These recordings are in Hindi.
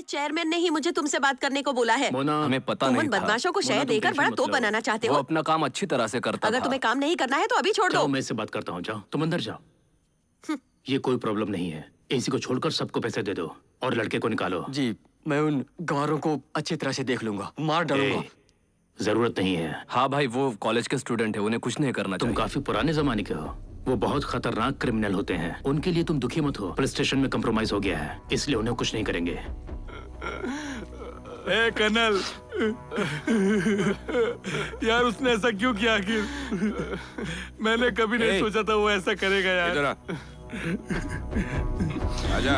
चेयरमैन ने ही मुझे तुमसे बात करने को बोला है। मोना, हमें पता तुम नहीं उन था। बदमाशों को शहर देकर बड़ा तोप बनाना चाहते वो हो। अपना काम अच्छी तरह से करता अगर था। तुम्हें काम नहीं करना है तो अभी छोड़ दो। जाओ, मैं इससे बात करता हूँ। जाओ, तुम अंदर जाओ। ये कोई प्रॉब्लम नहीं है। एसी को छोड़कर सबको पैसे दे दो और लड़के को निकालो। जी, मैं उन गवारों को अच्छी तरह से देख लूंगा, मार डालूंगा। जरूरत नहीं है। हाँ भाई, वो कॉलेज के स्टूडेंट है, उन्हें कुछ नहीं करना तुम चाहिए। काफी पुराने जमाने के हो। वो बहुत खतरनाक क्रिमिनल होते हैं। उनके लिए तुम दुखी मत हो। पुलिस स्टेशन में कंप्रोमाइज हो गया है, इसलिए उन्हें कुछ नहीं करेंगे। ए कर्नल, यार उसने ऐसा क्यों किया आखिर? मैंने कभी नहीं सोचा था वो ऐसा करेगा यार। इधर आ। आजा।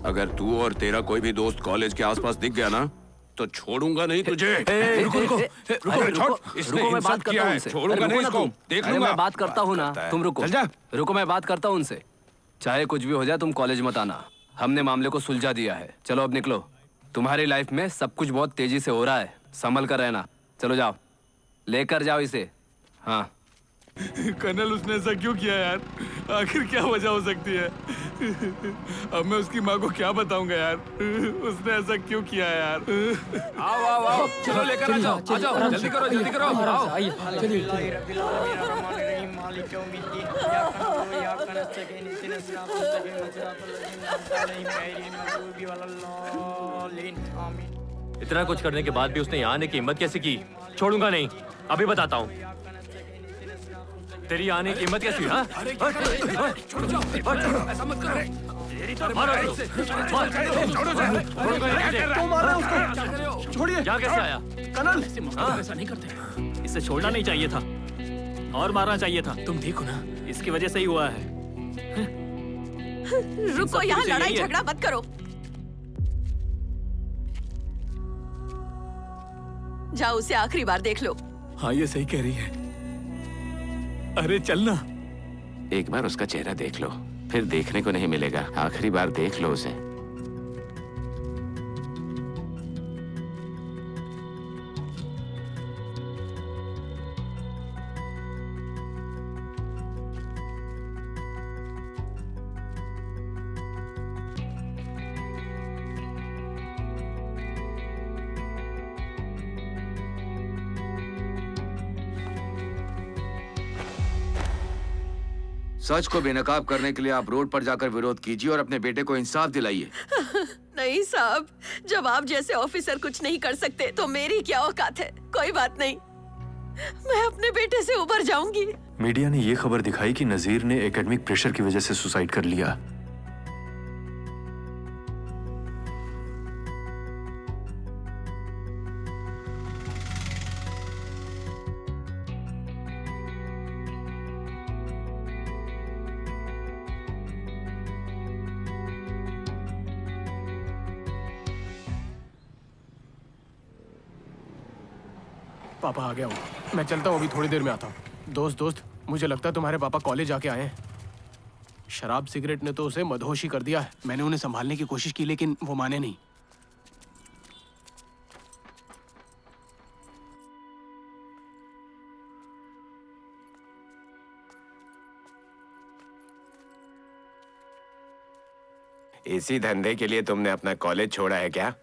अगर तू और तेरा कोई भी दोस्त कॉलेज के आसपास दिख गया ना तो छोड़ूंगा नहीं तुझे। रुको रुको इसने मैं बात इंसल्ट करता किया हूँ है। उनसे। छोड़ूंगा अरे नहीं रुको ना इसको। तुम। देख अरे लूंगा। मैं बात करता हूँ ना, करता है। तुम रुको। चल जा। रुको, मैं बात करता हूँ उनसे। चाहे कुछ भी हो जाए, तुम कॉलेज मत आना। हमने मामले को सुलझा दिया है। चलो अब निकलो। तुम्हारी लाइफ में सब कुछ बहुत तेजी से हो रहा है, संभल कर रहना। चलो जाओ, लेकर जाओ इसे। हाँ कर्नल, उसने ऐसा क्यों किया यार? आखिर क्या वजह हो सकती है? अब मैं उसकी माँ को क्या बताऊंगा यार? उसने ऐसा क्यों किया यार? आओ आओ आओ, चलो लेकर आ जाओ। आ जाओ, जल्दी करो, जल्दी करो। आओ। इतना कुछ करने के बाद भी उसने यहाँ आने की हिम्मत कैसे की? छोड़ूंगा नहीं, अभी बताता हूँ तेरी आने की हिम्मत कैसी? हाँ? ऐसा मत करो। छोड़िए। यहाँ कैसे आया? कर्नल, ऐसा नहीं करते। इसे छोड़ना नहीं चाहिए था और मारना चाहिए था। तुम देखो ना, इसकी वजह से ही हुआ है। रुको, यहाँ लड़ाई झगड़ा मत करो। जाओ, उसे आखिरी बार देख लो। हाँ ये सही कह रही है। अरे चलना। एक बार उसका चेहरा देख लो, फिर देखने को नहीं मिलेगा। आखिरी बार देख लो उसे। सच को बेनकाब करने के लिए आप रोड पर जाकर विरोध कीजिए और अपने बेटे को इंसाफ दिलाइए। नहीं साहब, जब आप जैसे ऑफिसर कुछ नहीं कर सकते तो मेरी क्या औकात है। कोई बात नहीं, मैं अपने बेटे से उबर जाऊंगी। मीडिया ने ये खबर दिखाई कि नजीर ने एकेडमिक प्रेशर की वजह से सुसाइड कर लिया। पापा आ गया हूँ, मैं चलता हूँ, अभी थोड़ी देर में आता हूँ। दोस्त, मुझे लगता है तुम्हारे पापा कॉलेज आके आए हैं। शराब सिगरेट ने तो उसे मदहोश ही कर दिया है। मैंने उन्हें संभालने की कोशिश की लेकिन वो माने नहीं। इसी धंधे के लिए तुमने अपना कॉलेज छोड़ा है क्या?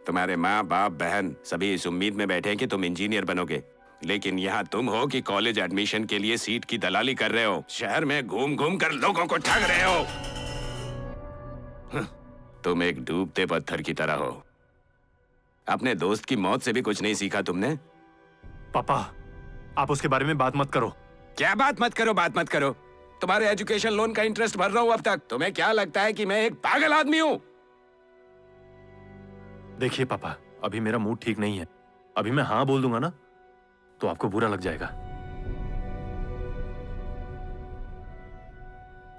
तुम्हारे माँ बाप बहन सभी इस उम्मीद में बैठे हैं कि तुम इंजीनियर बनोगे, लेकिन यहाँ तुम हो कि कॉलेज एडमिशन के लिए सीट की दलाली कर रहे हो। शहर में घूम घूम कर लोगों को ठग रहे हो। तुम एक डूबते पत्थर की तरह हो। अपने दोस्त की मौत से भी कुछ नहीं सीखा तुमने? पापा, आप उसके बारे में बात मत करो। क्या बात मत करो, बात मत करो। तुम्हारे एजुकेशन लोन का इंटरेस्ट भर रहा हूं अब तक। तुम्हें क्या लगता है कि मैं एक पागल आदमी हूं? देखिए पापा, अभी मेरा मूड ठीक नहीं है। अभी मैं हाँ बोल दूंगा ना तो आपको बुरा लग जाएगा।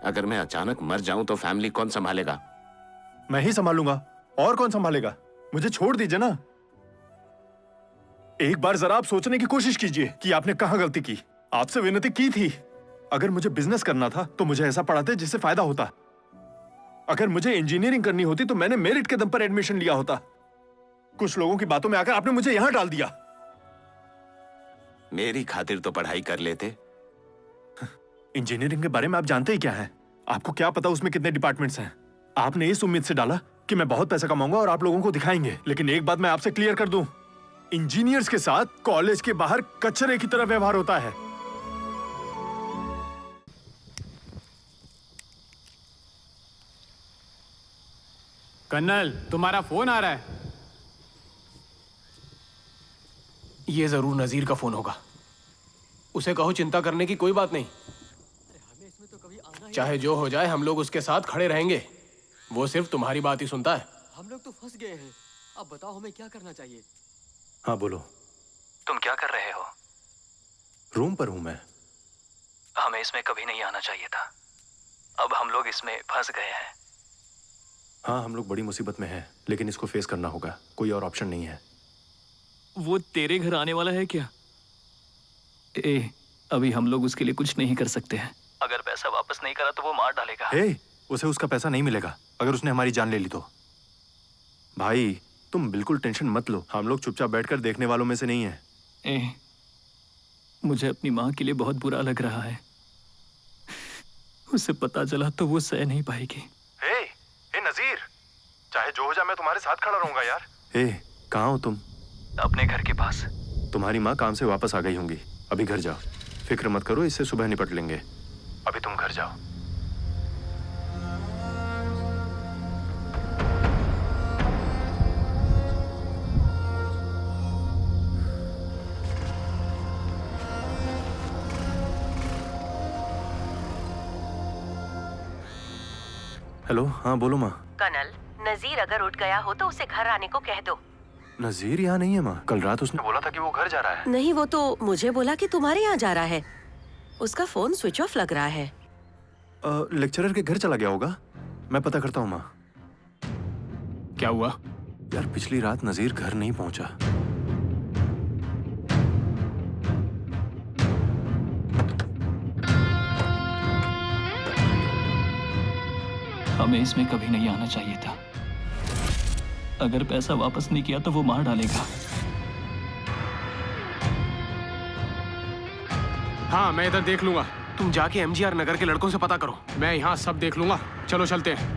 अगर मैं अचानक मर जाऊं तो फैमिली कौन संभालेगा? मैं ही संभालूंगा, और कौन संभालेगा? मुझे छोड़ दीजिए ना। एक बार जरा आप सोचने की कोशिश कीजिए कि आपने कहां गलती की। आपसे विनती की थी। अगर मुझे बिजनेस करना था तो मुझे ऐसा पढ़ाते जिससे फायदा होता। अगर मुझे इंजीनियरिंग करनी होती तो मैंने मेरिट के दम पर एडमिशन लिया होता। कुछ लोगों की बातों में आकर आपने मुझे यहां डाल दिया। मेरी खातिर तो पढ़ाई कर लेते। इंजीनियरिंग के बारे में आप जानते ही क्या है? आपको क्या पता उसमें कितने डिपार्टमेंट्स हैं? आपने इस उम्मीद से डाला कि मैं बहुत पैसा कमाऊंगा और आप लोगों को दिखाएंगे, लेकिन एक बात मैं आपसे क्लियर कर दूं, इंजीनियर्स के साथ कॉलेज के बाहर कचरे की तरह व्यवहार होता है। कर्नल, तुम्हारा फोन आ रहा है। ये जरूर नजीर का फोन होगा। उसे कहो चिंता करने की कोई बात नहीं, चाहे जो हो जाए हम लोग उसके साथ खड़े रहेंगे। वो सिर्फ तुम्हारी बात ही सुनता है। हम लोग तो फंस गए हैं। अब बताओ हमें क्या करना चाहिए? हाँ बोलो। तुम क्या कर रहे हो? रूम पर हूं मैं। हमें इसमें कभी नहीं आना चाहिए था। अब हम लोग इसमें फंस गए हैं। हाँ, हम लोग बड़ी मुसीबत में हैं, लेकिन इसको फेस करना होगा, कोई और ऑप्शन नहीं है। वो तेरे घर आने वाला है क्या? अभी हम लोग उसके लिए कुछ नहीं कर सकते हैं। अगर पैसा वापस नहीं करा तो वो मार डालेगा। उसे उसका पैसा नहीं मिलेगा अगर उसने हमारी जान ले ली तो। भाई तुम बिल्कुल टेंशन मत लो, हम लोग चुपचाप बैठकर देखने वालों में से नहीं है। मुझे अपनी माँ के लिए बहुत बुरा लग रहा है। उसे पता चला तो वो सह नहीं पाएगी। नजीर, चाहे जो हो जाए मैं तुम्हारे साथ खड़ा रहूंगा यार। कहाँ हो तुम? अपने घर के पास। तुम्हारी माँ काम से वापस आ गई होंगी, अभी घर जाओ। फिक्र मत करो, इससे सुबह निपट लेंगे। अभी तुम घर जाओ। हेलो, हाँ बोलो माँ। कर्नल, नजीर अगर उठ गया हो तो उसे घर आने को कह दो। नजीर यहाँ नहीं है माँ, कल रात उसने बोला था कि वो घर जा रहा है। नहीं, वो तो मुझे बोला कि तुम्हारे यहाँ जा रहा है। उसका फोन स्विच ऑफ लग रहा है। लेक्चरर के घर चला गया होगा, मैं पता करता हूँ माँ। क्या हुआ? यार पिछली रात नजीर घर नहीं पहुंचा। हमें इसमें कभी नहीं आना चाहिए था। अगर पैसा वापस नहीं किया तो वो मार डालेगा। हाँ, मैं इधर देख लूंगा। तुम जाके एमजीआर नगर के लड़कों से पता करो, मैं यहाँ सब देख लूंगा। चलो चलते हैं।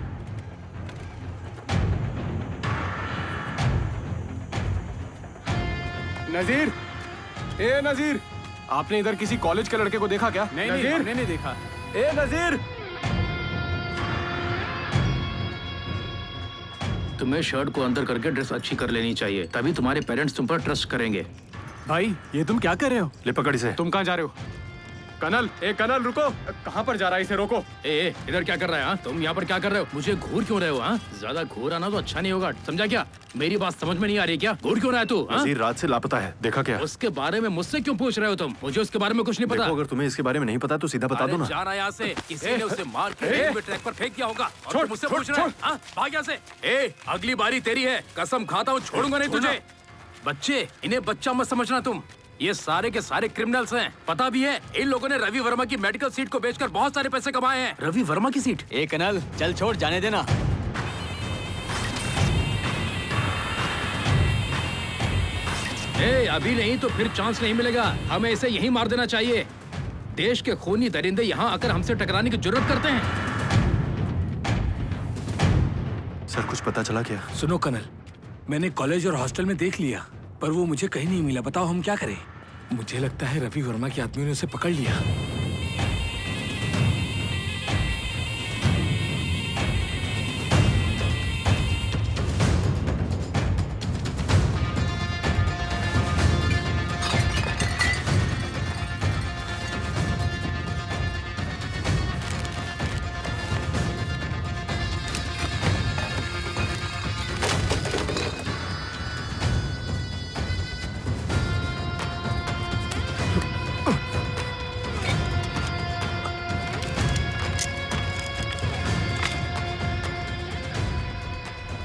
नजीर, नजीर, आपने इधर किसी कॉलेज के लड़के को देखा क्या? नहीं, हमने नहीं देखा। नजीर, तुम्हें शर्ट को अंदर करके ड्रेस अच्छी कर लेनी चाहिए, तभी तुम्हारे पेरेंट्स तुम पर ट्रस्ट करेंगे। भाई ये तुम क्या कर रहे हो? ले पकड़ इसे। तुम कहाँ जा रहे हो? कनल, कनल रुको। कहाँ पर जा रहा है? इसे रोको। इधर क्या कर रहा है? हाँ, तुम यहाँ पर क्या कर रहे हो? मुझे घूर क्यों रहे हो? हाँ, ज्यादा घूर आना तो अच्छा नहीं होगा, समझा क्या? मेरी बात समझ में नहीं आ रही क्या? घूर क्यों रहा है तू? नजीर रात से लापता है, देखा क्या? उसके बारे में मुझसे क्यों पूछ रहे हो तुम? मुझे उसके बारे में कुछ नहीं पता। अगर तुम्हें इसके बारे में नहीं पता तो सीधा बता दो ना। जा रहा है यहाँ से, किसी ने उसे मार के रेलवे ट्रैक पर फेंक दिया होगा और तुम मुझसे पूछ रहे हो? हाँ, भाग यहाँ से। अगली बारी तेरी है, कसम खाता हूँ, छोड़ूंगा नहीं तुझे। बच्चे, इन्हें बच्चा मत समझना तुम, ये सारे के सारे क्रिमिनल्स हैं। पता भी है, इन लोगों ने रवि वर्मा की मेडिकल सीट को बेचकर बहुत सारे पैसे कमाए हैं। रवि वर्मा की सीट? कनल, चल छोड़, जाने देना। अभी नहीं तो फिर चांस नहीं मिलेगा, हमें इसे यहीं मार देना चाहिए। देश के खूनी दरिंदे यहाँ आकर हमसे टकराने की जुर्रत करते हैं। सर कुछ पता चला क्या? सुनो कर्नल, मैंने कॉलेज और हॉस्टल में देख लिया, पर वो मुझे कहीं नहीं मिला। बताओ हम क्या करें? मुझे लगता है रवि वर्मा के आदमियों ने उसे पकड़ लिया।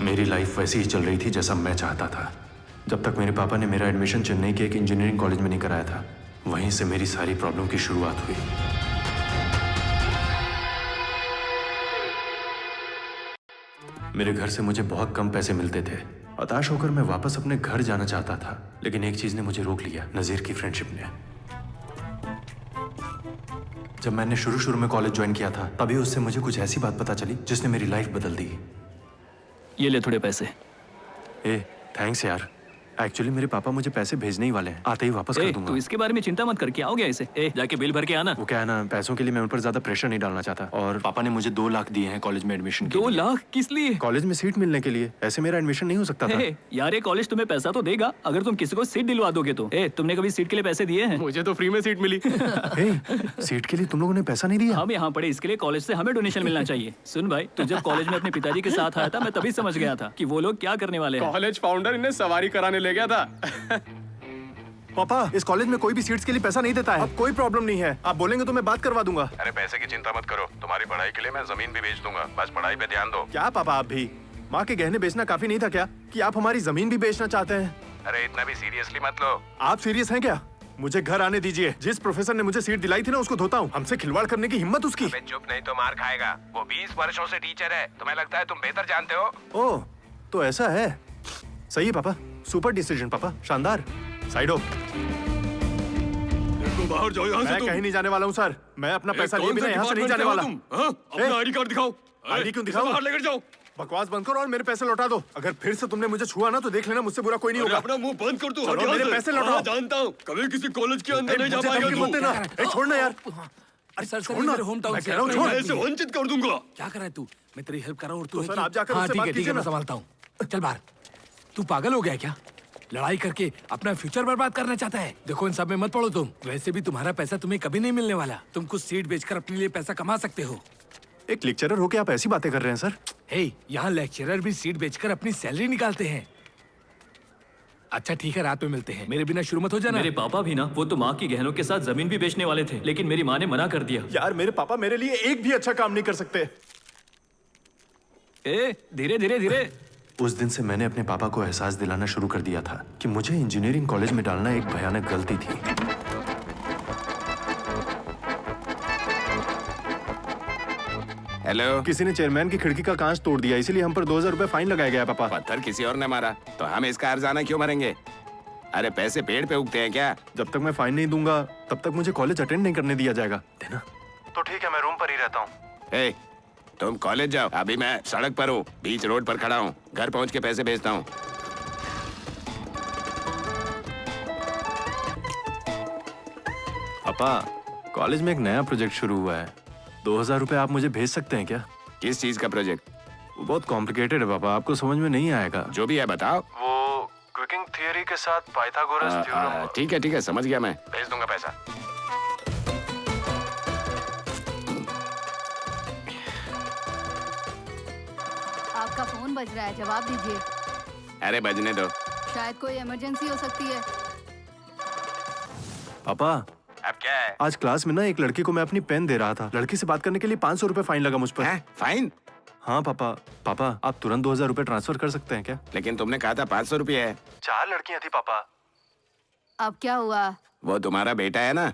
मेरी लाइफ वैसी ही चल रही थी जैसा मैं चाहता था, जब तक मेरे पापा ने मेरा एडमिशन चेन्नई के एक इंजीनियरिंग कॉलेज में नहीं कराया था। वहीं से मेरी सारी प्रॉब्लम की शुरुआत हुई। मेरे घर से मुझे बहुत कम पैसे मिलते थे। हताश होकर मैं वापस अपने घर जाना चाहता था, लेकिन एक चीज ने मुझे रोक लिया, नजीर की फ्रेंडशिप ने। जब मैंने शुरू में कॉलेज ज्वाइन किया था तभी उससे मुझे कुछ ऐसी बात पता चली जिसने मेरी लाइफ बदल दी। ये ले थोड़े पैसे। ए थैंक्स यार, एक्चुअली मेरे पापा मुझे पैसे भेजने ही वाले हैं, आते ही वापस कर दूंगा। तू इसके बारे में चिंता मत कर, क्या हो गया इसे? जाके बिल भर के आना। वो क्या है ना, पैसों के लिए मैं उन पर ज्यादा प्रेशर नहीं डालना चाहता, और पापा ने मुझे 2 लाख दिए हैं कॉलेज में एडमिशन के 2 लिए। लाख किस लिए? कॉलेज में सीट मिलने के लिए, ऐसे मेरा एडमिशन नहीं हो सकता था। यार ये कॉलेज तुम्हें पैसा तो देगा अगर तुम किसी को सीट दिलवा दोगे तो। तुमने कभी सीट के लिए पैसे दिए हैं? मुझे तो फ्री में सीट मिली। सीट के लिए तुम लोगों ने पैसा नहीं दिया? हम यहाँ पढ़े, इसके लिए कॉलेज से हमें डोनेशन मिलना चाहिए। सुन भाई, तू जब कॉलेज में अपने पिताजी के साथ आया था मैं तभी समझ गया था कि वो लोग क्या करने वाले हैं। कॉलेज फाउंडर इन्हें सवारी कराने ले गया था। पापा इस कॉलेज में कोई भी सीट्स के लिए पैसा नहीं देता है। अब कोई प्रॉब्लम नहीं है, आप बोलेंगे तो मैं बात करवा दूंगा। अरे पैसे की चिंता मत करो, तुम्हारी पढ़ाई के लिए मैं जमीन भी बेच दूंगा, बस पढ़ाई पे ध्यान दो। क्या पापा आप भी? माँ के गहने बेचना काफी नहीं था क्या कि आप हमारी जमीन भी बेचना चाहते हैं? अरे इतना भी सीरियसली मत लो। आप सीरियस हैं क्या? मुझे घर आने दीजिए, जिस प्रोफेसर ने मुझे सीट दिलाई थी ना उसको धोता हूँ। हमसे खिलवाड़ करने की हिम्मत उसकी। अबे चुप, नहीं तो मार खाएगा। वो 20 वर्षों से टीचर है, तुम्हें लगता है तुम बेहतर जानते हो? ओह तो ऐसा है। सही है पापा, सुपर डिसीजन पापा, शानदार। साइड हो। बाहर जाओ यहाँ से मैं तुम। कहीं नहीं जाने वाला हूँ सर, मैं अपना पैसा लिए कौन बिना से यहाँ से नहीं डिपार्टमेंट जाने के हो वाला। तुम? हाँ? अपना आईडी कार्ड दिखाओ। आईडी क्यों दिखाऊं? बाहर लेकर जाओ। बकवास बंद करो और मेरे पैसे लौटा दो। अगर फिर से तुमने मुझे छुआ ना तो देख लेना, मुझसे बुरा कोई नहीं अरे होगा। अपना मुंह बंद कर तू। चलो, हट यहाँ मेरे से। पैसे लौटाओ। हाँ, जानता हूँ कभी किसी कॉलेज के अंदर नहीं जा मुझे पाएगा धमकी तू। मत देना। छोड़ना यार। अरे सर छोड़ना, मैं कह रहा हूँ छोड़। मैं ऐसे वंचित कर दूंगा। क्या कर रहा है तू? मैं तेरी हेल्प कर रहा हूँ और तू तो सर आप जाकर उससे बात ठीक कीजिए है, मैं ना। संभालता हूँ। चल बाहर। तू पागल हो गया क्या? लड़ाई करके अपना फ्यूचर बर्बाद करना चाहता है? देखो इन सब में मत पड़ो तुम। वैसे भी तुम्हारा पैसा तुम्हें कभी नहीं मिलने वाला। तुम कुछ सीट बेचकर अपने लिए पैसा कमा सकते हो। एक लेक्चरर होके आप ऐसी बातें कर रहे हैं सर? हे, यहाँ लेक्चरर भी सीट बेचकर अपनी सैलरी निकालते हैं। अच्छा ठीक है, रात में मिलते हैं। मेरे बिना शुरू मत हो जाना। मेरे पापा भी ना, वो तो माँ की गहनों के साथ जमीन भी बेचने वाले थे, लेकिन मेरी माँ ने मना कर दिया। यार मेरे पापा मेरे लिए एक भी अच्छा काम नहीं कर सकते। धीरे धीरे धीरे। उस दिन से मैंने अपने पापा को एहसास दिलाना शुरू कर दिया था कि मुझे इंजीनियरिंग कॉलेज में डालना एक भयानक गलती थी। हेलो। किसी ने चेयरमैन की खिड़की का कांच तोड़ दिया, इसीलिए हम पर 2000 रुपए फाइन लगाया गया पापा। पत्थर किसी और ने मारा तो हम इसका हर्जाना क्यों भरेंगे? अरे पैसे पेड़ पे उगते हैं क्या? जब तक मैं फाइन नहीं दूंगा तब तक मुझे कॉलेज अटेंड नहीं करने दिया जाएगा। देना तो ठीक है, मैं रूम पर ही रहता हूँ। तुम कॉलेज जाओ, अभी मैं सड़क पर हूँ, बीच रोड पर खड़ा हूँ। घर पहुँच के पैसे भेजता हूँ। पापा कॉलेज में एक नया प्रोजेक्ट शुरू हुआ है, 2000 रुपए आप मुझे भेज सकते हैं क्या? किस चीज का प्रोजेक्ट? वो बहुत कॉम्प्लिकेटेड है पापा, आपको समझ में नहीं आएगा। जो भी है बताओ। वो क्विकिंग थियरी के साथ पाइथागोरस थ्योरम। ठीक है समझ गया, मैं भेज दूंगा पैसा। आपका फोन बज रहा है, जवाब दीजिए। अरे बजने दो। शायद कोई इमरजेंसी हो सकती है। पापा अब क्या है? आज क्लास में ना एक लड़की को मैं अपनी पेन दे रहा था, लड़की से बात करने के लिए 500 रुपए फाइन लगा मुझ पर। फाइन? हाँ पापा आप तुरंत 2000 रुपए ट्रांसफर कर सकते हैं क्या? लेकिन तुमने कहा था 500 रुपये है। 4 लड़कियां थी पापा। अब क्या हुआ? वो तुम्हारा बेटा है ना,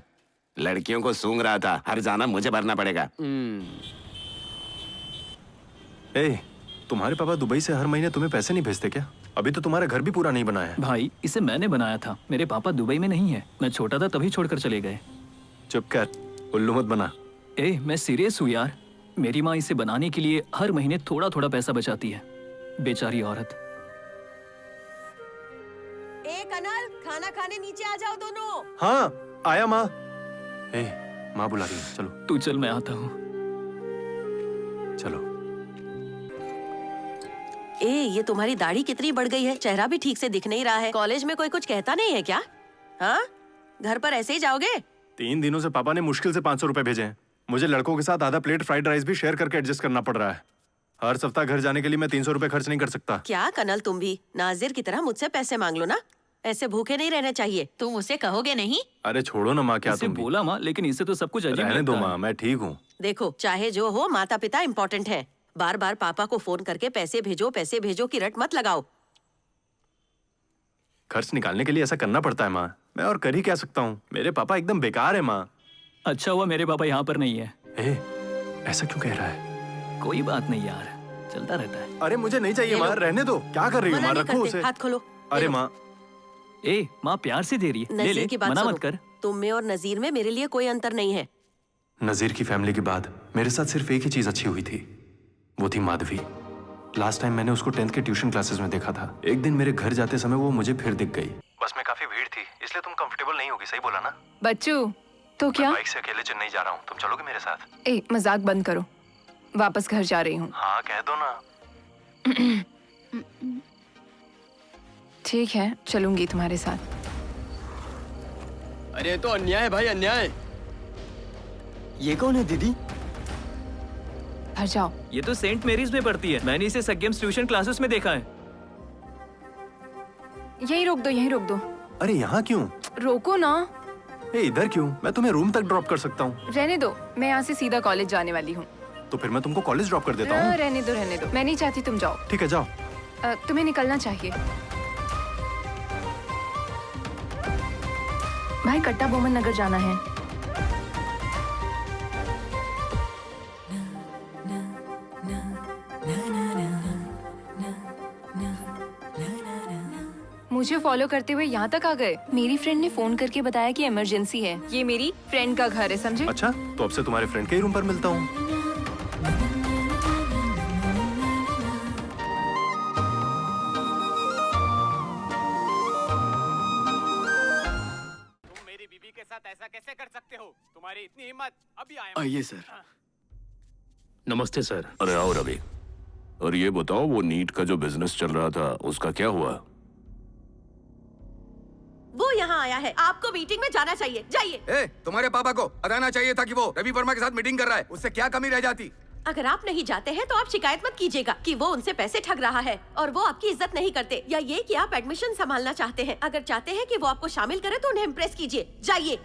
लड़कियों को सूंघ रहा था, हर्जाना मुझे भरना पड़ेगा। तुम्हारे पापा दुबई से हर महीने तुम्हें पैसे नहीं भेजते क्या? अभी तो तुम्हारा घर भी पूरा नहीं बना है। भाई इसे मैंने बनाया था, मेरे पापा दुबई में नहीं है। मैं छोटा था तभी छोड़कर चले गए। चुप कर, उल्लू मत बना। मैं सीरियस हूँ यार। मेरी माँ इसे बनाने के लिए हर महीने थोड़ा थोड़ा पैसा बचाती है, बेचारी औरत। कनल, खाना खाने नीचे आ जाओ दोनों। हाँ आया माँ। माँ बुला रही है, चलो। तू चल, मैं आता हूँ। चलो। ये तुम्हारी दाढ़ी कितनी बढ़ गई है, चेहरा भी ठीक से दिख नहीं रहा है। कॉलेज में कोई कुछ कहता नहीं है क्या? हाँ, घर पर ऐसे ही जाओगे? 3 दिनों से पापा ने मुश्किल से 500 रुपए भेजे हैं। मुझे लड़कों के साथ आधा प्लेट फ्राइड राइस भी शेयर करके एडजस्ट करना पड़ रहा है। हर सप्ताह घर जाने के लिए मैं 300 रुपए खर्च नहीं कर सकता। क्या कनल, तुम भी नाजिर की तरह मुझसे पैसे मांग लो ना। ऐसे भूखे नहीं रहने चाहिए। तुम उसे कहोगे नहीं? अरे छोड़ो ना माँ, क्या इसे तुम भी? बोला माँ, लेकिन इसे तो सब कुछ अजीब रहने दो लगता माँ, है। मैं ठीक हूँ। देखो, चाहे जो हो, माता पिता इम्पोर्टेंट है। बार बार पापा को फोन करके पैसे भेजो की रट मत लगाओ। खर्च निकालने के लिए ऐसा करना पड़ता है माँ, मैं और कर ही क्या सकता हूँ। मेरे पापा एकदम बेकार है माँ। अच्छा हुआ मेरे पापा यहाँ पर नहीं है। ऐसा क्यों कह रहा है? कोई बात नहीं यार, चलता रहता है। अरे मुझे नहीं चाहिए माँ, रहने दो। क्या कर रही हो माँ, रखो उसे। हाथ खोलो। अरे माँ। माँ प्यार से दे रही है, ले नजीर ले, की बात मना सुनो। मत कर। तुम में और नजीर में मेरे लिए कोई अंतर नहीं है। नजीर की फैमिली के बाद मेरे साथ सिर्फ एक ही चीज अच्छी हुई थी, वो थी माधवी। लास्ट टाइम मैंने उसको 10th के ट्यूशन क्लासेस में देखा था। एक दिन मेरे घर जाते समय वो मुझे फिर दिख गई। बस में काफी भीड़ थी, इसलिए तुम कंफर्टेबल नहीं होगी, सही बोला ना? बच्चू तो क्या? बाइक से अकेले चेन्नई जा रहा हूँ, तुम चलोगे मेरे साथ? ए मजाक बंद करो, वापस घर जा रही हूँ। हाँ कह दो ना। ठीक है, चलूंगी तुम्हारे साथ। अरे तो अन्याय है भाई, अन्याय। ये कौन है दीदी? घर जाओ। ये तो सेंट मेरीज में पढ़ती है, मैंने इसे सग्गेम्स ट्यूशन क्लासेस में देखा है। यहीं रोक दो, यहीं रोक दो। अरे यहाँ क्यों? रोको ना। इधर क्यों? मैं तुम्हें रूम तक ड्रॉप कर सकता हूँ। रहने दो, मैं यहाँ से सीधा कॉलेज जाने वाली हूँ। तो फिर मैं तुमको कॉलेज ड्रॉप कर देता हूँ। रहने दो, रहने दो, मैं नहीं चाहती तुम जाओ। ठीक है जाओ। तुम्हें निकलना चाहिए। भाई कट्टा बोमन नगर जाना है। मुझे फॉलो करते हुए यहाँ तक आ गए। मेरी फ्रेंड ने फोन करके बताया कि इमरजेंसी है। ये मेरी फ्रेंड का घर है, समझे? अच्छा, तो अब से तुम्हारे फ्रेंड के ही रूम पर मिलता हूँ। कैसे कर सकते हो? तुम्हारी इतनी हिम्मत? अभी आया। आइए सर। नमस्ते सर। अरे आओ रवि। और ये बताओ, वो नीट का जो बिजनेस चल रहा था उसका क्या हुआ? वो यहाँ आया है, आपको मीटिंग में जाना चाहिए, जाइए। तुम्हारे पापा को बताना चाहिए था कि वो रवि वर्मा के साथ मीटिंग कर रहा है, उससे क्या कमी रह जाती? अगर आप नहीं जाते हैं तो आप शिकायत मत कीजिएगा कि वो उनसे पैसे ठग रहा है और वो आपकी इज्जत नहीं करते, या ये कि आप एडमिशन संभालना चाहते हैं। अगर चाहते हैं कि वो आपको शामिल करे तो उन्हें इम्प्रेस कीजिए, जाइए।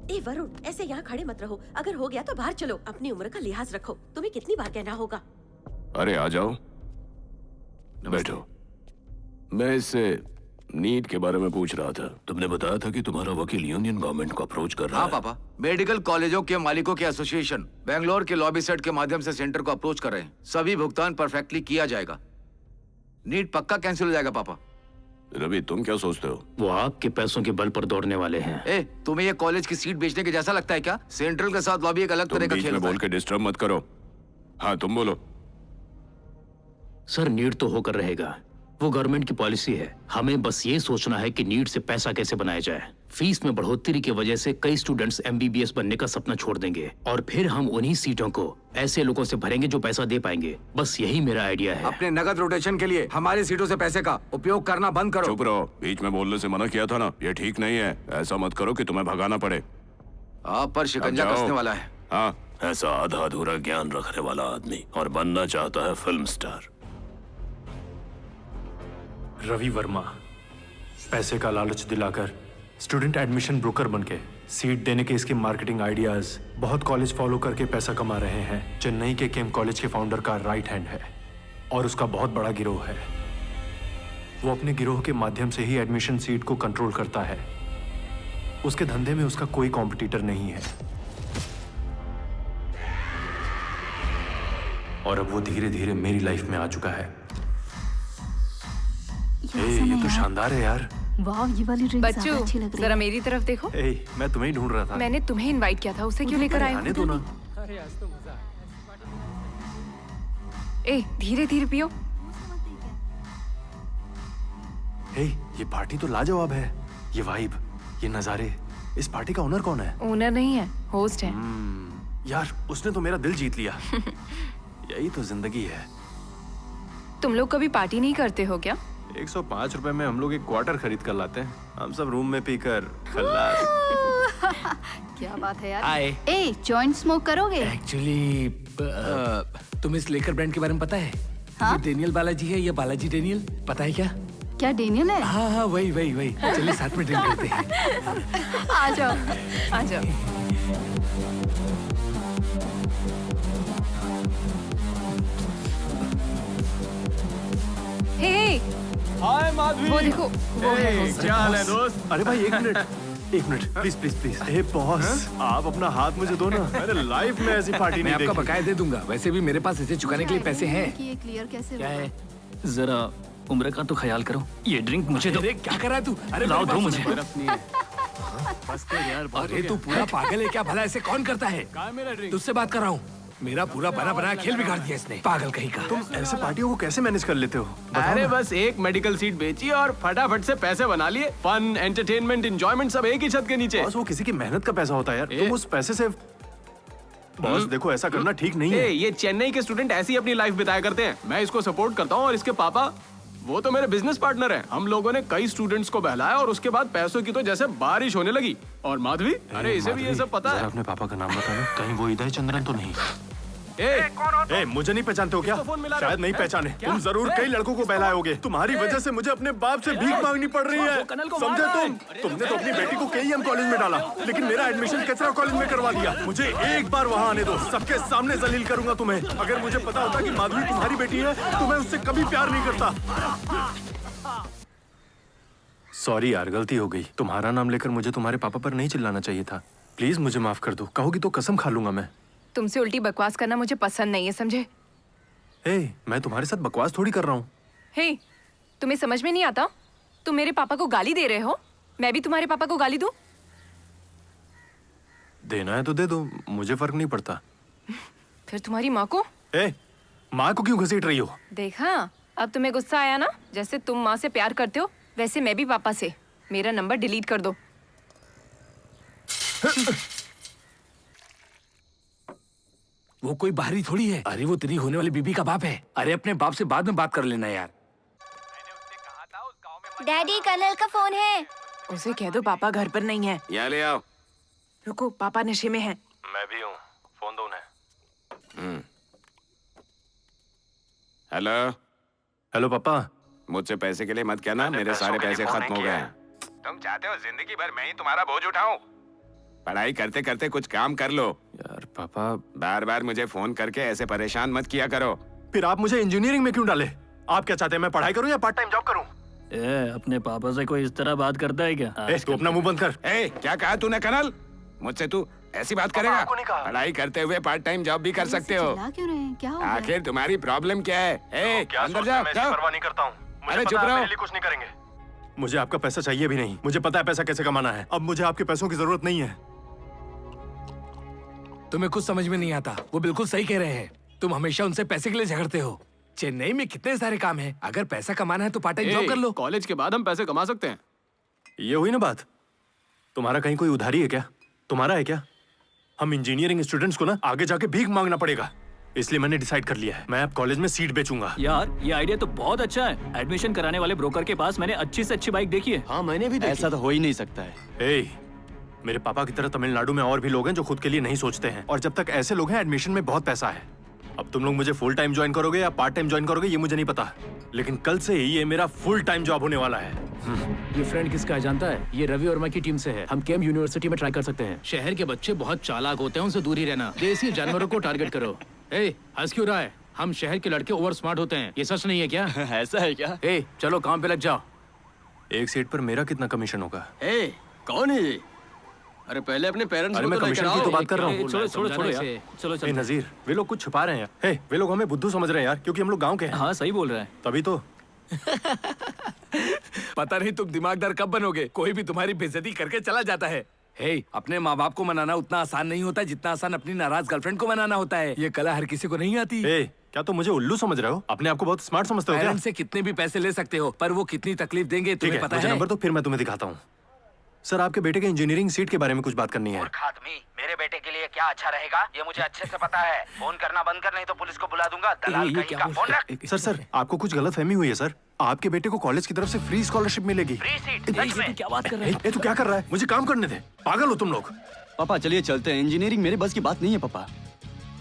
ए वरुण, ऐसे यहाँ खड़े मत रहो, अगर हो गया तो बाहर चलो। अपनी उम्र का लिहाज रखो, तुम्हें कितनी बार कहना होगा। अरे आ जाओ, बैठो। मैं इससे नीट के बारे में पूछ रहा था। तुमने बताया था कि तुम्हारा वकील यूनियन गवर्नमेंट को अप्रोच कर रहा है। हाँ पापा, मेडिकल कॉलेजों के मालिकों के एसोसिएशन बेंगलोर के लॉबी सेट के माध्यम से सेंटर को अप्रोच कर रहे हैं। सभी भुगतान परफेक्टली किया जाएगा। नीट पक्का कैंसिल हो जाएगा पापा। रवि तुम क्या सोचते हो? वो आपके पैसों के बल पर दौड़ने वाले हैं। तुम्हें ये कॉलेज की सीट बेचने के जैसा लगता है क्या? सेंट्रल के साथ लॉबी एक अलग तरह का खेल है। बोल के डिस्टर्ब मत करो। हाँ तुम बोलो। सर नीट तो होकर रहेगा, वो गवर्नमेंट की पॉलिसी है। हमें बस ये सोचना है कि नीट से पैसा कैसे बनाया जाए। फीस में बढ़ोतरी की वजह से कई स्टूडेंट्स MBBS बनने का सपना छोड़ देंगे और फिर हम उन्हीं सीटों को ऐसे लोगों से भरेंगे जो पैसा दे पाएंगे। बस यही मेरा आइडिया है। अपने नगद रोटेशन के लिए हमारी सीटों से पैसे का उपयोग करना बंद करो। चुप रहो, बीच में बोलने से मना किया था ना। ये ठीक नहीं है। ऐसा मत करो कि तुम्हें भगाना पड़े। आप पर शिकंजा कसने वाला है। हाँ, ऐसा आधा अधूरा ज्ञान रखने वाला आदमी और बनना चाहता है फिल्म स्टार। रवि वर्मा पैसे का लालच दिलाकर स्टूडेंट एडमिशन ब्रोकर बनके सीट देने के इसके मार्केटिंग आइडियाज बहुत कॉलेज फॉलो करके पैसा कमा रहे हैं। चेन्नई के केम कॉलेज के फाउंडर का राइट हैंड है और उसका बहुत बड़ा गिरोह है। वो अपने गिरोह के माध्यम से ही एडमिशन सीट को कंट्रोल करता है। उसके धंधे में उसका कोई कॉम्पिटिटर नहीं है और अब वो धीरे धीरे मेरी लाइफ में आ चुका है। ये तो शानदार है यार। वाह, ये वाली ड्रिंक बच्चू अच्छी लग रही है। जरा मेरी तरफ देखो। मैं तुम्हें ही ढूंढ रहा था। मैंने तुम्हें इनवाइट किया था, उसे क्यों लेकर आए? आने दो ना। धीरे धीरे पियो। ये पार्टी तो लाजवाब है। ये वाइब, ये नजारे। इस पार्टी का ओनर कौन है? ओनर नहीं है, होस्ट है। यार उसने तो मेरा दिल जीत लिया। यही तो जिंदगी है। तुम लोग कभी पार्टी नहीं करते हो क्या? 105 रुपए में हम लोग एक क्वार्टर खरीद कर लाते हैं। हम सब रूम में पीकर खल्लास। क्या बात है यार। हाय। जॉइंट स्मोक करोगे? एक्चुअली तुम्हें इस लेकर ब्रांड के बारे में पता है? ये डेनियल बालाजी है या बालाजी डेनियल, पता है क्या? क्या डेनियल है? हाँ वही। चलिए साथ में ड्रिंक करते हैं। आ जाओ, आ जाओ। हाय माधवी। वो देखो, वो है। क्या हाल है दोस्त? अरे भाई एक मिनट प्लीज। हे बॉस, आप अपना हाथ मुझे दो ना। मैंने लाइफ में ऐसी पार्टी मैं नहीं आपका देखी। बकाया दे दूंगा। वैसे भी मेरे पास इसे चुकाने के लिए पैसे हैं। ये क्लियर कैसे क्या है? जरा उम्र का तो ख्याल करो। ये ड्रिंक मुझे दो। क्या कर रहा है तू? अरे लाओ, दो मुझे। बर्फ नहीं है। अरे तू पूरा पागल है क्या? भला ऐसे कौन करता है? तुझसे बात कर रहा हूँ। मेरा पूरा बना बनाया खेल बिगाड़ दिया इसने, पागल कहीं का। तुम ऐसे पार्टियों को कैसे मैनेज कर लेते हो? अरे बस एक मेडिकल सीट बेची और फटाफट से पैसे बना लिए। फन, एंटरटेनमेंट, एंजॉयमेंट सब एक ही छत के नीचे। बॉस, वो किसी की मेहनत का पैसा होता है यार। तुम उस पैसे से बॉस देखो, ऐसा करना ठीक नहीं है। ये चेन्नई के स्टूडेंट ऐसी अपनी लाइफ बिताया करते हैं। मैं इसको सपोर्ट करता हूँ और इसके पापा वो तो मेरे बिजनेस पार्टनर हैं। हम लोगों ने कई स्टूडेंट्स को बहलाया और उसके बाद पैसों की तो जैसे बारिश होने लगी। और माधवी, अरे इसे भी ये सब पता है। अपने पापा का नाम बताना, कहीं वो इधर चंद्रन तो नहीं। ए, मुझे नहीं पहचानते हो क्या? शायद नहीं पहचाने। तुम जरूर कई लड़कों को बहलाए होगे। तुम्हारी वजह से मुझे अपने बाप से भीख मांगनी पड़ रही है, समझे तुम? तुमने तो अपनी बेटी को KEM कॉलेज में डाला, लेकिन मेरा एडमिशन कचरा कॉलेज में करवा दिया। मुझे एक बार वहाँ आने दो, सबके सामने जलील करूंगा तुम्हें। अगर मुझे पता होता कि माधवी तुम्हारी बेटी है तो मैं उससे कभी प्यार नहीं करता। सॉरी यार, गलती हो गई। तुम्हारा नाम लेकर मुझे तुम्हारे पापा पर नहीं चिल्लाना चाहिए था। प्लीज मुझे माफ कर दो। कहोगी तो कसम खा लूंगा मैं। तुमसे उल्टी बकवास करना मुझे पसंद नहीं है, समझे? हे, मैं तुम्हारे साथ बकवास थोड़ी कर रहा हूँ। हे, तुम्हें समझ में नहीं आता? तुम मेरे पापा को गाली दे रहे हो, मैं भी तुम्हारे पापा को गाली दूं? देना है तो दे दो, मुझे फर्क नहीं पड़ता। फिर तुम्हारी माँ को? माँ को क्यों घसीट रही हो? देखा, अब तुम्हें गुस्सा आया ना? जैसे तुम माँ से प्यार करते हो वैसे मैं भी पापा से। मेरा नंबर डिलीट कर दो। वो कोई बाहरी थोड़ी है। अरे वो तेरी होने वाली बीबी का बाप है। अरे अपने बाप से बाद में बात कर लेना यार। डैडी, कर्नल का फोन है। उसे कह दो पापा घर पर नहीं है। यहाँ ले आओ। रुको, पापा नशे में हैं। मैं भी हूँ, फोन दो उन्हें। हेलो। हेलो पापा। मुझसे पैसे के लिए मत कहना, मेरे सारे पैसे खत्म हो गए हैं। तुम चाहते हो जिंदगी भर मैं ही तुम्हारा बोझ उठाऊं? पढ़ाई करते करते कुछ काम कर लो। यार पापा, बार बार मुझे फोन करके ऐसे परेशान मत किया करो। फिर आप मुझे इंजीनियरिंग में क्यों डाले? आप क्या चाहते हैं, मैं पढ़ाई करूं या पार्ट टाइम जॉब करूं? अपने पापा से कोई इस तरह बात करता है क्या? तू अपना मुंह बंद कर। क्या कहा तूने कर्नल? मुझसे तू ऐसी बात करेगा? पढ़ाई करते हुए पार्ट टाइम जॉब भी कर सकते हो। क्यों रहे हैं? क्या हो गया? आखिर तुम्हारी प्रॉब्लम क्या है? अंदर जाओ। परवाह नहीं करता हूँ। अरे चुप रहो। कुछ नहीं करेंगे। मुझे आपका पैसा चाहिए भी नहीं। मुझे पता है पैसा कैसे कमाना है। अब मुझे आपके पैसों की जरूरत नहीं है। तुम्हें कुछ समझ में नहीं आता। वो बिल्कुल सही कह रहे हैं। तुम हमेशा उनसे पैसे के लिए झगड़ते हो। चेन्नई में कितने सारे काम हैं। अगर पैसा कमाना है तो पार्ट टाइम जॉब कर लो। कॉलेज के बाद हम पैसे कमा सकते हैं। ये हुई ना बात। तुम्हारा कहीं कोई उधारी है क्या? तुम्हारा है क्या? हम इंजीनियरिंग स्टूडेंट्स को ना आगे जाके भीख मांगना पड़ेगा। इसलिए मैंने डिसाइड कर लिया है, मैं अब कॉलेज में सीट बेचूंगा। यार ये आइडिया तो बहुत अच्छा है। एडमिशन कराने वाले ब्रोकर के पास मैंने अच्छी से अच्छी बाइक देखी है। हाँ, मैंने भी देखी। ऐसा तो हो ही नहीं सकता है। मेरे पापा की तरह तमिलनाडु में और भी लोग हैं जो खुद के लिए नहीं सोचते हैं, और जब तक ऐसे लोग हैं एडमिशन में बहुत पैसा है। अब तुम लोग मुझे फुल टाइम ज्वाइन करोगे या पार्ट टाइम ज्वाइन करोगे ये मुझे नहीं पता, लेकिन कल से ही ये मेरा फुल टाइम जॉब होने वाला है। ये फ्रेंड किसका है जानता है? ये रवि वर्मा की टीम से है। हम केम यूनिवर्सिटी में ट्राई कर सकते हैं। शहर के बच्चे बहुत चालाक होते हैं, उनसे दूर ही रहना। देसी जानवरों को टारगेट करो। हंस क्यों रहा है? हम शहर के लड़के ओवर स्मार्ट होते हैं, ये सच नहीं है क्या? ऐसा है क्या? चलो काम पे लग जाओ। एक सीट पर मेरा कितना कमीशन होगा? कौन है ये? अरे पहले अपने पेरेंट्स अरे मैं कमीशन की तो बात कर रहा हूँ। छोड़ो यार। चलो नजीर, वे लोग कुछ छुपा रहे हैं यार। वे लोग हमें बुद्धू समझ रहे हैं यार, क्योंकि हम लोग गाँव के हैं। हाँ सही बोल रहा है। तभी तो। पता नहीं तुम दिमागदार कब बनोगे। कोई भी तुम्हारी बेइज्जती करके चला जाता है। अपने माँ बाप को मनाना उतना आसान नहीं होता जितना आसान अपनी नाराज गर्लफ्रेंड को मनाना होता है। ये कला हर किसी को नहीं आती। क्या तुम मुझे उल्लू समझ रहे हो? अपने आप को बहुत स्मार्ट समझते हो क्या? पेरेंट्स से कितने भी पैसे ले सकते हो, पर वो कितनी तकलीफ देंगे तुम्हें पता है? नंबर तो फिर मैं तुम्हें दिखाता हूँ। सर, आपके बेटे के इंजीनियरिंग सीट के बारे में कुछ बात करनी है। मेरे बेटे के लिए क्या अच्छा रहेगा ये मुझे अच्छे से पता है। फोन करना बंद कर, नहीं तो पुलिस को बुला दूंगा। दलाल कहीं का। फोन रख। सर, आपको कुछ गलतफहमी हुई है सर। आपके बेटे को कॉलेज की तरफ से फ्री स्कॉलरशिप मिलेगी। Free seat? क्या बात कर रहे हैं? तू क्या कर रहा है? मुझे काम करने दे। पागल हो तुम लोग? पापा चलिए चलते हैं। इंजीनियरिंग मेरे बस की बात नहीं है पापा।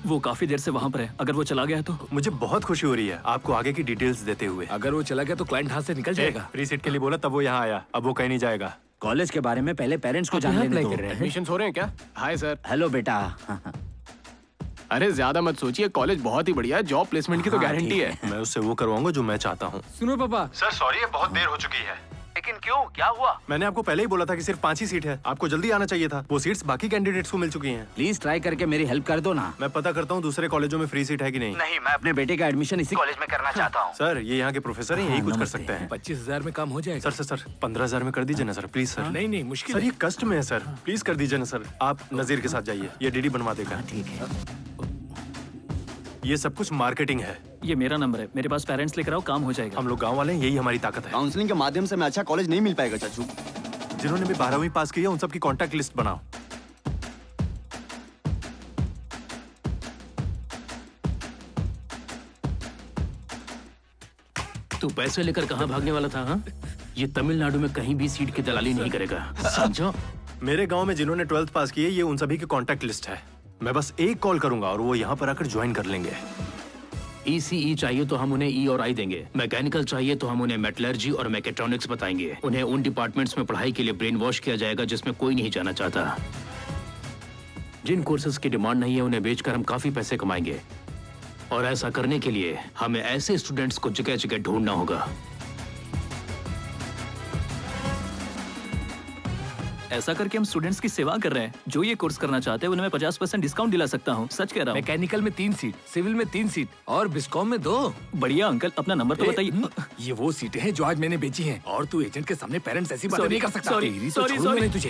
वो काफी देर से वहाँ पर है, अगर वो चला गया तो? मुझे बहुत खुशी हो रही है आपको आगे की डिटेल्स देते हुए। अगर वो चला गया तो क्लाइंट हाथ से निकल जाएगा। फ्री सीट के लिए बोला तब वो यहाँ आया, अब वो कहीं नहीं जाएगा। कॉलेज के बारे में पहले पेरेंट्स को जान लेने दो। एडमिशन हो रहे हैं क्या? Hi sir. हेलो बेटा। अरे ज्यादा मत सोचिए, कॉलेज बहुत ही बढ़िया है। जॉब प्लेसमेंट की तो गारंटी है। मैं उससे वो करवाऊंगा जो मैं चाहता हूँ। सुनो पापा। सर सॉरी, ये बहुत देर हो चुकी है। लेकिन क्यों, क्या हुआ? मैंने आपको पहले ही बोला था कि सिर्फ 5 ही सीट है, आपको जल्दी आना चाहिए था। वो सीट्स बाकी कैंडिडेट्स को मिल चुकी हैं। प्लीज ट्राई करके मेरी हेल्प कर दो ना। मैं पता करता हूँ दूसरे कॉलेजों में फ्री सीट है कि नहीं। नहीं, मैं अपने बेटे का एडमिशन इसी कॉलेज में करना चाहता हूँ। सर ये यहाँ के प्रोफेसर हैं, यही कुछ कर सकते हैं। 25,000 में काम हो जाएगा। सर 15,000 में कर दीजिए ना सर, प्लीज सर। नहीं नहीं, मुश्किल सर है। ये कष्ट में है सर, प्लीज कर दीजिए ना सर। आप नजीर के साथ जाइए, ये डीडी बनवा देगा। ठीक है। ये सब कुछ मार्केटिंग है। ये मेरा नंबर है, मेरे पास पेरेंट्स लेकर आओ, काम हो जाएगा। हम लोग गांव वाले हैं, यही हमारी ताकत है। काउंसलिंग के माध्यम से मैं अच्छा कॉलेज नहीं मिल पाएगा चाचू। जिन्होंने भी 12वीं पास की है उन सबकी कॉन्टैक्ट लिस्ट बनाओ। तू पैसे लेकर कहाँ भागने वाला था? हाँ, ये तमिलनाडु में कहीं भी सीट की दलाली नहीं करेगा, समझो। मेरे गांव में जिन्होंने 12th पास की है ये उन सभी की कॉन्टैक्ट लिस्ट है। मैं बस एक कॉल करूंगा और वो यहाँ पर आकर ज्वाइन कर लेंगे। ECE चाहिए तो हम उन्हें E और I देंगे। मैकेनिकल चाहिए तो हम उन्हें मेटलर्जी और मैकेट्रॉनिक्स बताएंगे। उन्हें उन डिपार्टमेंट्स में पढ़ाई के लिए ब्रेन वॉश किया जाएगा जिसमें कोई नहीं जाना चाहता। जिन कोर्सेज की डिमांड नहीं है उन्हें बेचकर हम काफी पैसे कमाएंगे, और ऐसा करने के लिए हमें ऐसे स्टूडेंट्स को जगह जगह ढूंढना होगा। ऐसा करके हम स्टूडेंट्स की सेवा कर रहे हैं। जो ये कोर्स करना चाहते हैं उन्हें मैं 50% डिस्काउंट दिला सकता हूँ, सच कह रहा हूँ। मैकेनिकल में 3 सीट, सिविल में 3 सीट और बिस्कॉम में 2। बढ़िया अंकल, अपना नंबर तो बताइए। ये वो सीटें हैं जो आज मैंने बेची हैं, और तू एजेंट के सामने पेरेंट्स ऐसी बातें Sorry, नहीं कर सकता। sorry, तेरी तो sorry, छोड़ूंगा sorry। नहीं तुझे।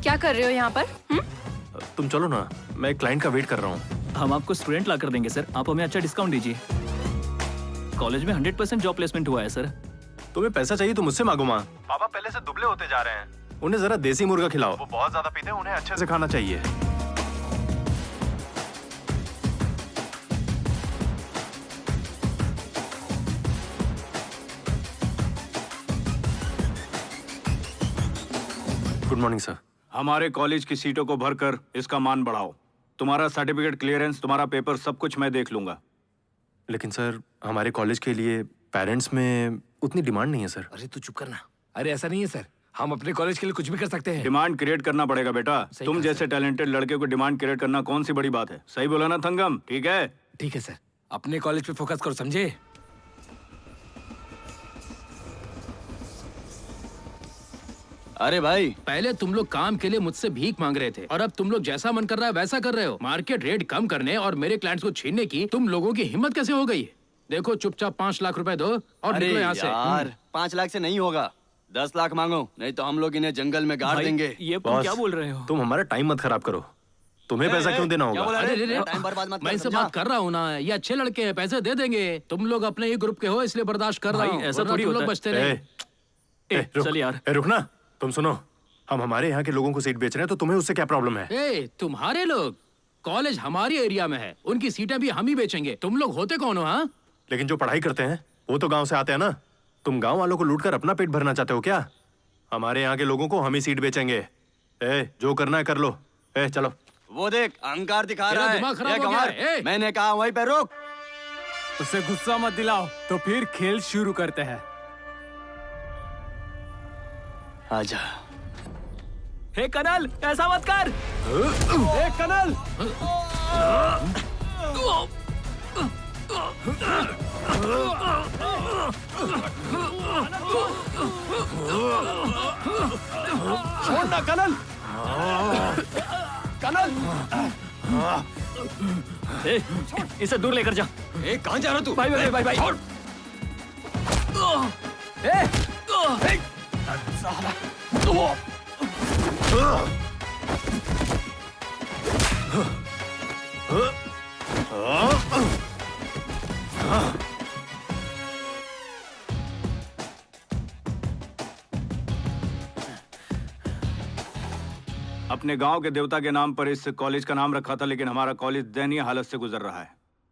क्या कर रहे हो यहाँ पर? तुम चलो ना, मैं एक क्लाइंट का वेट कर रहा हूँ। हम आपको स्टूडेंट ला कर देंगे सर, आप हमें अच्छा डिस्काउंट दीजिए। कॉलेज में 100% जॉब प्लेसमेंट हुआ है सर। तुम्हें पैसा चाहिए तो मुझसे मांगो। माँ पापा पहले से दुबले होते जा रहे हैं, उन्हें जरा देसी मुर्गा खिलाओ। वो बहुत ज्यादा पीते हैं, उन्हें अच्छे से खाना चाहिए। Good morning sir. हमारे कॉलेज की सीटों को भरकर इसका मान बढ़ाओ। तुम्हारा सर्टिफिकेट क्लियरेंस, तुम्हारा पेपर, सब कुछ मैं देख लूंगा। लेकिन सर हमारे कॉलेज के लिए पेरेंट्स में उतनी डिमांड नहीं है सर। अरे तू चुप करना। अरे ऐसा नहीं है सर, हम अपने कॉलेज के लिए कुछ भी कर सकते हैं। डिमांड क्रिएट करना पड़ेगा बेटा। तुम जैसे टैलेंटेड लड़के को डिमांड क्रिएट करना कौन सी बड़ी बात है? सही बोला ना थंगम? ठीक है? ठीक है सर, अपने कॉलेज पे फोकस करो, समझे? अरे भाई, पहले तुम लोग काम के लिए मुझसे भीख मांग रहे थे और अब तुम लोग जैसा मन कर रहा है वैसा कर रहे हो। मार्केट रेट कम करने और मेरे क्लाइंट्स को छीनने की तुम लोगों की हिम्मत कैसे हो गई? देखो चुपचाप 5 लाख रुपए दो और निकलो यहाँ से। यार 5 लाख से नहीं होगा, 10 लाख मांगो, नहीं तो हम लोग इन्हें जंगल में गाड़ देंगे। ये तुम क्या बोल रहे हो? तुम हमारा टाइम मत खराब करो। तुम्हें पैसा क्यों देना होगा? टाइम बर्बाद मत मैं इनसे बात कर रहा हूँ ना, ये अच्छे लड़के हैं, पैसे दे देंगे। तुम लोग अपने ही ग्रुप के हो इसलिए बर्दाश्त कर रहा हूँ, ऐसा वरना थोड़ी तुम होता लोग है। बचते नहीं। चल यार। रुक ना, तुम सुनो, हम हमारे यहाँ के लोगों को सीट बेच रहे हैं तो तुम्हें उससे क्या प्रॉब्लम है? तुम्हारे लोग, कॉलेज हमारे एरिया में है, उनकी सीटें भी हम ही बेचेंगे। तुम लोग होते कौन हो? हाँ, लेकिन जो पढ़ाई करते हैं वो तो गांव से आते हैं ना। तुम गांव वालों को लूट कर अपना पेट भरना चाहते हो क्या? हमारे यहाँ के लोगों को हम ही सीट बेचेंगे। जो करना है कर लो। चलो। वो देख अहंकार दिखा तेरा रहा है। दिमाग खराब ये हो गया गंवार, है। मैंने कहा वहीं पे रुक। उससे गुस्सा मत दिलाओ, तो फिर खेल शुरू करते हैं। आजा। हे कनल, ऐसा मत कर। ए कनल, छोड़ ना कनल। कनल, इसे दूर लेकर जा। कहाँ जा रहा तू? भाई भाई भाई भाई। अपने गांव के देवता के नाम पर इस कॉलेज का नाम रखा था, लेकिन हमारा कॉलेज दयनीय हालत से गुजर रहा है।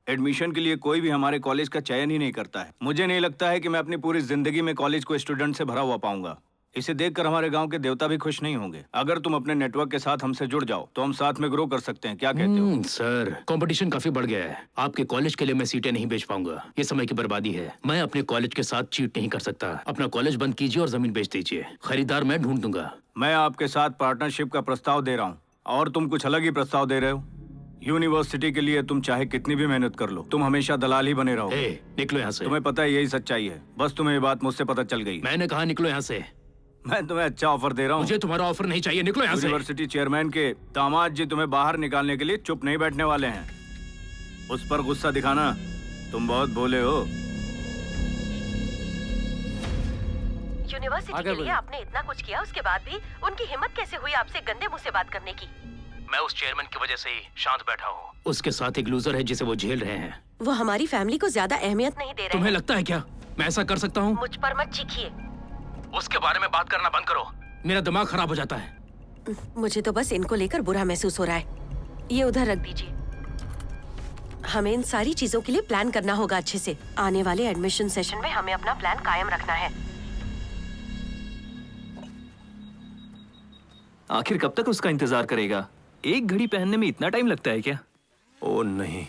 एडमिशन के लिए कोई भी हमारे कॉलेज का चयन ही नहीं करता है। मुझे नहीं लगता है कि मैं अपनी पूरी जिंदगी में कॉलेज को स्टूडेंट से भरा हुआ पाऊंगा। इसे देखकर हमारे गांव के देवता भी खुश नहीं होंगे। अगर तुम अपने नेटवर्क के साथ हमसे जुड़ जाओ तो हम साथ में ग्रो कर सकते हैं। क्या कहते हो? सर, कंपटीशन काफी बढ़ गया है। आपके कॉलेज के लिए मैं सीटें नहीं बेच पाऊंगा, ये समय की बर्बादी है। मैं अपने कॉलेज के साथ चीट नहीं कर सकता। अपना कॉलेज बंद कीजिए और जमीन बेच दीजिए, खरीदार मैं ढूंढ दूंगा। मैं आपके साथ पार्टनरशिप का प्रस्ताव दे रहा हूँ। और तुम कुछ अलग ही प्रस्ताव दे रहे हो। यूनिवर्सिटी के लिए तुम चाहे कितनी भी मेहनत कर लो, तुम हमेशा दलाल ही बने रहो। निकलो यहाँ से। तुम्हें पता है यही सच्चाई है, बस तुम्हें ये बात मुझसे पता चल गई। मैंने कहा निकलो यहाँ से। मैं तुम्हें अच्छा ऑफर दे रहा हूँ। मुझे तुम्हारा ऑफर नहीं चाहिए, निकलो यहाँ से। यूनिवर्सिटी चेयरमैन के दामाद जी तुम्हें बाहर निकालने के लिए चुप नहीं बैठने वाले हैं। उस पर गुस्सा दिखाना, तुम बहुत भोले हो। यूनिवर्सिटी के लिए आपने इतना कुछ किया, उसके बाद भी उनकी हिम्मत कैसे हुई आपसे गंदे मुंह से बात करने की? मैं उस चेयरमैन की वजह से ही शांत बैठा हूँ। उसके साथ एक लूजर है जिसे वो झेल रहे हैं। वो हमारी फैमिली को ज्यादा अहमियत नहीं दे रहे तुम्हें हैं। लगता है क्या मैं ऐसा कर सकता हूँ? मुझ पर मत चीखिए। उसके बारे में बात करना बंद करो, मेरा दिमाग खराब हो जाता है। मुझे तो बस इनको लेकर बुरा महसूस हो रहा है। ये उधर रख दीजिए। हमें इन सारी चीजों के लिए प्लान करना होगा अच्छे से। आने वाले एडमिशन सेशन में हमें अपना प्लान कायम रखना है। आखिर कब तक उसका इंतजार करेगा? एक घड़ी पहनने में इतना टाइम लगता है क्या? ओ नहीं,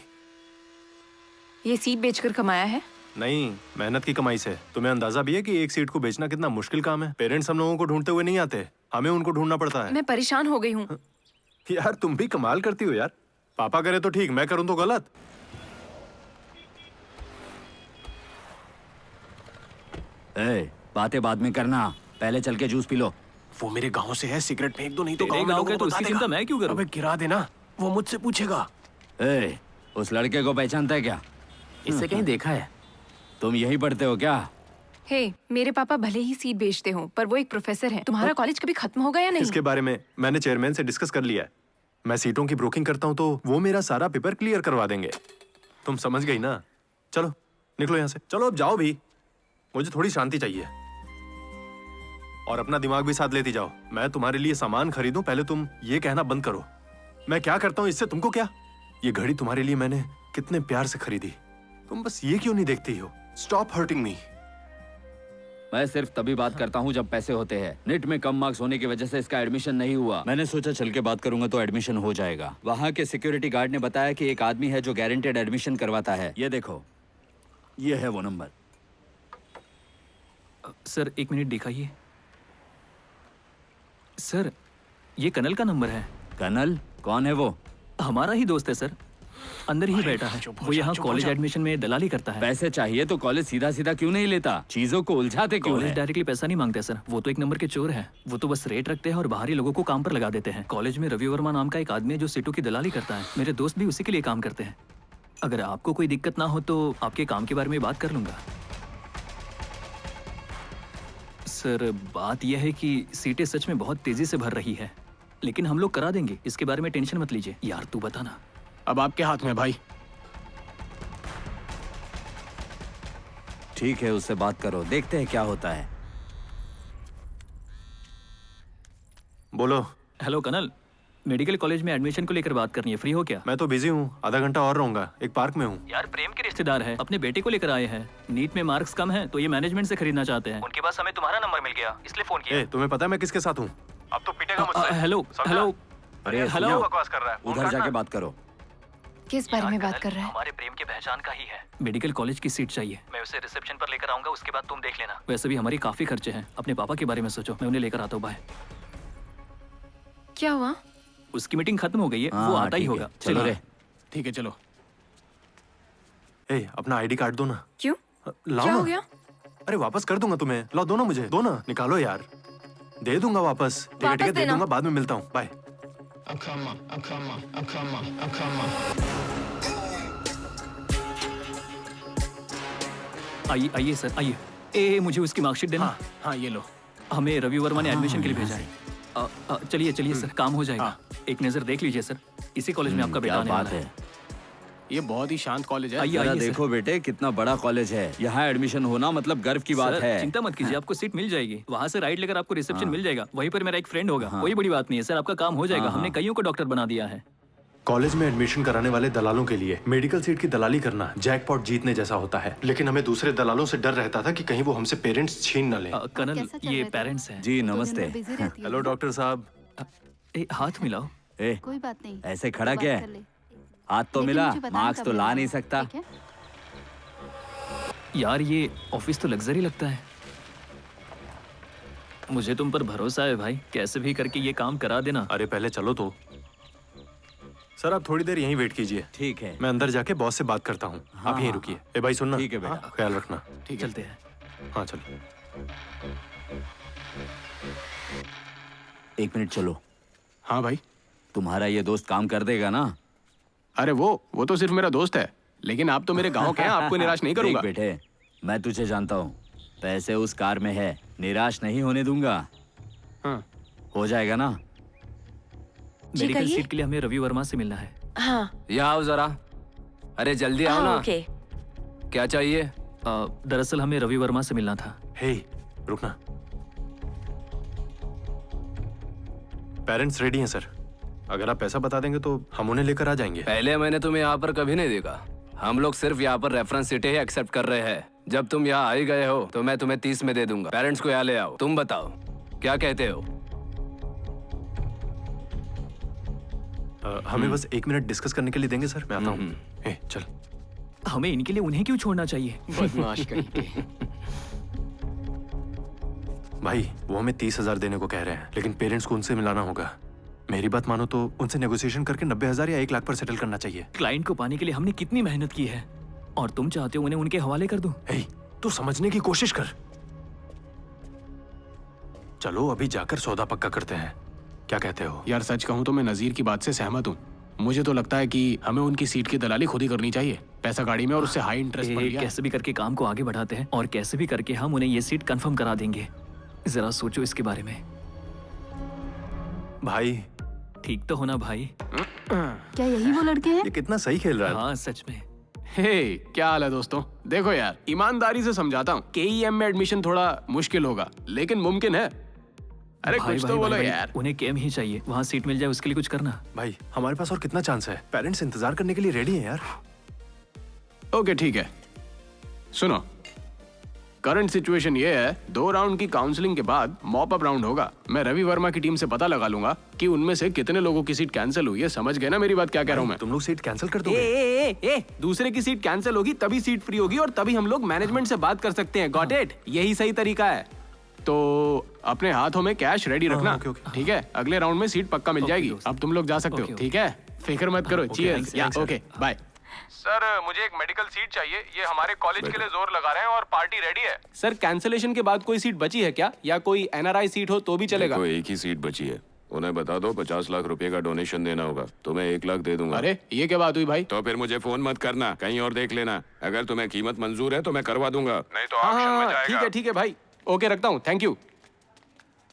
ये सीट बेचकर कमाया है? नहीं, मेहनत की कमाई से। तुम्हें अंदाजा भी है कि एक सीट को बेचना कितना मुश्किल काम है? पेरेंट्स हम लोगों को ढूंढते हुए नहीं आते, हमें उनको ढूंढना पड़ता है। मैं परेशान हो गई हूँ। यार तुम भी कमाल करती हो यार। पापा करे तो ठीक, मैं करूँ तो गलत। बातें बाद में करना, पहले चल के जूस पी लो। वो मेरे गांव से है, सिगरेट फेंक दो नहीं तो तेरे गांव में गांव लोगों के को तो बता उसकी देगा। चिंता मैं क्यों करूं? अबे गिरा देना, वो मुझसे पूछेगा। उस लड़के को पहचानता है क्या? इससे कहीं देखा है? तुम यही पढ़ते हो क्या? हे, मेरे पापा भले ही सीट बेचते हो, पर वो एक प्रोफेसर है। तुम्हारा कॉलेज कभी खत्म होगा या नहीं? इसके बारे में मैंने चेयरमैन से डिस्कस कर लिया है। मैं सीटों की ब्रोकिंग करता हूँ तो वो मेरा सारा पेपर क्लियर करवा देंगे। तुम समझ गई ना? चलो निकलो यहाँ से। चलो अब जाओ भी, मुझे थोड़ी शांति चाहिए। और अपना दिमाग भी साथ लेती जाओ। मैं तुम्हारे लिए सामान खरीदूं, पहले तुम ये कहना बंद करो मैं क्या करता हूँ इससे तुमको क्या? ये घड़ी तुम्हारे लिए मैंने कितने प्यार से खरीदी, तुम बस ये क्यों नहीं देखती हो? Stop hurting me. मैं सिर्फ तभी बात करता हूँ जब पैसे होते हैं। नेट में कम मार्क्स होने की वजह से इसका एडमिशन नहीं हुआ। मैंने सोचा चल के बात करूंगा तो एडमिशन हो जाएगा। वहाँ के सिक्योरिटी गार्ड ने बताया कि एक आदमी है जो गारंटेड एडमिशन करवाता है। ये देखो, ये है वो नंबर। सर 1 मिनट दिखाइए। सर ये कनल का नंबर है। कनल? कौन है वो? हमारा ही दोस्त है सर, अंदर ही बैठा है। वो यहाँ कॉलेज एडमिशन में दलाली करता है। पैसे चाहिए तो कॉलेज सीधा सीधा क्यों नहीं लेता? चीजों को उलझाते क्यों कॉलेज है? डायरेक्टली पैसा नहीं मांगते सर, वो तो एक नंबर के चोर है। वो तो बस रेट रखते हैं और बाहरी लोगों को काम पर लगा देते हैं। कॉलेज में रवि वर्मा नाम का एक आदमी है जो सीटों की दलाली करता है। मेरे दोस्त भी उसी के लिए काम करते हैं। अगर आपको कोई दिक्कत ना हो तो आपके काम के बारे में बात कर लूंगा। सर बात यह है कि सीटें सच में बहुत तेजी से भर रही है, लेकिन हम लोग करा देंगे, इसके बारे में टेंशन मत लीजिए। यार तू बता ना। अब आपके हाथ में भाई। ठीक है, उससे बात करो, देखते हैं क्या होता है। बोलो। हेलो कनल, मेडिकल कॉलेज में एडमिशन को लेकर बात करनी है, फ्री हो क्या? मैं तो बिजी हूँ, आधा घंटा और रहूंगा, एक पार्क में हूँ। यार प्रेम के रिश्तेदार है, अपने बेटे को लेकर आए हैं। नीट में मार्क्स कम है तो ये मैनेजमेंट से खरीदना चाहते हैं। उनके पास हमें तुम्हारा नंबर मिल गया, इसलिए फोन किया। तुम्हें पता है मैं किसके साथ हूँ? अब तो पिटेगा मुझसे। हेलो हेलो अरे हेलो, बकवास कर रहा है, उधर जाके बात करो। किस बारे में बात कर रहा है? हमारे प्रेम की पहचान का ही है। मेडिकल कॉलेज की सीट चाहिए, मैं उसे रिसेप्शन पर लेकर आऊंगा, उसके बाद तुम देख लेना। वैसे भी हमारी काफी खर्चे हैं। अपने पापा के बारे में सोचो, मैं उन्हें लेकर आता हूँ। बाय। क्या हुआ? उसकी मीटिंग खत्म हो गई है, वो आता ही होगा। चलो रे। ठीक है चलो। अपना आईडी कार्ड दो ना। क्यों? लाओ क्या ना। हो गया? अरे वापस कर दूंगा तुम्हें, लाओ, दो ना मुझे, दो ना, निकालो यार। दे दूंगा वापस, ठीक है दे देना। दूंगा, बाद में मिलता हूँ, बाय। आइए आइए सर आइए। ए मुझे उसकी मार्कशीट देना। हाँ ये लो। हमें रवि वर्मा ने एडमिशन के लिए भेजा है। चलिए चलिए सर, काम हो जाएगा। एक नजर देख लीजिए सर, इसी कॉलेज में आपका बेटा आने वाला है। ये बहुत ही शांत कॉलेज है। आइए जरा आइए देखो बेटे, कितना बड़ा कॉलेज है। यहाँ एडमिशन होना मतलब गर्व की बात सर, है। चिंता मत कीजिए, आपको सीट मिल जाएगी। वहाँ से राइट लेकर आपको रिसेप्शन मिल जाएगा, वहीं पर मेरा एक फ्रेंड होगा। कोई बड़ी बात नहीं है सर, आपका काम हो जाएगा। हमने कईयों को डॉक्टर बना दिया है। कॉलेज में एडमिशन कराने वाले दलालों के लिए मेडिकल सीट की दलाली करना जैकपॉट जीतने जैसा होता है, लेकिन हमें दूसरे दलालों से डर रहता था कि कहीं वो हमसे पेरेंट्स छीन न लें। कर्नल, ये पेरेंट्स हैं। जी नमस्ते। हेलो डॉक्टर साहब। हाथ मिलाओ। कोई बात नहीं, ऐसे खड़ा क्या है? हाथ तो मिला, मार्क्स तो ला नहीं सकता। यार ये ऑफिस तो लग्जरी लगता है। मुझे तुम पर भरोसा है भाई, कैसे भी करके ये काम करा देना। अरे पहले चलो तो। सर आप थोड़ी देर यहीं वेट कीजिए। ठीक है। मैं अंदर जाके बॉस से बात करता हूँ। हाँ, आप यहीं हाँ, रुकिए। ए भाई सुनना। ठीक है बेटा। हाँ, ख्याल रखना। ठीक है, चलते हैं। हाँ चलो। 1 मिनट चलो। हाँ भाई। तुम्हारा ये दोस्त काम कर देगा ना? अरे वो तो सिर्फ मेरा दोस्त है, लेकिन आप तो मेरे गांव के हैं, आपको निराश नहीं करूंगा। देख बेटे, मैं तुझे जानता हूँ, पैसे उस कार में है, निराश नहीं होने दूंगा। हाँ। हो जाएगा ना? मेडिकल कहिए। सीट के लिए हमें रवि वर्मा से मिलना है। हाँ। यहाँ आओ जरा। अरे जल्दी आओ ना। ओके। क्या चाहिए? दरअसल हमें रवि वर्मा से मिलना था। हे रुकना। पेरेंट्स रेडी हैं सर। अगर आप पैसा बता देंगे तो हम उन्हें लेकर आ जाएंगे। पहले मैंने तुम्हें यहाँ पर कभी नहीं देखा। हम लोग सिर्फ यहाँ पर रेफरेंस सीटें ही एक्सेप्ट कर रहे हैं। जब तुम यहाँ आ ही गए हो तो मैं तुम्हें 30 में दे दूंगा। पेरेंट्स को यहाँ ले आओ। तुम बताओ क्या कहते हो? हमें बस 1 मिनट डिस्कस करने के लिए देंगे सर? मैं आता हूँ। ए चल। हमें इनके लिए उन्हें क्यों छोड़ना चाहिए? बदमाश कहीं के। भाई वो हमें 30,000 देने को कह रहे हैं, लेकिन पेरेंट्स को उनसे मिलाना होगा। मेरी बात मानो तो उनसे नेगोशिएशन करके 90,000 या 1 लाख पर सेटल करना चाहिए। क्लाइंट को पाने के लिए हमने कितनी मेहनत की है, और तुम चाहते हो उन्हें उनके हवाले कर दूं? तू समझने की कोशिश कर। चलो अभी जाकर सौदा पक्का करते हैं। क्या कहते हो? यार सच कहूँ तो मैं नजीर की बात से सहमत हूँ। मुझे तो लगता है कि हमें उनकी सीट की दलाली खुद ही करनी चाहिए। पैसा गाड़ी में और उससे हाई इंटरेस्ट पर लिया है। कैसे भी करके काम को आगे बढ़ाते हैं, और कैसे भी करके हम उन्हें ये सीट कंफर्म करा देंगे। जरा सोचो इसके बारे में। भाई ठीक तो होना भाई। क्या यही वो लड़के हैं? ये कितना सही खेल रहा है। हाँ सच में। हे क्या हाल है दोस्तों? देखो यार, ईमानदारी से समझाता हूँ, KEM में एडमिशन थोड़ा मुश्किल होगा, लेकिन मुमकिन है। अरे भाई, कुछ भाई, तो बोलो भाई, यार। उन्हें केम ही चाहिए, वहाँ सीट मिल जाए उसके लिए कुछ करना। भाई हमारे पास और कितना चांस है? पेरेंट्स इंतजार करने के लिए रेडी हैं यार। ओके ठीक है, सुनो। करंट सिचुएशन ये है, 2 राउंड की काउंसलिंग के बाद मॉप अप राउंड होगा। मैं रवि वर्मा की टीम से पता लगा लूंगा कि उनमें से कितने लोगों की सीट कैंसिल हुई है। समझ गए ना मेरी बात क्या कह रहा हूँ मैं? तुम लोग सीट कैंसिल कर ए, दोगे? ए, ए, ए, दूसरे की सीट कैंसिल होगी तभी सीट फ्री होगी, और तभी हम लोग मैनेजमेंट से बात कर सकते हैं। Got it? यही सही तरीका है। तो अपने हाथों में कैश रेडी रखना, ठीक है? अगले राउंड में सीट पक्का मिल जाएगी। अब तुम लोग जा सकते हो, ठीक है? फिक्र मत करो। चीयर्स। या ओके बाय। सर मुझे एक मेडिकल सीट चाहिए। ये हमारे कॉलेज के लिए जोर लगा रहे हैं और पार्टी रेडी है। सर कैंसिलेशन के बाद कोई सीट बची है क्या, या कोई NRI सीट हो तो भी चलेगा? देखो, एक ही सीट बची है। उन्हें बता दो 50 लाख रुपए का डोनेशन देना होगा। तुम्हें 1 लाख दे दूंगा। अरे ये क्या बात हुई भाई? तो फिर मुझे फोन मत करना, कहीं और देख लेना। अगर तुम्हें कीमत मंजूर है तो मैं करवा दूंगा, नहीं तो ऑक्शन में जाएगा। ठीक है भाई, ओके रखता हूँ। Thank you.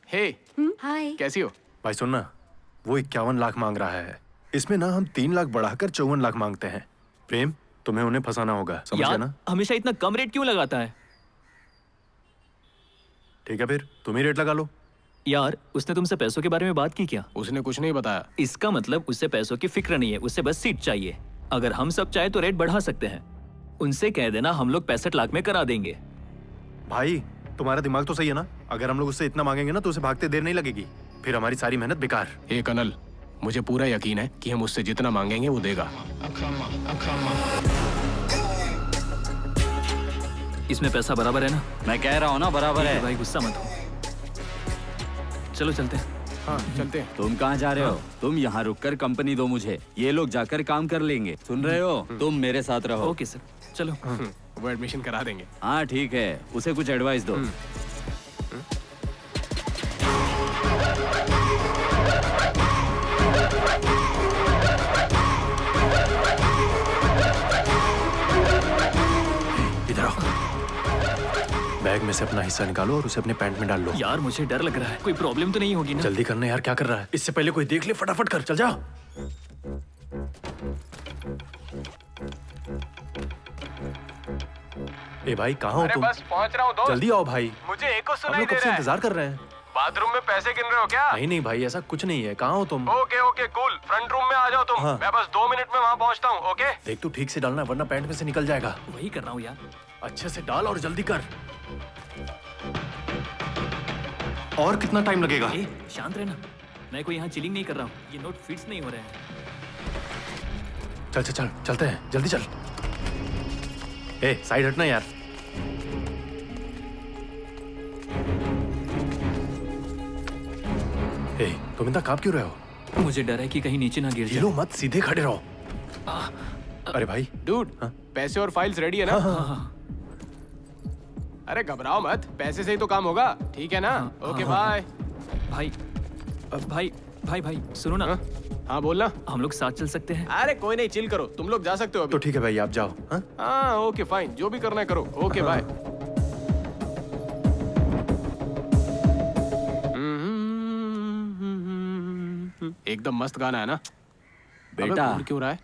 Hey hi. कैसी हो? भाई सुनना, वो 51 लाख मांग रहा है। इसमें ना हम 3 लाख बढ़ाकर 54 लाख मांगते हैं। प्रेम, तुम्हें उन्हें फंसाना होगा, समझ गए ना? हमेशा इतना कम रेट क्यों लगाता है? ठीक है फिर तुम ही रेट लगा लो। यार उसने तुमसे पैसों के बारे में बात की क्या? उसने कुछ नहीं बताया। इसका मतलब उससे पैसों की फिक्र नहीं है, उससे बस सीट चाहिए। अगर हम सब चाहे तो रेट बढ़ा सकते हैं। उनसे कह देना हम लोग 65 लाख में करा देंगे। भाई तुम्हारा दिमाग तो सही है ना? अगर हम लोग उससे इतना मांगेंगे ना तो उसे भागते देर नहीं लगेगी, फिर हमारी सारी मेहनत बेकार। हे कनल, मुझे पूरा यकीन है कि हम उससे जितना मांगेंगे वो देगा। इसमें पैसा बराबर है ना? मैं कह रहा हूँ ना बराबर है। भाई गुस्सा मत हो। चलो चलते हैं। हाँ चलते हैं। तुम कहाँ जा रहे हो? तुम यहाँ रुककर कंपनी दो मुझे, ये लोग जाकर काम कर लेंगे। सुन रहे हो? तुम मेरे साथ रहो। ओके सर, चलो। वो एडमिशन करा देंगे। हाँ ठीक है, उसे कुछ एडवाइस दो। इधर आओ। बैग में से अपना हिस्सा निकालो और उसे अपने पैंट में डाल लो। यार मुझे डर लग रहा है, कोई प्रॉब्लम तो नहीं होगी ना? जल्दी करना यार, क्या कर रहा है? इससे पहले कोई देख ले, फटाफट कर, चल जा। ए भाई कहाँ हो तुम? बस पहुंच रहा हूँ दोस्त। जल्दी आओ भाई, मुझे एक हम सुनाई लोग दे कब से रहा है। इंतजार कर रहे हैं। बाथरूम में पैसे गिन रहे हो क्या? नहीं भाई, ऐसा कुछ नहीं है। कहाँ हो तुम? Okay okay cool, front room में आ जाओ तुम। हाँ। मैं बस 2 मिनट में वहाँ पहुँचता हूँ। ओके देख तू ठीक से डालना, वरना पैंट में से निकल जाएगा। वही कर रहा हूँ यार। अच्छे से डाल और जल्दी कर। और कितना टाइम लगेगा? ए, शांत रहना, मैं कोई यहाँ चिलिंग नहीं कर रहा हूँ। ये नोट फिट्स नहीं हो रहे हैं। चल चल चल, चलते हैं, जल्दी चल। ए साइड हटना यार। ए तुम इतना कांप क्यों रहे हो? मुझे डर है कि कहीं नीचे ना गिर जाए। लो मत, सीधे खड़े रहो। अरे भाई डूड, पैसे और फाइल्स रेडी है ना? अरे घबराओ मत, पैसे से ही तो काम होगा, ठीक है ना? Okay bye. भाई भाई भाई भाई सुनो ना। हाँ बोलना। हम लोग साथ चल सकते हैं? अरे कोई नहीं, चिल करो, तुम लोग जा सकते हो अभी। तो ठीक है भाई, आप जाओ। हाँ ओके फाइन, जो भी करना है करो। Okay bye. एकदम मस्त गाना है ना? बेटा अबे, क्यों रहा है?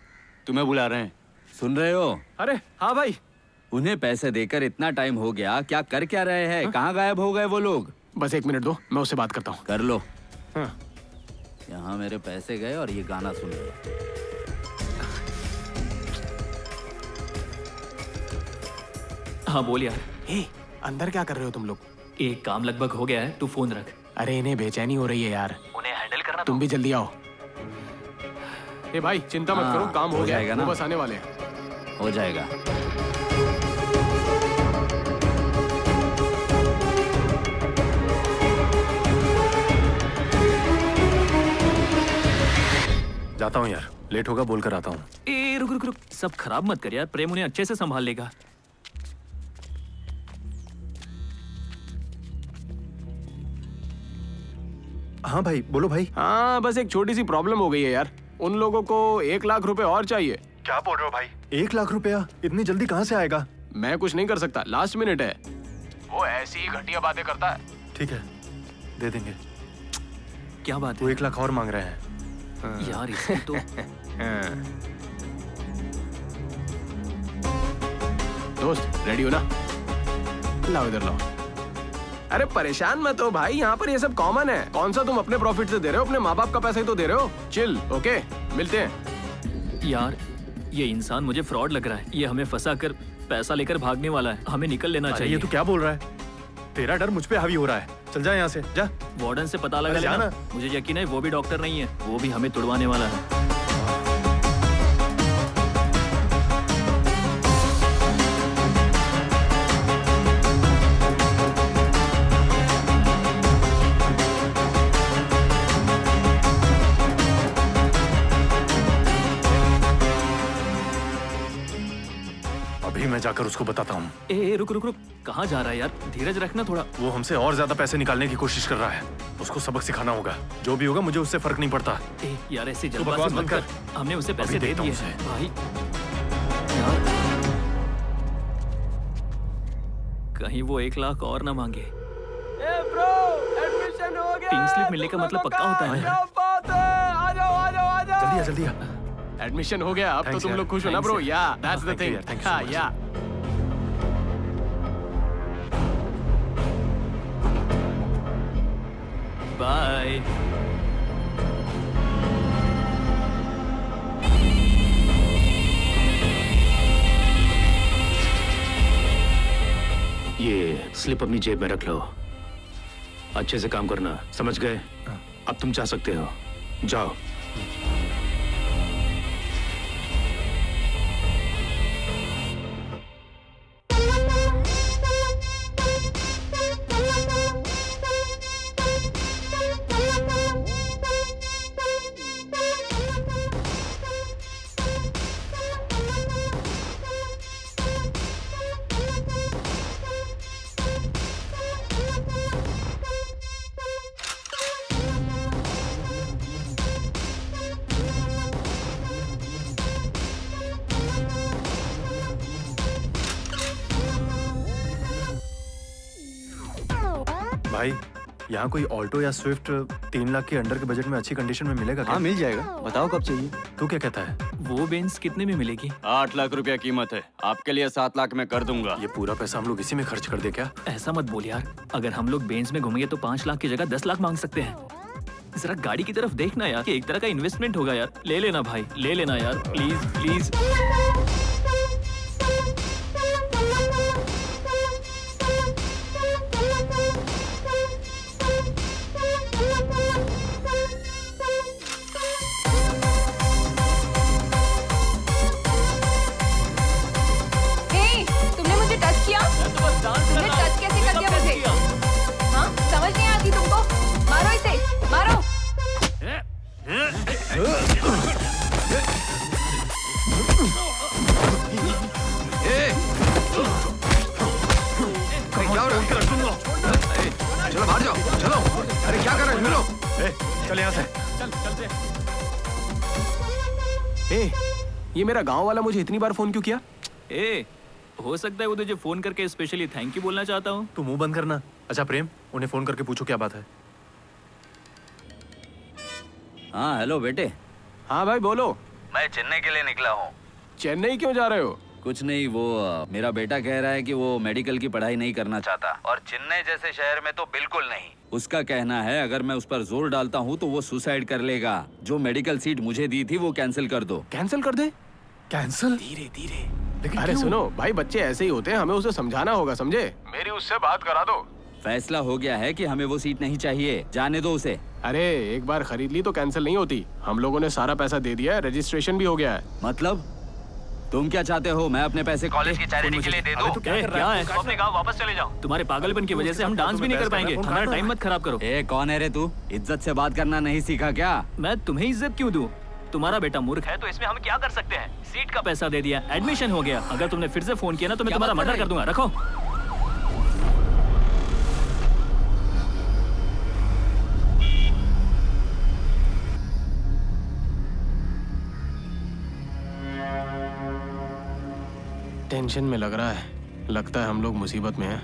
तुम्हें बुला रहे हैं, सुन रहे हो? अरे हाँ भाई। उन्हें पैसे देकर इतना टाइम हो गया, क्या कर क्या रहे हैं? कहाँ गायब हो गए वो लोग? बस 1 मिनट दो, मैं उससे बात करता हूँ। कर लो। हाँ। यहाँ मेरे पैसे गए और ये गाना सुन रहे। हाँ बोल यार। अंदर क्या कर रहे हो तुम लोग? एक काम लगभग हो गया है, तू फोन रख। अरे इन्हें बेचैनी हो रही है यार, उन्हें हैंडल करना। तुम भी जल्दी आओ। ए भाई चिंता मत करो, काम हो जाएगा ना, ना? वो बस आने वाले हैं। हो जाएगा। जाता हूँ यार, लेट होगा, बोल कर आता हूँ। ए रुक रुक रुक, सब खराब मत कर यार, प्रेम उन्हें अच्छे से संभाल लेगा। हाँ भाई, बोलो भाई। हाँ बस एक छोटी सी प्रॉब्लम हो गई है यार, उन लोगों को 1 लाख रुपए और चाहिए। क्या बोल रहे हो भाई? 1 लाख रुपया इतनी जल्दी कहाँ से आएगा? मैं कुछ नहीं कर सकता, लास्ट मिनट है। वो ऐसी ही घटिया बातें करता है। ठीक है, दे देंगे। क्या बात है? वो 1 लाख और मांग रहे हैं। यार इसको तो दोस्त रेडी हो ना? लाओ इधर लाओ। अरे परेशान मत हो भाई, यहाँ पर ये सब कॉमन है। कौन सा तुम अपने प्रॉफिट से दे रहे हो? अपने माँ बाप का पैसा ही तो दे रहे हो। चिल, ओके मिलते हैं। यार ये इंसान मुझे फ्रॉड लग रहा है, ये हमें फंसा कर पैसा लेकर भागने वाला है, हमें निकल लेना चाहिए। ये तू क्या बोल रहा है? तेरा डर मुझ पे हावी हो रहा है, चल जा यहाँ से, जा। वार्डन से पता लगा लेना। मुझे यकीन है वो भी डॉक्टर नहीं है, वो भी हमें तुड़वाने वाला है। अभी मैं जाकर उसको बताता हूँ। ए रुक रुक रुक, कहाँ जा रहा है यार? धीरज रखना थोड़ा। वो हमसे और ज्यादा पैसे निकालने की कोशिश कर रहा है, उसको सबक सिखाना होगा। जो भी होगा मुझे उससे फर्क नहीं पड़ता। ए यार ऐसे तू बकवास जल्दबाजी मत कर, हमने उसे पैसे दे दिए भाई। यार कहीं वो 1 लाख और ना मांगे। ब्रो, एडमिशन हो गया। पिंक स्लिप मिलने का मतलब पक्का होता है। क्या बात है? आ जाओ आ जाओ आ जाओ। जल्दी आ। एडमिशन हो गया, अब तो तुम लोग खुश हो ना ब्रो? या दैट्स द थिंग। हाँ या बाय। ये स्लिप अपनी जेब में रख लो, अच्छे से काम करना, समझ गए? अब तुम जा सकते हो, जाओ। भाई यहाँ कोई ऑल्टो या स्विफ्ट 3 लाख के अंडर के बजट में अच्छी कंडीशन में मिलेगा क्या? हाँ मिल जाएगा, बताओ कब चाहिए? तू क्या कहता है? वो बेंस कितने में मिलेगी? 8 लाख रुपया कीमत है, आपके लिए 7 लाख में कर दूंगा। ये पूरा पैसा हम लोग इसी में खर्च कर दे क्या? ऐसा मत बोल यार, अगर हम लोग बेंस में घूमेंगे तो 5 लाख की जगह 10 लाख मांग सकते हैं। जरा गाड़ी की तरफ देखना यार, ये एक तरह का इन्वेस्टमेंट होगा यार। ले लेना भाई, ले लेना यार, प्लीज प्लीज। तुमने मुझे टच किया? तुमने टच कैसे कर दिया मुझे? हाँ समझ नहीं आती तुमको? मारो इसे, मारो। क्या हो रहा है? चलो बाहर जाओ, चलो। अरे क्या कर रहे हो तुम लोग? चल यहाँ से। ये मेरा गांव वाला मुझे इतनी बार फोन क्यों किया? हो सकता है वो तुझे फोन करके स्पेशली थैंक यू बोलना चाहता हूँ। तू मुंह बंद करना। अच्छा प्रेम, उन्हें फोन करके पूछो क्या बात है। हाँ हेलो बेटे। हाँ भाई बोलो। मैं चेन्नई के लिए निकला हूँ। चेन्नई क्यों जा रहे हो? कुछ नहीं, वो मेरा बेटा कह रहा है कि वो मेडिकल की पढ़ाई नहीं करना चाहता। और चेन्नई जैसे शहर में तो बिल्कुल नहीं। उसका कहना है अगर मैं उस पर जोर डालता हूँ तो वो सुसाइड कर लेगा। जो मेडिकल सीट मुझे दी थी वो कैंसिल कर दो। कैंसिल कर दे? कैंसिल? धीरे धीरे। अरे सुनो भाई, बच्चे ऐसे ही होते हैं, हमें उसे समझाना होगा, समझे? मेरी उससे बात करा दो। फैसला हो गया है कि हमें वो सीट नहीं चाहिए, जाने दो उसे। अरे एक बार खरीद ली तो कैंसिल नहीं होती। हम लोगों ने सारा पैसा दे दिया है, रजिस्ट्रेशन भी हो गया है। मतलब तुम क्या चाहते हो? मैं अपने पैसे कॉलेज की चैरिटी के लिए दे दो। क्या है? तुम अपने गांव वापस चले जाओ। तुम्हारे पागलपन की वजह से हम डांस भी नहीं कर पाएंगे। हमारा टाइम मत खराब करो। कौन है रे तू? इज्जत से बात करना नहीं सीखा क्या? मैं तुम्हें इज्जत क्यों दूं? तुम्हारा बेटा मूर्ख है तो इसमें हम क्या कर सकते हैं? सीट का पैसा दे दिया, एडमिशन हो गया। अगर तुमने फिर से फोन किया ना तो मैं तुम्हारा मर्डर कर दूंगा। रखो। टेंशन में लग रहा है, लगता है हम लोग मुसीबत में हैं।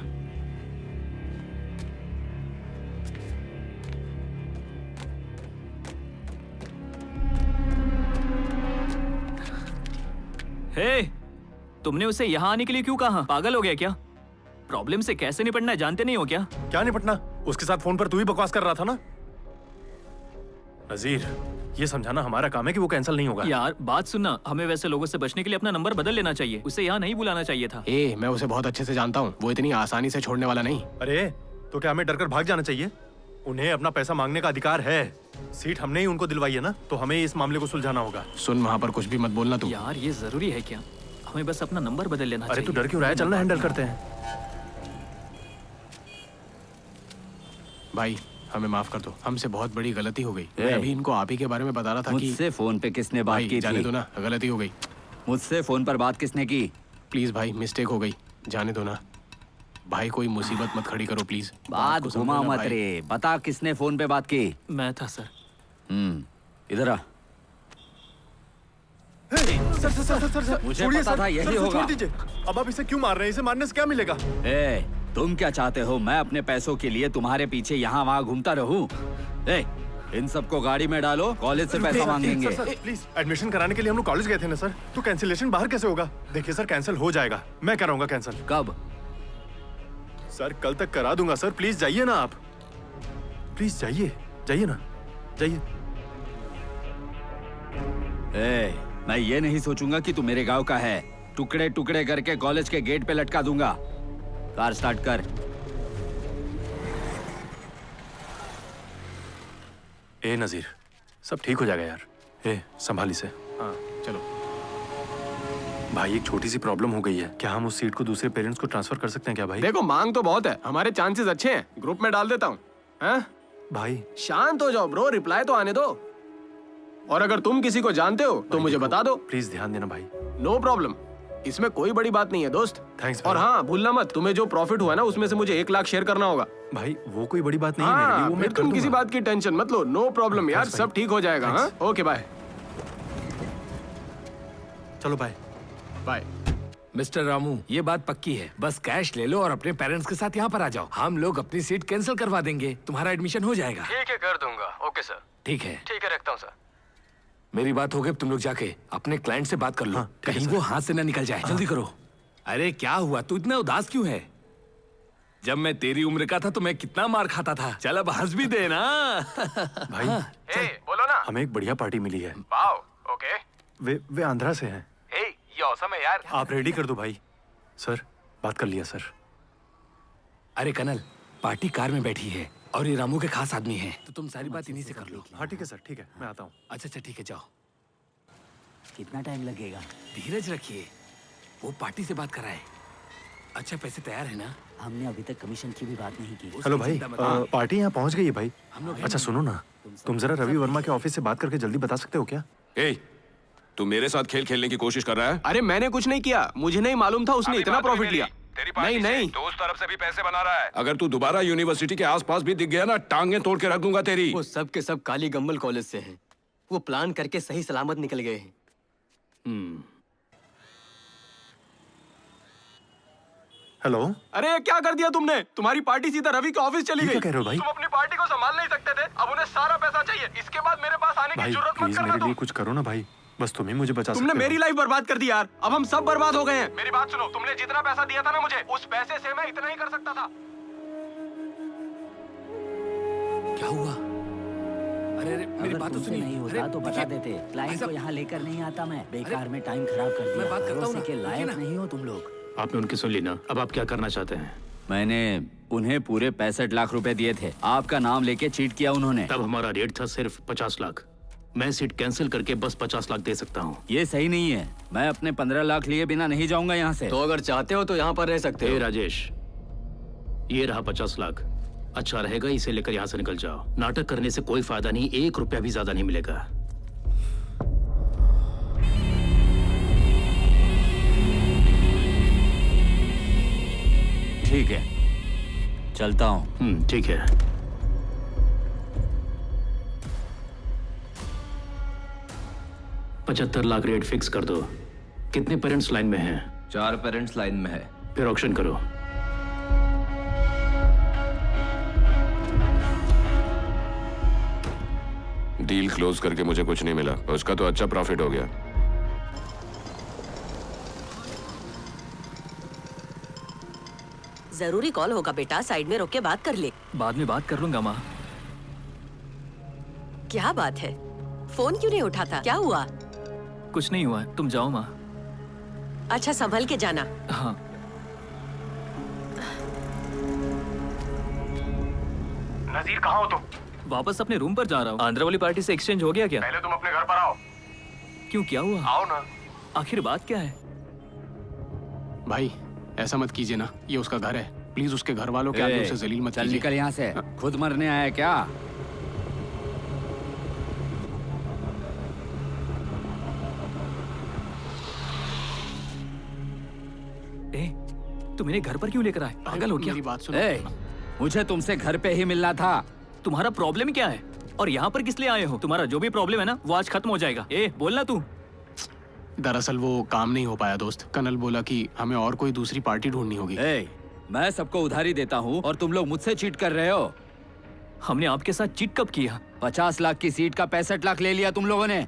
हे, तुमने उसे यहाँ आने के लिए क्यों कहा? पागल हो गया क्या? प्रॉब्लम से कैसे निपटना है जानते नहीं हो क्या? क्या निपटना? उसके साथ फोन पर तू ही बकवास कर रहा था ना। नजीर, ये समझाना हमारा काम है कि वो कैंसिल नहीं होगा। यार बात सुनना, हमें वैसे लोगों से बचने के लिए अपना नंबर बदल लेना चाहिए। उसे यहाँ नहीं बुलाना चाहिए था। मैं उसे बहुत अच्छे से जानता हूँ, वो इतनी आसानी से छोड़ने वाला नहीं। अरे तो क्या हमें डरकर भाग जाना चाहिए? उन्हें अपना पैसा मांगने का अधिकार है। सीट हमने ही उनको दिलवाई है ना, तो हमें इस मामले को सुलझाना होगा। सुन, वहाँ पर कुछ भी मत बोलना तू। यार ये जरूरी है क्या? हमें बस अपना नंबर बदल लेना चाहिए। अरे तू डर क्यों रहा है? चलना हैंडल करते हैं। भाई हमें माफ कर दो, हमसे बहुत बड़ी गलती हो गई। मैं अभी इनको आप ही के बारे में बता रहा था कि मुझसे फोन पे किसने बात की? जाने दो ना, गलती हो गई। मुझसे फोन पर बात किसने की? प्लीज भाई, मिस्टेक हो गई, जाने दो ना। भाई कोई मुसीबत मत खड़ी करो प्लीज। बात घुमा मत रे, बता किसने फोन पे बात की? मैं था सर। इधर आ। सर, मुझे पता था यही होगा। छोड़ दीजिए। अब आप इसे क्यों मार रहे हैं? इसे मारने से क्या मिलेगा? तुम क्या चाहते हो? मैं अपने पैसों के लिए तुम्हारे पीछे यहाँ वहाँ घूमता रहूं? इन सबको गाड़ी में डालो, कॉलेज से पैसा मांगेंगे। सर, प्लीज, एडमिशन कराने के लिए हम लोग कॉलेज गए थे ना सर, तो कैंसिलेशन बाहर कैसे होगा? देखिए सर, कैंसिल हो जाएगा, मैं कराऊंगा कैंसिल। कब? सर कल तक करा दूंगा सर, प्लीज जाइए ना आप, प्लीज जाइए, जाइए ना, जाइए। मैं ये नहीं सोचूंगा कि तू मेरे गांव का है। टुकड़े टुकड़े करके कॉलेज के गेट पे लटका दूंगा। कार स्टार्ट कर। नजीर, सब ठीक हो जाएगा यार। संभाल इसे। हाँ चलो। भाई एक छोटी सी प्रॉब्लम हो गई है, क्या हम उस सीट को दूसरे पेरेंट्स को ट्रांसफर कर सकते हैं क्या भाई? देखो मांग तो बहुत है, हमारे चांसेस अच्छे हैं, ग्रुप में डाल देता हूँ। भाई शांत हो जाओ ब्रो, रिप्लाई तो आने दो। और अगर तुम किसी को जानते हो तो मुझे बता दो। प्लीज ध्यान देना भाई। नो प्रॉब्लम, इसमें कोई बड़ी बात नहीं है दोस्त। थैंक्स। और हाँ भूलना मत, तुम्हें जो प्रॉफिट हुआ ना उसमें से मुझे 1 लाख शेयर करना होगा। भाई वो कोई बड़ी बात नहीं है मेरे लिए, वो मैं फिर तुम कर किसी दूंगा। बात की टेंशन मत लो। नो प्रॉब्लम यार, सब ठीक हो जाएगा। हाँ ओके बाय। चलो बाय। बाय। मिस्टर रामू, ये बात पक्की है, बस कैश ले लो और अपने पेरेंट्स के साथ यहाँ पर आ जाओ। हम लोग अपनी सीट कैंसिल करवा देंगे, तुम्हारा एडमिशन हो जाएगा। ठीक है कर दूंगा। Okay sir. ठीक है, ठीक है, रखता हूँ सर। मेरी बात हो गई, तुम लोग जाके अपने क्लाइंट से बात कर लो। कहीं वो हाथ से ना निकल जाए। जल्दी करो। अरे क्या हुआ, तू इतना उदास क्यों है? जब मैं तेरी उम्र का था तो मैं कितना मार खाता था। चल अब हंस भी दे ना। भाई बोलो ना। हमें एक बढ़िया पार्टी मिली है। Wow, okay. वे आंध्रा से हैं। ये औसम है यार। आप रेडी कर दो भाई। सर बात कर लिया सर। अरे कनल, पार्टी कार में बैठी है और ये रामू के खास आदमी है, तो तुम सारी बात इन्हीं से कर लो। हाँ ठीक है सर, ठीक है, मैं आता हूँ। अच्छा ठीक है, जाओ। कितना टाइम लगेगा? धीरज रखिए, वो पार्टी से बात कराए। अच्छा पैसे तैयार है ना? हमने अभी तक कमीशन की भी बात नहीं की। हेलो भाई, पार्टी यहाँ पहुँच गई है भाई। हम लोग अच्छा सुनो ना, तुम जरा रवि वर्मा के ऑफिस से बात करके जल्दी बता सकते हो क्या? ए, तू मेरे साथ खेल खेलने की कोशिश कर रहा है? अरे मैंने कुछ नहीं किया, मुझे नहीं मालूम था उसने इतना प्रॉफिट लिया। नहीं तो उस तरफ से भी पैसे बना रहा है। अगर तू दोबारा यूनिवर्सिटी के आसपास भी दिख गया ना, टांगे तोड़ के रख दूंगा तेरी। वो सब के सब काली गम्बल कॉलेज से हैं। वो प्लान करके सही सलामत निकल गए हैं। हेलो। अरे क्या कर दिया तुमने? तुम्हारी पार्टी सीधा रवि के ऑफिस चली ये गई। क्या कह रहे हो भाई? तुम अपनी पार्टी को संभाल नहीं सकते थे, अब उन्हें सारा पैसा चाहिए। इसके बाद मेरे पास आने की भाई जरूरत मत प्लीज करना मेरे लिए तुम। कुछ करो ना भाई, बस तुम ही मुझे बचा सकते तुमने हो। मेरी लाइफ बर्बाद कर दी यार, अब हम सब बर्बाद हो गए हैं। मेरी बात सुनो, तुमने जितना पैसा दिया था ना मुझे, उस पैसे से मैं इतना ही कर सकता था। क्या हुआ? अरे मेरी बात तो सुनिए। नहीं होता तो बता देते। क्लाइंट को यहाँ लेकर नहीं आता मैं, बेकार में टाइम खराब कर दिया। मैं बात करता हूँ ना, के देखिए लायक ना। नहीं हो तुम लोग। आपने उनकी सुन ली ना, अब आप क्या करना चाहते हैं? मैंने उन्हें पूरे 65 लाख रुपए दिए थे। आपका नाम लेके चीट किया उन्होंने। तब हमारा रेट था सिर्फ 50 लाख। मैं सीट कैंसिल करके बस 50 लाख दे सकता हूँ। ये सही नहीं है। मैं अपने 15 लाख लिए बिना नहीं जाऊंगा यहाँ से। तो अगर चाहते हो तो यहाँ पर रह सकते हो। राजेश, ये रहा 50 लाख। अच्छा रहेगा, इसे लेकर यहाँ से निकल जाओ। नाटक करने से कोई फायदा नहीं, 1 रुपया भी ज्यादा नहीं मिलेगा। ठीक है, चलता हूँ। ठीक है। $75 लाख रेट फिक्स कर दो। कितने पेरेंट्स लाइन में हैं? 4 पेरेंट्स लाइन में है। फिर ऑक्शन करो। डील क्लोज करके मुझे कुछ नहीं मिला, उसका तो अच्छा प्रॉफिट हो गया। जरूरी कॉल होगा बेटा, साइड में रोक के बात कर ले। बाद में बात कर लूंगा माँ। क्या बात है, फोन क्यों नहीं उठाता? क्या हुआ? कुछ नहीं हुआ, तुम जाओ माँ। अच्छा संभल के जाना। हाँ। नजीर कहाँ हो तुम? वापस अपने रूम पर जा रहा हूँ। आंध्र वाली पार्टी से एक्सचेंज हो गया क्या? पहले तुम अपने घर पर आओ। क्यों, क्या हुआ? आओ ना। आखिर बात क्या है? भाई ऐसा मत कीजिए ना, ये उसका घर है। प्लीज उसके घर वालों के आगे उसे जलील मत चल कीजिए। निकल यहाँ से। खुद मरने आया है क्या? तुम इन्हें घर पर क्यों लेकर आए? पागल हो क्या? मेरी बात सुनो। मुझे तुमसे घर पे ही मिलना था। तुम्हारा प्रॉब्लम क्या है? और यहाँ पर किस लिए आए हो? तुम्हारा जो भी प्रॉब्लम है ना, वो आज खत्म हो जाएगा। बोलना तू। दरअसल वो काम नहीं हो पाया दोस्त। कनल बोला कि हमें और कोई दूसरी पार्टी ढूंढनी होगी। मैं सबको उधारी देता हूँ और तुम लोग मुझसे चीट कर रहे हो। हमने आपके साथ चीट कब किया? 50 लाख की सीट का 65 लाख ले लिया तुम लोगों ने।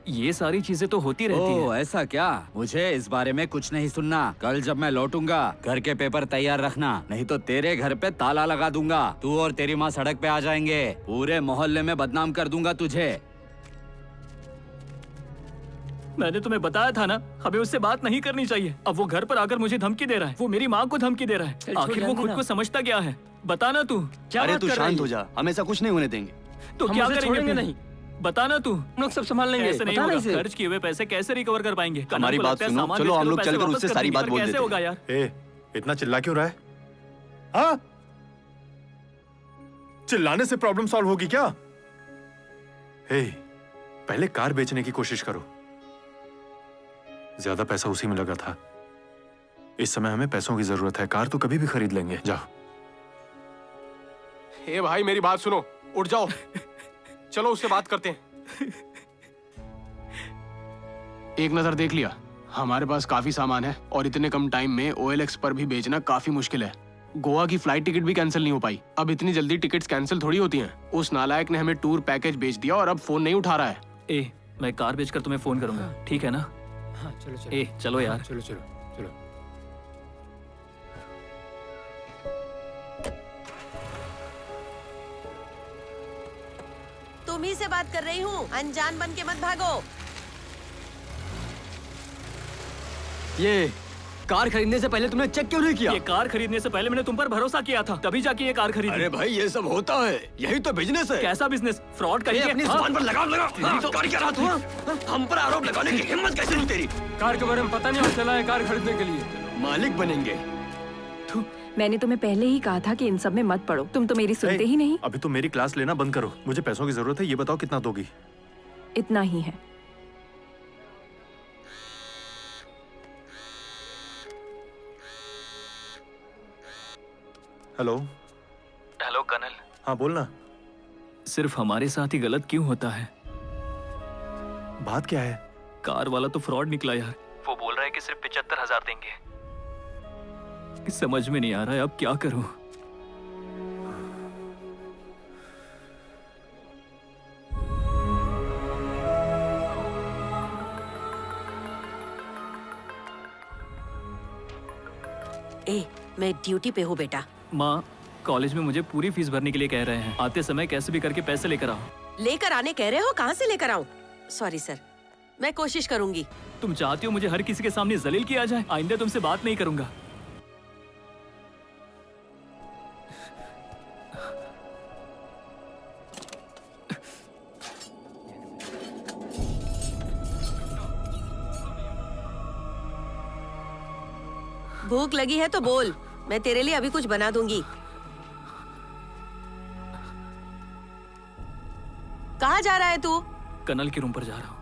ये सारी चीजें तो होती रहती है। ऐसा क्या? मुझे इस बारे में कुछ नहीं सुनना। कल जब मैं लौटूंगा घर के पेपर तैयार रखना, नहीं तो तेरे घर पे ताला लगा दूंगा। तू और तेरी माँ सड़क पे आ जाएंगे। पूरे मोहल्ले में बदनाम कर दूंगा तुझे। मैंने तुम्हें बताया था ना, हमें उससे बात नहीं करनी चाहिए। अब वो घर पर आकर मुझे धमकी दे रहा है। वो मेरी माँ को धमकी दे रहा है। आखिर वो खुद को समझता क्या है? बताना तू। क्या अरे तू शांत हो जा, हम ऐसा कुछ नहीं होने देंगे। तो क्या करेंगे? नहीं बताना तू। हम लोग सब संभाल लेंगे। ऐसे नहीं होगा। खर्च किए हुए पैसे कैसे रिकवर कर पाएंगे? हमारी बात सुनो, चलो हम लोग चलकर उससे सारी बात बोल देते हैं। कैसे होगा यार? इतना चिल्ला क्यों रहा है? हाँ? चिल्लाने से प्रॉब्लम सॉल्व होगी क्या? पहले कार बेचने की कोशिश करो। ज्यादा पैसा उसी में लगा था। इस समय हमें पैसों की जरूरत है। कार तो कभी भी खरीद लेंगे। जाओ। भाई मेरी बात सुनो, उठ जाओ। चलो उससे बात करते हैं। एक नजर देख लिया, हमारे पास काफी सामान है और इतने कम टाइम में OLX पर भी बेचना काफी मुश्किल है। गोवा की फ्लाइट टिकट भी कैंसिल नहीं हो पाई। अब इतनी जल्दी टिकट्स कैंसिल थोड़ी होती हैं। उस नालायक ने हमें टूर पैकेज बेच दिया और अब फोन नहीं उठा रहा है। मैं कार बेचकर तुम्हें फोन करूंगा, ठीक है ना? हाँ, चलो चलो यार। चलो चलो चलो। तुम ही से बात कर रही हूँ, अनजान बन के मत भागो। ये कार खरीदने से पहले तुमने चेक क्यों नहीं किया? ये कार खरीदने से पहले मैंने तुम पर भरोसा किया था, तभी जाके ये कार खरीदी। अरे भाई ये सब होता है, यही तो बिजनेस है। कैसा बिजनेस? फ्रॉड करिए। अपनी जुबान पर लगाम लगा। कार क्या रहा तू? हम पर आरोप लगाने की हिम्मत कैसे हुई तेरी? कार के बारे में पता नहीं और चला है कार खरीदने के लिए। मालिक बनेंगे। मैंने तुम्हें पहले ही कहा था कि इन सब में मत पड़ो, तुम तो मेरी सुनते ही नहीं। अभी तो मेरी क्लास लेना बंद करो, मुझे पैसों की जरूरत है, ये बताओ कितना दोगी? इतना ही है। हेलो। Hello colonel. हाँ बोलना। सिर्फ हमारे साथ ही गलत क्यों होता है? बात क्या है? कार वाला तो फ्रॉड निकला यार। वो बोल रहा है कि सिर्फ 75,000 देंगे। समझ में नहीं आ रहा है अब क्या करूं। ए, मैं ड्यूटी पे हूँ बेटा। माँ, कॉलेज में मुझे पूरी फीस भरने के लिए कह रहे हैं। आते समय कैसे भी करके पैसे लेकर आओ। लेकर आने कह रहे हो, कहाँ से लेकर आऊँ? सॉरी सर, मैं कोशिश करूंगी। तुम चाहती हो मुझे हर किसी के सामने जलील किया जाए? आइंदा तुमसे बात नहीं करूंगा। भूख लगी है तो बोल, मैं तेरे लिए अभी कुछ बना दूंगी। कहाँ जा रहा है तू? कर्नल के रूम पर जा रहा हूँ।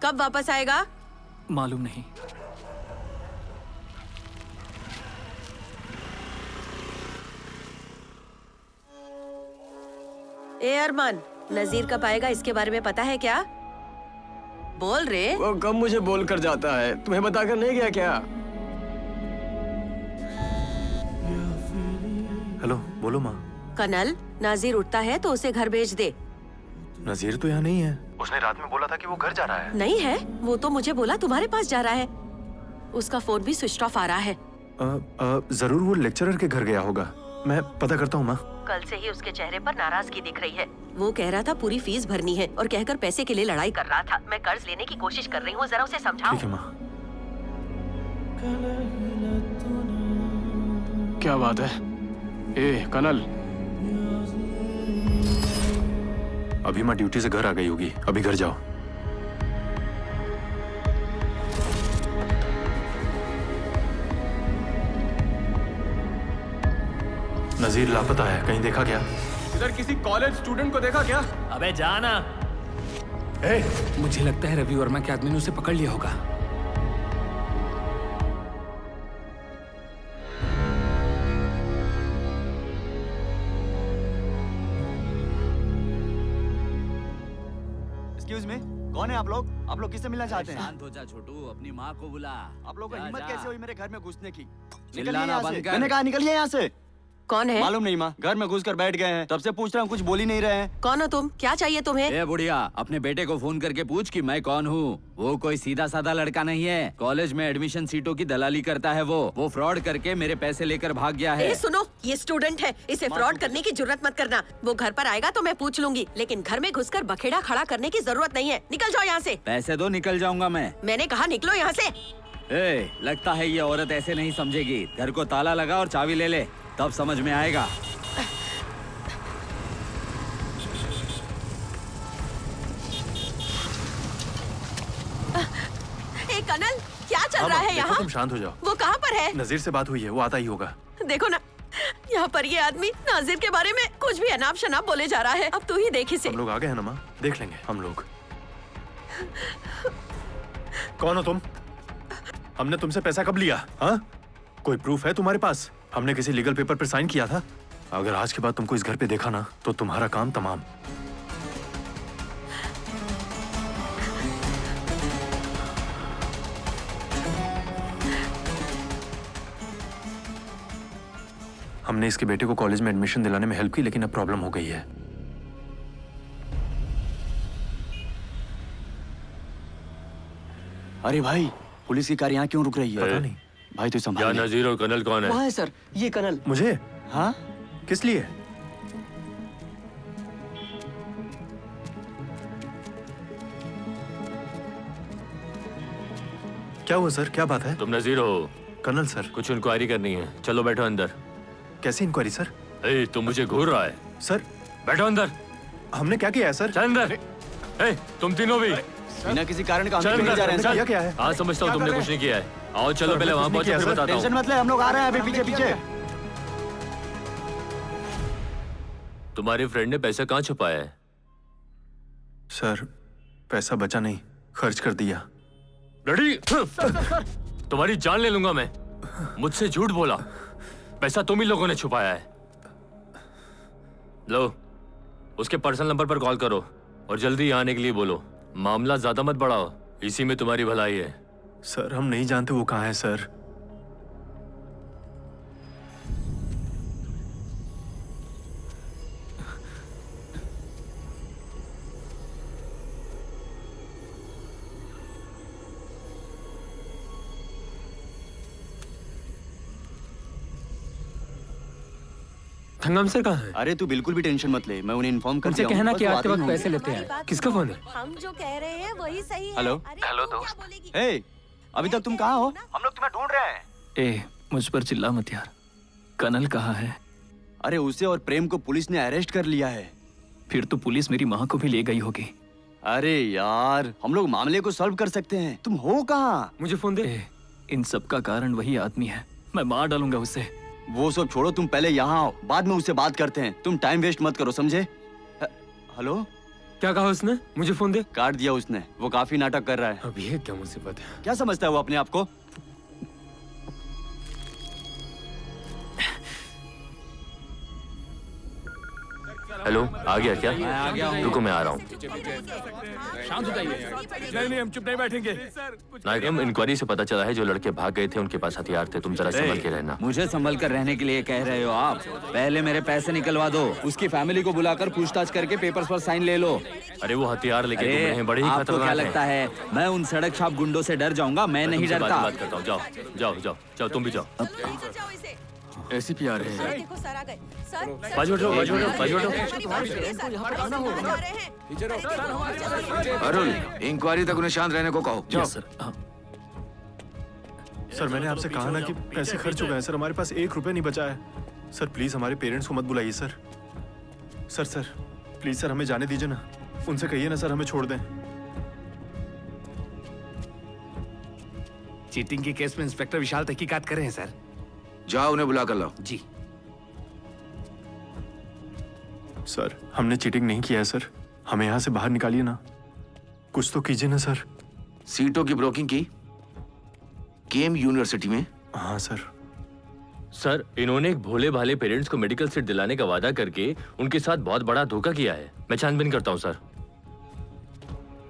कब वापस आएगा? मालूम नहीं। ए अरमान, नजीर कब आएगा इसके बारे में पता है क्या? बोल रे। वो कब मुझे बोल कर जाता है, तुम्हें बताकर नहीं गया क्या? हेलो, बोलो माँ। कनल, नाजिर उठता है तो उसे घर भेज दे। नजीर तो यहाँ नहीं है। उसने रात में बोला था कि वो घर जा रहा है। नहीं है, वो तो मुझे बोला तुम्हारे पास जा रहा है। उसका फोन भी स्विच ऑफ आ रहा है। जरूर वो लेक्चरर के घर गया होगा, मैं पता करता हूँ माँ। कल से ही उसके चेहरे पर नाराजगी दिख रही है। वो कह रहा था पूरी फीस भरनी है और कहकर पैसे के लिए लड़ाई कर रहा था। मैं कर्ज लेने की कोशिश कर रही हूँ, जरा उसे समझाओ। ठीक है माँ। क्या बात है? ए कनल, अभी माँ ड्यूटी से घर आ गई होगी, अभी घर जाओ। नजीर लापता है, कहीं देखा क्या? इधर किसी कॉलेज स्टूडेंट को देखा क्या? अबे जाना। मुझे लगता है रवि वर्मा के आदमी ने उसे पकड़ लिया होगा। एक्सक्यूज मी, कौन है आप लोग? आप लोग किससे मिलना चाहते हैं? शांत हो जा छोटू, अपनी माँ को बुला। आप लोगों को जा, हिम्मत जा। कैसे हुई मेरे घर में घुसने की? निकलिए चिल्लाना यहाँ बंद से। कर। मैंने कहा निकलिए यहाँ से। कौन है? मालूम नहीं माँ, घर में घुसकर बैठ गए हैं, तब से पूछ रहा हूँ, कुछ बोल ही नहीं रहे हैं। कौन हो तुम? क्या चाहिए तुम्हें? ए बुढ़िया, अपने बेटे को फोन करके पूछ कि मैं कौन हूँ। वो कोई सीधा साधा लड़का नहीं है, कॉलेज में एडमिशन सीटों की दलाली करता है। वो फ्रॉड करके मेरे पैसे लेकर भाग गया है। सुनो, ये स्टूडेंट है, इसे फ्रॉड करने की जरूरत मत करना। वो घर पर आएगा तो मैं पूछ लूंगी, लेकिन घर में घुसकर बखेड़ा खड़ा करने की जरूरत नहीं है। निकल जाओ यहाँ से। पैसे दो, निकल जाऊंगा मैं। मैंने कहा निकलो यहाँ से। ए, लगता है ये औरत ऐसे नहीं समझेगी। घर को ताला लगा और चाबी ले ले, तब समझ में आएगा। कनल, क्या चल रहा है यहाँ? तुम शांत हो जाओ। वो कहाँ पर है? नजीर से बात हुई है, वो आता ही होगा। देखो ना, यहाँ पर ये आदमी नाजिर के बारे में कुछ भी अनाप शनाप बोले जा रहा है। अब तू ही देख इसे। हम लोग आ गए हैं ना माँ, देख लेंगे हम लोग। कौन हो तुम? हमने तुमसे पैसा कब लिया? हाँ, कोई प्रूफ है तुम्हारे पास? हमने किसी लीगल पेपर पर साइन किया था? अगर आज के बाद तुमको इस घर पे देखा ना, तो तुम्हारा काम तमाम। हमने इसके बेटे को कॉलेज में एडमिशन दिलाने में हेल्प की, लेकिन अब प्रॉब्लम हो गई है। अरे भाई, पुलिस की कार यहाँ क्यों रुक रही है? पता नहीं भाई, तू संभाल। क्या नजीर और कनल कौन है? वहाँ है सर, ये कनल। मुझे? हाँ, किस लिए? क्या हुआ सर, क्या बात है? तुम नजीर हो? Colonel sir. कुछ इंक्वायरी करनी है, चलो बैठो अंदर। कैसी इंक्वायरी सर? ए, तुम मुझे घूर रहा है? सर बैठो अंदर। हमने क्या किया है सर? चल अंदर। ए, तुम तीनों भी बिना किसी कारण का हम चल क्यों नहीं जा रहे हैं? अंदर, किया क्या है? हाँ समझता हूँ तुमने कुछ नहीं किया है। आओ चलो पहले वहां पहुंचो फिर बताता टेंशन हूँ। मत ले, हम लोग आ रहे हैं अभी पीछे पीछे। तुम्हारे फ्रेंड ने पैसा कहाँ छुपाया है? सर पैसा बचा नहीं, खर्च कर दिया। रेडी? तुम्हारी जान ले लूंगा मैं। मुझसे झूठ बोला। पैसा तुम ही लोगों ने छुपाया है। लो, उसके पर्सनल नंबर पर कॉल करो और जल्दी यहाँ आने के लिए बोलो। मामला ज्यादा मत बढ़ाओ, इसी में तुम्हारी भलाई है। सर हम नहीं जानते वो कहाँ है सर। थंगम सर कहाँ है? अरे तू बिल्कुल भी टेंशन मत ले, मैं उन्हें इन्फॉर्म कर उनसे दिया हूँ, कहना बस कि वो आते आते ही वक्त होंगे। पैसे लेते हैं। किसका फोन है? हम जो कह रहे हैं वही सही है। हेलो हेलो दोस्त। हे, अभी तक तुम कहाँ हो? हम लोग तुम्हें ढूंढ रहे हैं। ए, मुझ पर चिल्ला मत यार। कनल कहाँ है? अरे उसे और प्रेम को पुलिस ने अरेस्ट कर लिया है। फिर तो पुलिस मेरी माँ को भी ले गई होगी। अरे यार, हम लोग मामले को सॉल्व कर सकते हैं। तुम हो कहाँ? मुझे फोन दे। इन सब का कारण वही आदमी है, मैं मार डालूंगा उसे। वो सब छोड़ो, तुम पहले यहाँ आओ, बाद में उससे बात करते हैं। तुम टाइम वेस्ट मत करो, समझे? हेलो, क्या कहा उसने? मुझे फोन दे। काट दिया उसने, वो काफी नाटक कर रहा है। अब ये क्या मुसीबत है? क्या समझता है वो अपने आप को? हेलो, आ गया क्या? आ गया हूँ। रुको मैं आ रहा हूँ। शांत हो जाइए। नहीं हम चुप नहीं बैठेंगे। नायकम, इंक्वायरी से पता चला है जो लड़के भाग गए थे उनके पास हथियार थे। तुम जरा संभल के रहना। मुझे संभल कर रहने के लिए कह रहे हो आप? पहले मेरे पैसे निकलवा दो, उसकी फैमिली को बुलाकर पूछताछ करके पेपर्स पर साइन ले लो। अरे वो हथियार लेके घूम रहे हैं, बड़े ही आपको खतरनाक क्या हैं। लगता है मैं उन सड़क छाप गुंडों से डर जाऊंगा? मैं नहीं तुमसे डरता। बात करता हूँ। जाओ जाओ जाओ जाओ, तुम भी जाओ। एसीपी आ रहे हैं। देखो सर आ गए। सर बाजू हटो, बाजू हटो, बाजू हटो। अरुण, इंक्वायरी तक उन्हें शांत रहने को कहो। Yes sir. सर मैंने आपसे कहा ना कि पैसे खर्च हो गए हैं सर, हमारे पास 1 रुपया नहीं बचा है। सर प्लीज हमारे पेरेंट्स को मत बुलाइए sir. Sir sir please sir हमें जाने दीजिए ना, उनसे कहिए ना सर हमें छोड़ दें। चीटिंग के केस में इंस्पेक्टर विशाल तहकीकात कर रहे हैं सर। जाओ उन्हें बुला कर लाओ। जी सर हमने चीटिंग नहीं किया है सर, हमें यहाँ से बाहर निकालिए ना, कुछ तो कीजिए ना सर। सीटों की ब्रोकिंग की केम यूनिवर्सिटी में? हाँ सर। सर, इन्होंने एक भोले भाले पेरेंट्स को मेडिकल सीट दिलाने का वादा करके उनके साथ बहुत बड़ा धोखा किया है। मैं छानबीन करता हूँ सर।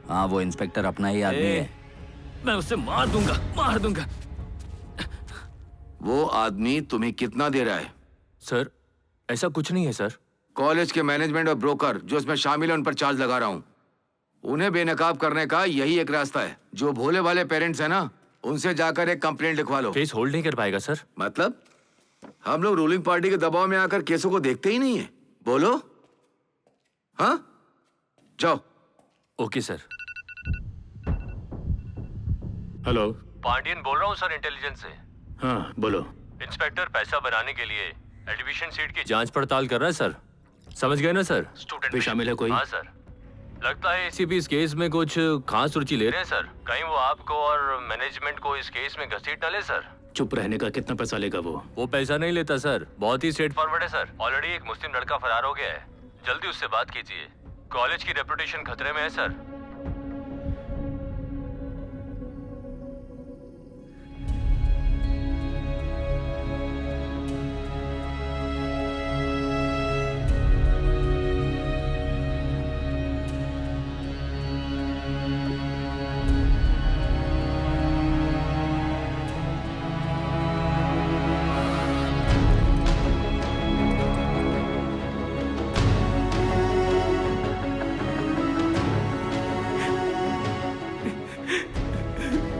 हाँ, वो इंस्पेक्टर अपना ही आदमी है। मैं उसे मार दूंगा, मार दूंगा। वो आदमी तुम्हें कितना दे रहा है? सर ऐसा कुछ नहीं है सर। कॉलेज के मैनेजमेंट और ब्रोकर जो इसमें शामिल है उन पर चार्ज लगा रहा हूँ। उन्हें बेनकाब करने का यही एक रास्ता है। जो भोले भाले पेरेंट्स है ना, उनसे जाकर एक कंप्लेंट लिखवा लो। केस होल्ड नहीं कर पाएगा सर। मतलब हम लोग रूलिंग पार्टी के दबाव में आकर केसों को देखते ही नहीं है। बोलो। हाँ, जाओ। Okay sir. हेलो, पांडियन बोल रहा हूँ सर, इंटेलिजेंस से। हाँ बोलो। इंस्पेक्टर पैसा बनाने के लिए एडमिशन सीट की जांच पड़ताल कर रहा है सर। समझ गए ना सर? स्टूडेंट भी शामिल है कोई? हाँ सर। लगता है एसीपी इस केस में कुछ खास रुचि ले रहे हैं सर। कहीं वो आपको और मैनेजमेंट को इस केस में घसीट न ले सर। चुप रहने का कितना पैसा लेगा वो पैसा नहीं लेता सर, बहुत ही स्ट्रेट फॉरवर्ड है सर। ऑलरेडी एक मुस्लिम लड़का फरार हो गया है, जल्दी उससे बात कीजिए। कॉलेज की रेपुटेशन खतरे में है सर।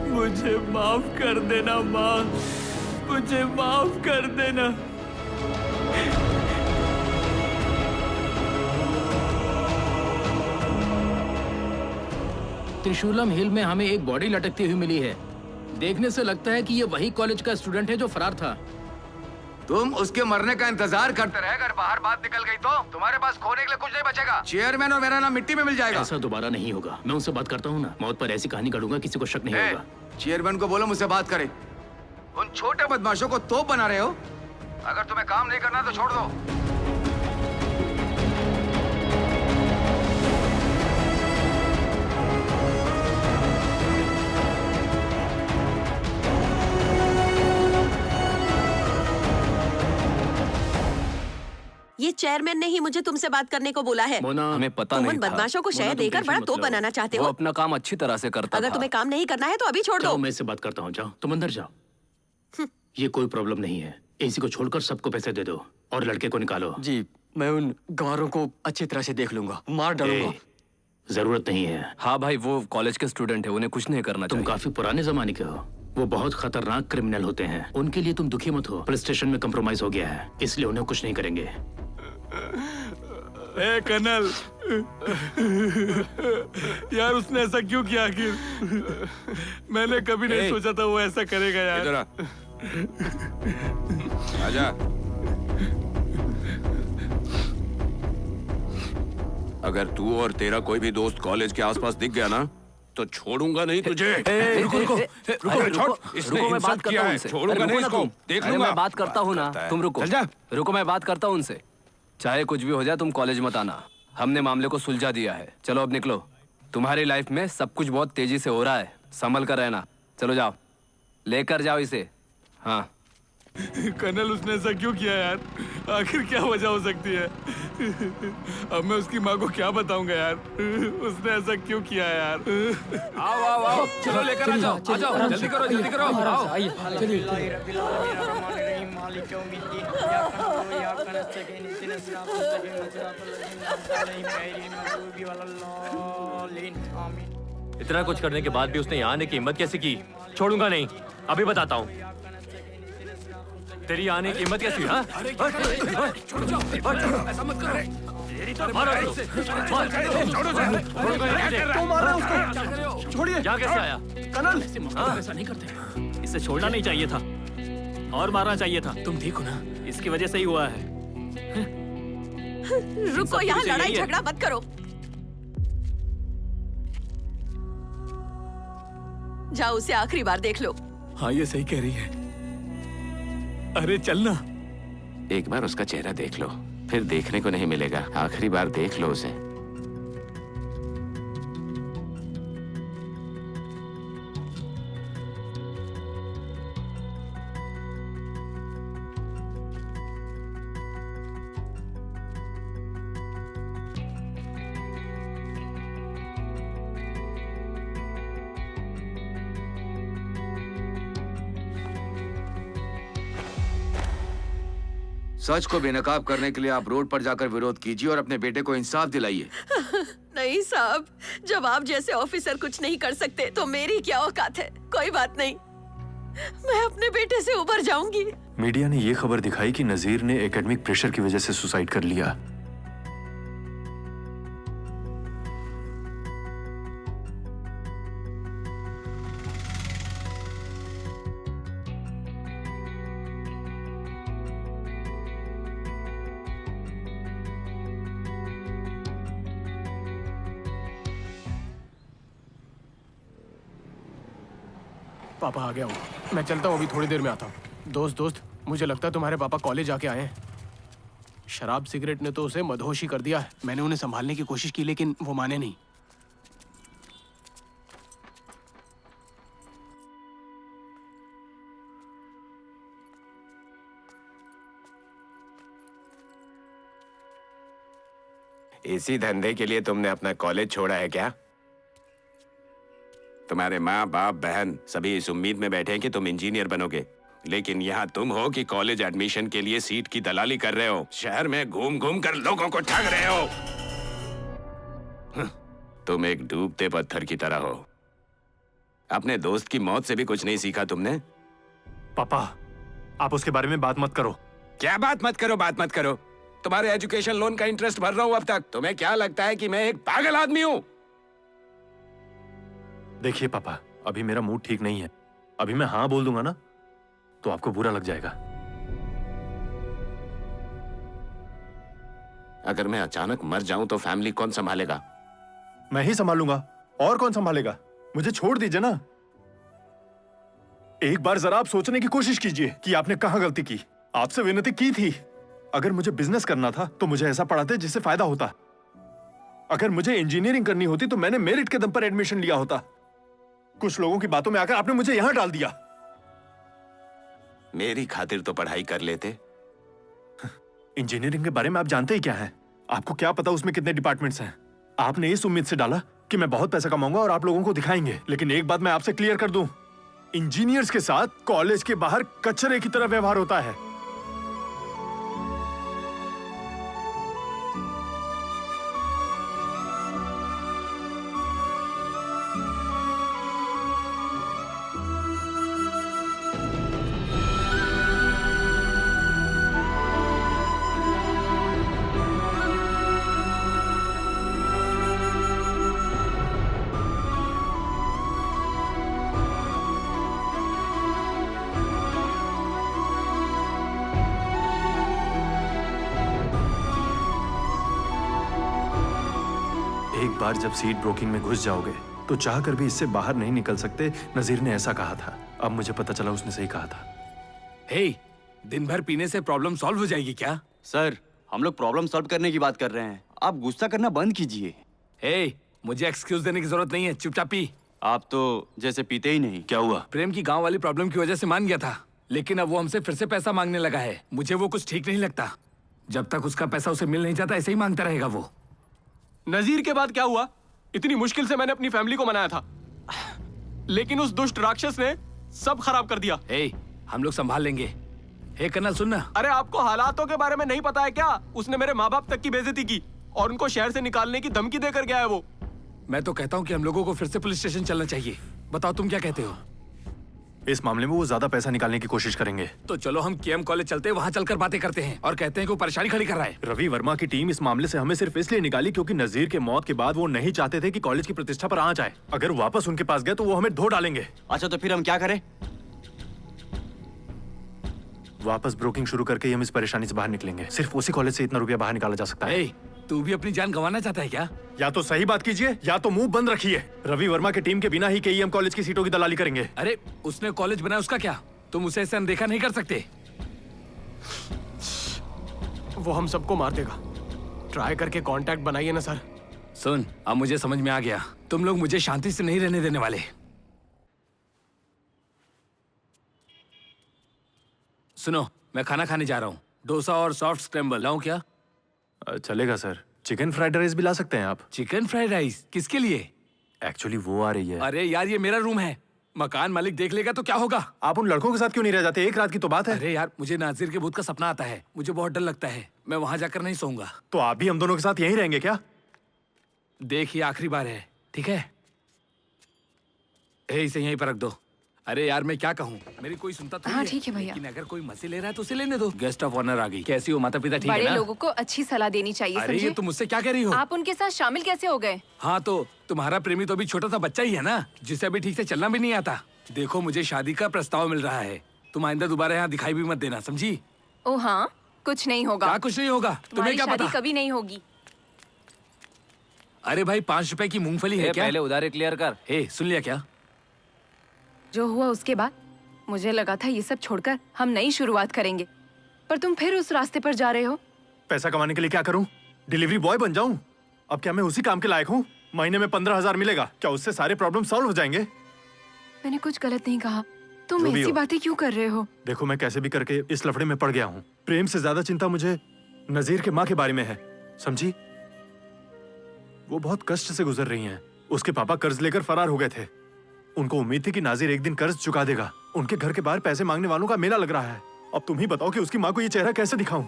मुझे माफ कर देना माँ, मुझे माफ कर देना। त्रिशूलम हिल में हमें एक बॉडी लटकती हुई मिली है। देखने से लगता है कि ये वही कॉलेज का स्टूडेंट है जो फरार था। तुम उसके मरने का इंतजार करते रहे, अगर बाहर बात निकल गई तो तुम्हारे पास खोने के लिए कुछ नहीं बचेगा। चेयरमैन और मेरा नाम मिट्टी में मिल जाएगा। ऐसा दोबारा नहीं होगा। मैं उनसे बात करता हूँ ना, मौत पर ऐसी कहानी काटूंगा, किसी को शक नहीं होगा। चेयरमैन को बोलो मुझसे बात करे। उन छोटे बदमाशों को तोप बना रहे हो। अगर तुम्हें काम नहीं करना तो छोड़ दो। ये चेयरमैन ने ही मुझे तुमसे बात करने को बोला है। मोना, हमें पता तुम नहीं उन था। बदमाशों को शहर देकर बड़ा तोप बनाना चाहते वो हो। अपना काम अच्छी तरह से करता अगर था। तुम्हें काम नहीं करना है तो अभी छोड़ दो। जाओ, मैं इससे बात करता हूँ। जाओ, तुम अंदर जाओ। ये कोई प्रॉब्लम नहीं है। एसी को छोड़कर सबको पैसे दे दो और लड़के को निकालो। जी, मैं उन गवारों को अच्छी तरह से देख लूंगा, मार डालूंगा। जरूरत नहीं है। हाँ भाई, वो कॉलेज के स्टूडेंट है, उन्हें कुछ नहीं करना तुम काफी पुराने जमाने के हो। वो बहुत खतरनाक क्रिमिनल होते हैं। उनके लिए तुम दुखी मत हो। पुलिस स्टेशन में कंप्रोमाइज हो गया है, इसलिए उन्हें कुछ नहीं करेंगे। ए कर्नल, यार उसने ऐसा क्यों किया आखिर? मैंने कभी नहीं सोचा था वो ऐसा करेगा यार। इधर आ। आजा। अगर तू और तेरा कोई भी दोस्त कॉलेज के आसपास दिख गया ना तो छोड़ूंगा नहीं तुझे। रुको रुको इसने मैं बात इंसल्ट करता किया हूँ है। उनसे। छोड़ूंगा नहीं इसको। देख अरे लूंगा। मैं बात करता हूँ ना, तुम रुको। चल जा। रुको, मैं बात करता हूँ उनसे। चाहे कुछ भी हो जाए, तुम कॉलेज मत आना। हमने मामले को सुलझा दिया है। चलो अब निकलो। तुम्हारी लाइफ में सब कुछ बहुत तेजी से हो रहा है, संभल कर रहना। चलो जाओ, लेकर जाओ इसे। हाँ कर्नल, उसने ऐसा क्यों किया यार? आखिर क्या वजह हो सकती है? अब मैं उसकी माँ को क्या बताऊंगा यार? उसने ऐसा क्यों किया यार? आओ आओ आओ, चलो लेकर आ जाओ। आ जाओ, जल्दी करो, जल्दी करो। आओ। इतना कुछ करने के बाद भी उसने यहाँ आने की हिम्मत कैसे की? छोड़ूंगा नहीं, अभी बताता हूँ। तेरी आने की हिम्मत कैसी? हाँ? ऐसा मत करो। छोड़िए। क्या कैसे आया? कर्नल, ऐसा नहीं करते। इसे छोड़ना नहीं चाहिए था और मारना चाहिए था। तुम ठीक हो ना? इसकी वजह से ही हुआ है। रुको, यहाँ लड़ाई झगड़ा मत करो। जाओ, उसे आखिरी बार देख लो। हाँ, ये सही कह रही है। अरे चलना। एक बार उसका चेहरा देख लो, फिर देखने को नहीं मिलेगा। आखिरी बार देख लो उसे। सच को बेनकाब करने के लिए आप रोड पर जाकर विरोध कीजिए और अपने बेटे को इंसाफ दिलाइए। नहीं साहब, जब आप जैसे ऑफिसर कुछ नहीं कर सकते तो मेरी क्या औकात है? कोई बात नहीं, मैं अपने बेटे से उबर जाऊंगी। मीडिया ने ये खबर दिखाई कि नजीर ने एकेडमिक प्रेशर की वजह से सुसाइड कर लिया। पापा आ गया हूँ, मैं चलता हूँ, अभी थोड़ी देर में आता हूँ। दोस्त, मुझे लगता है तुम्हारे पापा कॉलेज आके आए हैं। शराब सिगरेट ने तो उसे मदहोशी कर दिया है। मैंने उन्हें संभालने की कोशिश की लेकिन वो माने नहीं। इसी धंधे के लिए तुमने अपना कॉलेज छोड़ा है क्या? तुम्हारे माँ बाप बहन सभी इस उम्मीद में बैठे हैं कि तुम इंजीनियर बनोगे, लेकिन यहाँ तुम हो कि कॉलेज एडमिशन के लिए सीट की दलाली कर रहे हो। शहर में घूम घूम कर लोगों को ठग रहे हो। तुम एक डूबते पत्थर की तरह हो। अपने दोस्त की मौत से भी कुछ नहीं सीखा तुमने? पापा, आप उसके बारे में बात मत करो। क्या बात मत करो? बात मत करो। तुम्हारे एजुकेशन लोन का इंटरेस्ट भर रहा हूं अब तक। तुम्हें क्या लगता है कि मैं एक पागल आदमी हूं? देखिए पापा, अभी मेरा मूड ठीक नहीं है। अभी मैं हाँ बोल दूंगा ना तो आपको बुरा लग जाएगा। अगर मैं अचानक मर जाऊं तो फैमिली कौन संभालेगा? मैं ही संभालूंगा, और कौन संभालेगा? मुझे छोड़ दीजिए ना। एक बार जरा आप सोचने की कोशिश कीजिए कि आपने कहाँ गलती की। आपसे विनती की थी। अगर मुझे बिजनेस करना था तो मुझे ऐसा पढ़ाते जिससे फायदा होता। अगर मुझे इंजीनियरिंग करनी होती तो मैंने मेरिट के दम पर एडमिशन लिया होता। कुछ लोगों की बातों में आकर आपने मुझे यहां डाल दिया। मेरी खातिर तो पढ़ाई कर लेते। इंजीनियरिंग के बारे में आप जानते ही क्या है? आपको क्या पता उसमें कितने डिपार्टमेंट्स हैं? आपने इस उम्मीद से डाला कि मैं बहुत पैसा कमाऊंगा और आप लोगों को दिखाएंगे। लेकिन एक बात मैं आपसे क्लियर कर दूं, इंजीनियर्स के साथ कॉलेज के बाहर कचरे की तरह व्यवहार होता है। एक बार जब सीट ब्रोकिंग में घुस जाओगे तो चाहकर भी इससे बाहर नहीं निकल सकते। नजीर ने ऐसा कहा था। अब मुझे पता चला उसने सही कहा था। हे, दिन भर पीने से प्रॉब्लम सॉल्व हो जाएगी क्या? सर, हम लोग प्रॉब्लम सॉल्व करने की बात कर रहे हैं। आप गुस्सा करना बंद कीजिए। हे, मुझे एक्सक्यूज देने की जरूरत नहीं है, चुपचाप पी। आप तो जैसे पीते ही नहीं। क्या हुआ? प्रेम की गांव वाली प्रॉब्लम की वजह से मान गया था, लेकिन अब वो हमसे फिर से पैसा मांगने लगा है। मुझे वो कुछ ठीक नहीं लगता। जब तक उसका पैसा उसे मिल नहीं जाता ऐसे ही मांगता रहेगा वो। नजीर के बाद क्या हुआ? इतनी मुश्किल से मैंने अपनी फैमिली को मनाया था, लेकिन उस दुष्ट राक्षस ने सब खराब कर दिया। हे, हम लोग संभाल लेंगे। हे कर्नल, सुनना। अरे आपको हालातों के बारे में नहीं पता है क्या? उसने मेरे माँ बाप तक की बेइज्जती की और उनको शहर से निकालने की धमकी देकर गया है वो। मैं तो कहता हूँ कि हम लोगों को फिर से पुलिस स्टेशन चलना चाहिए। बताओ तुम क्या कहते हो? इस मामले में वो ज्यादा पैसा निकालने की कोशिश करेंगे। तो चलो हम केएम कॉलेज चलते हैं, वहाँ चलकर बातें करते हैं और कहते हैं कि वो परेशानी खड़ी कर रहा है। रवि वर्मा की टीम इस मामले से हमें सिर्फ इसलिए निकाली क्योंकि नजीर के मौत के बाद वो नहीं चाहते थे कि कॉलेज की प्रतिष्ठा पर आंच आए। अगर वापस उनके पास गए तो वो हमें धो डालेंगे। अच्छा, तो फिर हम क्या करें? वापस ब्रोकिंग शुरू करके हम इस परेशानी से बाहर निकलेंगे। सिर्फ उसी कॉलेज से इतना रुपया बाहर निकाला जा सकता है। तू भी अपनी जान गंवाना चाहता है क्या? या तो सही बात कीजिए या तो मुंह बंद रखिए। रवि वर्मा की टीम के बिना ही केईएम कॉलेज की सीटों की दलाली करेंगे। अरे उसने कॉलेज बनाया, उसका क्या? तुम उसे ऐसे अनदेखा नहीं कर सकते। वो हम सबको मार देगा। ट्राई करके कांटेक्ट बनाइए ना सर। सुन, अब मुझे समझ में आ गया, तुम लोग मुझे शांति से नहीं रहने देने वाले। सुनो, मैं खाना खाने जा रहा हूँ। डोसा और सॉफ्ट स्क्रैम्बल लाऊं क्या? चलेगा सर। चिकन फ्राइड राइस भी ला सकते हैं आप। चिकन फ्राइड राइस किसके लिए? एक्चुअली वो आ रही है। अरे यार, ये मेरा रूम है। मकान मालिक देख लेगा तो क्या होगा? आप उन लड़कों के साथ क्यों नहीं रह जाते? एक रात की तो बात है। अरे यार, मुझे नाजिर के भूत का सपना आता है। मुझे बहुत डर लगता है। मैं वहां जाकर नहीं सोऊंगा। तो आप भी हम दोनों के साथ यहीं रहेंगे क्या? देखिए, आखिरी बार है, ठीक है? इसे यहीं पर रख दो। अरे यार, मैं क्या कहूँ, मेरी कोई सुनता तो हाँ, ठीक है भैया। लेकिन अगर कोई मजे ले रहा है तो उसे लेने दो। गेस्ट ऑफ ऑनर आ गई। कैसी हो माता पिता? ठीक है बड़े ना? लोगों को अच्छी सलाह देनी चाहिए, अरे ये समझे? तुम मुझसे क्या कह रही हो? आप उनके साथ शामिल कैसे हो गए? हाँ, तो तुम्हारा प्रेमी तो अभी छोटा सा बच्चा ही है ना, जिसे अभी ठीक से चलना भी नहीं आता। देखो, मुझे शादी का प्रस्ताव मिल रहा है। तुम आइंदा दोबारा यहाँ दिखाई भी मत देना, समझी? ओ हाँ, कुछ नहीं होगा। क्या कुछ नहीं होगा? तुम्हें क्या पता? कभी नहीं होगी। अरे भाई, 5 रुपए की मूंगफली है क्या? पहले उधारी क्लियर कर। सुन लिया क्या? जो हुआ उसके बाद मुझे लगा था ये सब छोड़कर हम नई शुरुआत करेंगे, पर तुम फिर उस रास्ते पर जा रहे हो। पैसा कमाने के लिए क्या करूं? डिलीवरी बॉय बन जाऊं? अब क्या मैं उसी काम के लायक हूं? महीने में 15,000 मिलेगा, क्या उससे सारे प्रॉब्लम सॉल्व हो जाएंगे? मैंने कुछ गलत नहीं कहा। तुम जो भी ऐसी हो। बातें क्यों कर रहे हो? देखो, मैं कैसे भी करके इस लफड़े में पड़ गया हूँ। प्रेम से ज्यादा चिंता मुझे नजीर के माँ के बारे में है, समझी? वो बहुत कष्ट से गुजर रही हैं। उसके पापा कर्ज लेकर फरार हो गए थे। उनको उम्मीद थी कि नाजिर एक दिन कर्ज चुका देगा। उनके घर के बाहर पैसे मांगने वालों का मेला लग रहा है। अब तुम ही बताओ कि उसकी माँ को ये चेहरा कैसे दिखाऊं?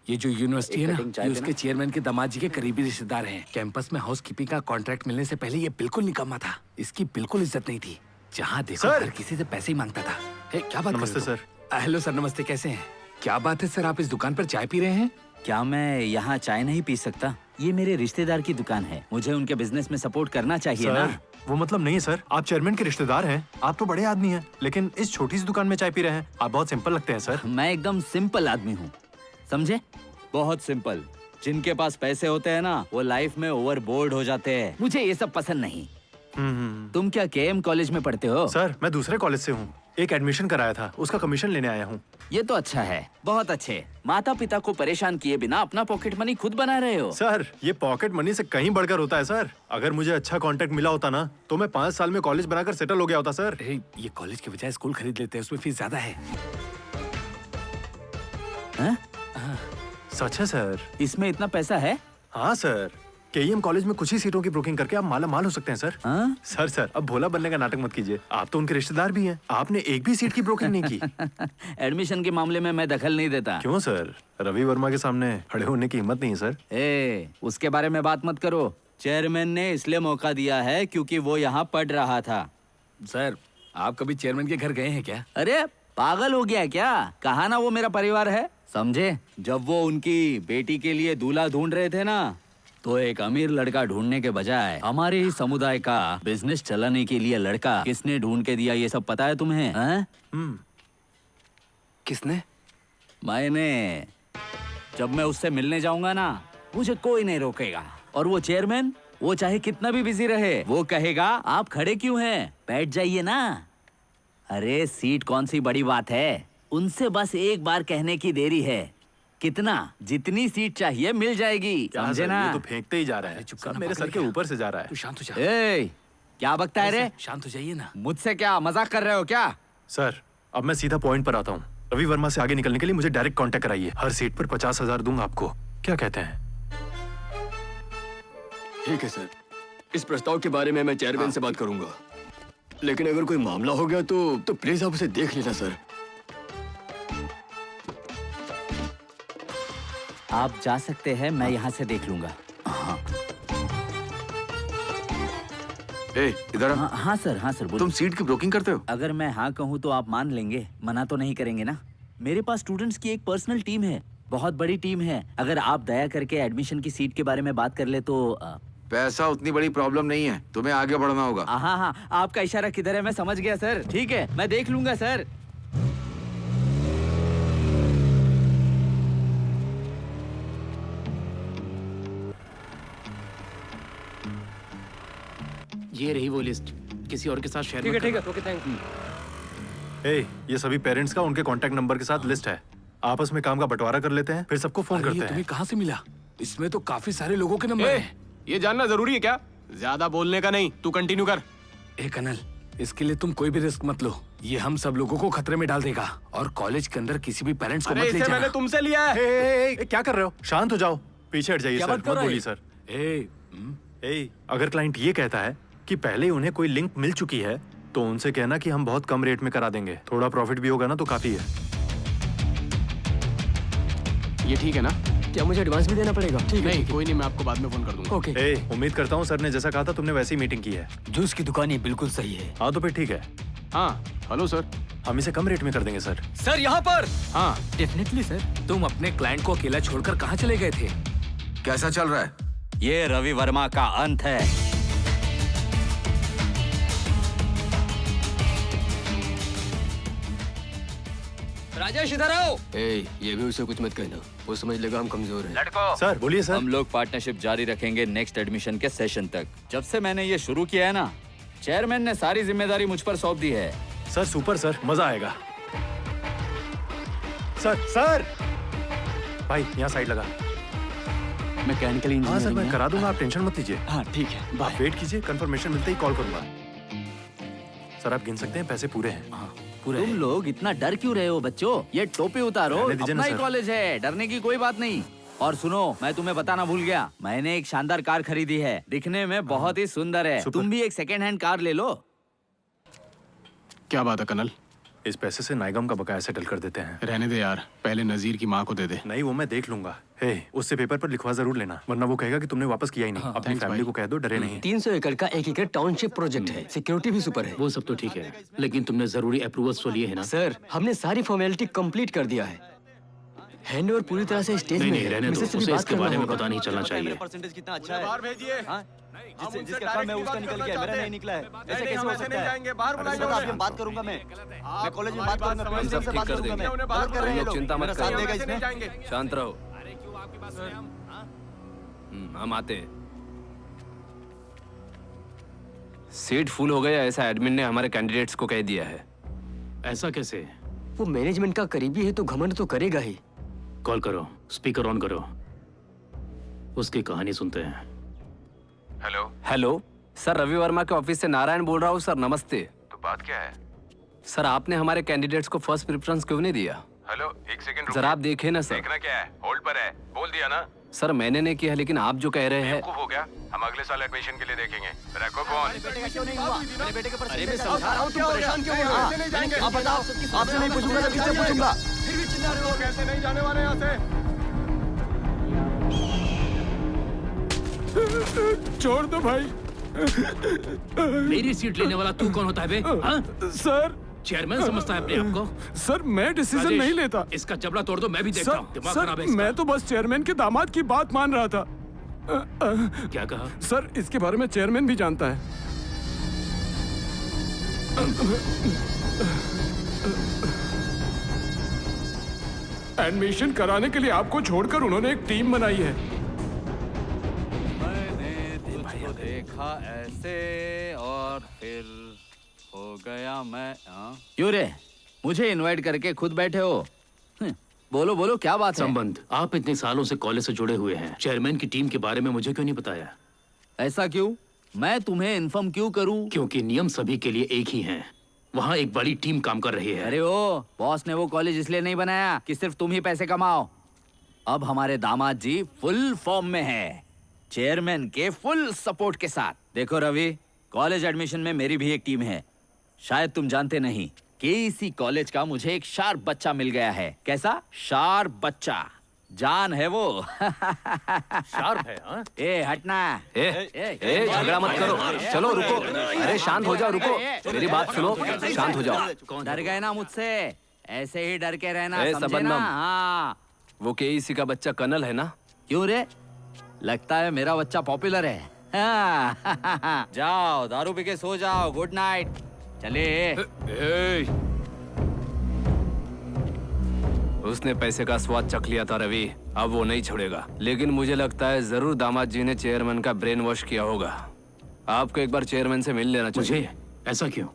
ये जो यूनिवर्सिटी है ना, ये उसके चेयरमैन के दामाद जी के करीबी रिश्तेदार हैं। कैंपस में हाउसकीपिंग का कॉन्ट्रैक्ट मिलने से पहले ये बिल्कुल निकम्मा था। इसकी बिल्कुल इज्जत नहीं थी। जहाँ देखो हर किसी से पैसे ही मांगता था। क्या बात? नमस्ते सर। हेलो सर, नमस्ते। कैसे हैं? क्या बात है सर, आप इस दुकान पर चाय पी रहे हैं? क्या मैं यहाँ चाय नहीं पी सकता? ये मेरे रिश्तेदार की दुकान है, मुझे उनके बिजनेस में सपोर्ट करना चाहिए ना। वो मतलब नहीं सर, आप चेयरमैन के रिश्तेदार हैं। आप तो बड़े आदमी हैं, लेकिन इस छोटी सी दुकान में चाय पी रहे हैं। आप बहुत सिंपल लगते हैं सर। मैं एकदम सिंपल आदमी हूँ, समझे? बहुत सिंपल। जिनके पास पैसे होते हैं ना वो लाइफ में ओवरबोर्ड हो जाते हैं। मुझे ये सब पसंद नहीं। तुम क्या केएम कॉलेज में पढ़ते हो? सर मैं दूसरे कॉलेज से हूँ, एक एडमिशन कराया था, उसका कमीशन लेने आया हूँ। ये तो अच्छा है, बहुत अच्छे। माता पिता को परेशान किए बिना अपना पॉकेट मनी खुद बना रहे हो। सर ये पॉकेट मनी से कहीं बढ़कर होता है सर। अगर मुझे अच्छा कॉन्टेक्ट मिला होता ना तो मैं 5 साल में कॉलेज बनाकर सेटल हो गया होता सर। ये कॉलेज के बजाय स्कूल खरीद लेते हैं, उसमें फीस ज्यादा है। सच है सर। इसमें इतना पैसा है? हाँ सर, केईएम कॉलेज में कुछ ही सीटों की ब्रोकिंग करके आप माला माल हो सकते हैं सर। सर अब भोला बनने का नाटक मत कीजिए, आप तो उनके रिश्तेदार भी हैं। आपने एक भी सीट की ब्रोकिंग नहीं की। एडमिशन के मामले में मैं दखल नहीं देता। क्यों सर? रवि वर्मा के सामने खड़े होने की हिम्मत नहीं है सर। उसके बारे में बात मत करो। चेयरमैन ने इसलिए मौका दिया है क्योंकि वो यहाँ पढ़ रहा था। सर आप कभी चेयरमैन के घर गए हैं क्या? अरे पागल हो गया क्या? कहा ना वो मेरा परिवार है, समझे? जब वो उनकी बेटी के लिए दूल्हा ढूंढ रहे थे ना, तो एक अमीर लड़का ढूंढने के बजाय हमारे ही समुदाय का बिजनेस चलाने के लिए लड़का किसने ढूंढ के दिया ये सब पता है तुम्हें? किसने? मैंने। जब मैं उससे मिलने जाऊंगा ना मुझे कोई नहीं रोकेगा। और वो चेयरमैन, वो चाहे कितना भी बिजी रहे, वो कहेगा आप खड़े क्यों हैं, बैठ जाइए ना। अरे सीट कौन सी बड़ी बात है, उनसे बस एक बार कहने की देरी है। कितना, जितनी सीट चाहिए मिल जाएगी, समझे ना? ये तो फेंकते ही जा रहा है, सब मेरे सर के ऊपर से जा रहा है। तू शांत हो जा। क्या बकता है रे? शांत हो जाइए ना। मुझसे क्या मजाक कर रहे हो क्या? सर अब मैं सीधा पॉइंट पर आता हूँ। रवि वर्मा से आगे निकलने के लिए मुझे डायरेक्ट कांटेक्ट कराइए। हर सीट पर 50,000 दूंगा आपको, क्या कहते हैं? ठीक है सर, इस प्रस्ताव के बारे में मैं चेयरमैन से बात करूंगा, लेकिन अगर कोई मामला हो गया तो प्लीज आप उसे देख लेना सर। आप जा सकते हैं, मैं यहाँ से देख लूंगा। इधर हाँ सर बोलो। तुम सीट की ब्रोकिंग करते हो? अगर मैं हाँ कहूँ तो आप मान लेंगे, मना तो नहीं करेंगे ना? मेरे पास स्टूडेंट्स की एक पर्सनल टीम है, बहुत बड़ी टीम है। अगर आप दया करके एडमिशन की सीट के बारे में बात कर ले तो पैसा उतनी बड़ी प्रॉब्लम नहीं है, तुम्हें आगे बढ़ना होगा। हाँ, आपका इशारा किधर है मैं समझ गया सर। ठीक है मैं देख लूंगा सर। ये रही वो लिस्ट, किसी और के साथ शेयर ठीक है ओके थैंक यू। ये सभी पेरेंट्स का उनके कॉन्टेक्ट नंबर के साथ लिस्ट है। आपस में काम का बंटवारा कर लेते हैं, फिर सबको फोन करते हैं। तुम्हें कहाँ से मिला? इसमें तो काफी सारे लोगों के नंबर हैं। ये जानना जरूरी है क्या? ज्यादा बोलने का नहीं, तू कंटिन्यू कर। कनल, इसके लिए तुम कोई भी रिस्क मत लो, ये हम सब लोगों को खतरे में डाल देगा। और कॉलेज के अंदर किसी भी पेरेंट्स को मत ले जाना। मैंने तुमसे लिया है। क्या कर रहे हो? शांत हो जाओ, पीछे हट जाइए सर, मत बोलिए सर। अगर क्लाइंट ये कहता है कि पहले उन्हें कोई लिंक मिल चुकी है तो उनसे कहना कि हम बहुत कम रेट में करा देंगे, थोड़ा प्रॉफिट भी होगा ना तो काफी है। ये ठीक है ना? क्या मुझे एडवांस भी देना पड़ेगा? ठीक है, कोई नहीं, मैं आपको बाद में फोन कर दूंगा। ओके। उम्मीद करता हूँ सर ने जैसा कहा था तुमने वैसी मीटिंग की है। जूस की दुकान ये बिल्कुल सही है। हाँ तो फिर ठीक है। हाँ हेलो सर, हम इसे कम रेट में कर देंगे सर। सर यहाँ पर। हाँ डेफिनेटली सर। तुम अपने क्लाइंट को अकेला छोड़कर कहाँ चले गए थे? कैसा चल रहा है? ये रवि वर्मा का अंत है। राजेश इधर आओ। ये भी उसे कुछ मत कहना, वो समझ लेगा हम कमजोर हैं। लड़को सर बोलिए सर। हम लोग पार्टनरशिप जारी रखेंगे नेक्स्ट एडमिशन के सेशन तक। जब से मैंने ये शुरू किया है ना, चेयरमैन ने सारी जिम्मेदारी मुझ पर सौंप दी है। सर सुपर सर, मजा आएगा। सर भाई यहाँ साइड लगा। Mechanical engineering. हाँ सर मैं करा दूंगा, आप टेंशन मत लीजिए। हाँ ठीक है, आप वेट कीजिए, कंफर्मेशन मिलते ही कॉल करूंगा। सर आप गिन सकते हैं, पैसे पूरे हैं। तुम लोग इतना डर क्यों रहे हो बच्चों? ये टोपी उतारो, अपना ही कॉलेज है, डरने की कोई बात नहीं। और सुनो, मैं तुम्हें बताना भूल गया, मैंने एक शानदार कार खरीदी है, दिखने में बहुत ही सुंदर है। तुम भी एक सेकेंड हैंड कार ले लो। क्या बात है कनल? इस पैसे से नाइगम का बकाया सेटल कर देते हैं। रहने दे यार, पहले नजीर की माँ को दे दे। नहीं वो मैं देख लूंगा। उससे पेपर पर लिखवा जरूर लेना, वरना वो कहेगा कि तुमने वापस किया ही नहीं। अपनी फैमिली को कह दो, डरे नहीं। 300 एकड़ का 1 एकड़ टाउनशिप प्रोजेक्ट है, सिक्योरिटी भी सुपर है। वो सब तो ठीक है, लेकिन तुमने जरूरी अप्रूवल्स तो लिए है ना? सर हमने सारी फॉर्मेलिटी कंप्लीट कर दिया है। हैंड ओवर पूरी तरह से स्टेज में नहीं रहने दो, उसे इसके बारे में पता नहीं चलना चाहिए। परसेंटेज कितना अच्छा है। बाहर भेजिए। जिसका काम है उसका निकल गया, मेरा नहीं निकला है। ऐसे कैसे हो सकता है? बाहर बुलाइए। बात करूंगा मैं कॉलेज में बात करूंगा, प्रिंसिपल से बात करूंगा मैं। गलत कर रहे हैं लोग, चिंता मत मेरा साथ देगा करो, इसमें। शांत रहो। आपकी बात सुने हम? हम आते हैं। सीट फुल हो गया ऐसा एडमिन ने हमारे कैंडिडेट्स को कह दिया है। ऐसा कैसे? वो मैनेजमेंट का करीबी है तो घमंड तो करेगा ही। कॉल करो, स्पीकर ऑन करो, उसकी कहानी सुनते हैं। Hello hello sir, Ravi Varma के ऑफिस से नारायण बोल रहा हूँ सर। नमस्ते। तो बात क्या है? सर आपने हमारे कैंडिडेट्स को फर्स्ट प्रेफरेंस क्यों नहीं दिया? हेलो एक सेकंड जरा आप देखिए ना सर। देखना क्या है? होल्ड पर है, बोल दिया ना। सर मैंने नहीं किया, लेकिन आप जो कह रहे हैं। बेवकूफ हो गया, हम अगले साल एडमिशन के लिए देखेंगे। रखो फोन। मेरे बेटे के पर अरे मैं समझा रहा हूँ, तुम परेशान क्यों हो रहे हो? आप बताओ, आपसे नहीं पूछूंगा तो किससे पूछूंगा? फिर भी चिल्ला रहे हो, कैसे नहीं जाने वाले यहाँ से? छोड़ दो भाई। मेरी सीट लेने वाला तू कौन होता है बे? हाँ? सर चेयरमैन समझता है अपने आप को? सर मैं डिसीजन राजेश, नहीं लेता। इसका जबड़ा तोड़ दो, मैं भी देखता हूँ। दिमाग खराब है सर इसका। मैं तो बस चेयरमैन के दामाद की बात मान रहा था। क्या कहा? सर इसके बारे में चेयरमैन भी जानता है। एडमिशन कराने के लिए आपको छोड़कर उन्होंने एक टीम बनाई है। मैंने तुझको देखा ऐसे और फिर हो गया मैं। क्यों रे, मुझे इनवाइट करके खुद बैठे हो? बोलो बोलो, क्या बात है? संबंध, आप इतने सालों से कॉलेज से जुड़े हुए हैं, चेयरमैन की टीम के बारे में मुझे क्यों नहीं बताया? ऐसा क्यों? मैं तुम्हें इन्फॉर्म क्यों करूं? क्योंकि नियम सभी के लिए एक ही हैं। वहाँ एक बड़ी टीम काम कर रही है। अरे ओ, बॉस ने वो कॉलेज इसलिए नहीं बनाया कि सिर्फ तुम ही पैसे कमाओ। अब हमारे दामाद जी फुल फॉर्म में है, चेयरमैन के फुल सपोर्ट के साथ। देखो रवि, कॉलेज एडमिशन में मेरी भी एक टीम है। शायद तुम जानते नहीं कि इसी कॉलेज का मुझे एक शार्प बच्चा मिल गया है। कैसा शार्प बच्चा? जान है वो। शार्प है। हाँ? ए हटना। ए झगड़ा मत करो, चलो रुको। अरे शांत हो जाओ, रुको, मेरी बात सुनो, शांत हो जाओ। डर गए ना मुझसे? ऐसे ही डर के रहना, समझे सबन्नम। ना? हाँ। वो केईसी का बच्चा कर्नल है ना? क्यों रे, लगता है मेरा बच्चा पॉपुलर है। हाँ। जाओ दारू पी के सो जाओ, गुड नाइट। चले। उसने पैसे का स्वाद चख लिया था रवि, अब वो नहीं छोड़ेगा। लेकिन मुझे लगता है जरूर दामाद जी ने चेयरमैन का ब्रेन वॉश किया होगा। आपको एक बार चेयरमैन से मिल लेना चाहिए। मुझे? ऐसा क्यों?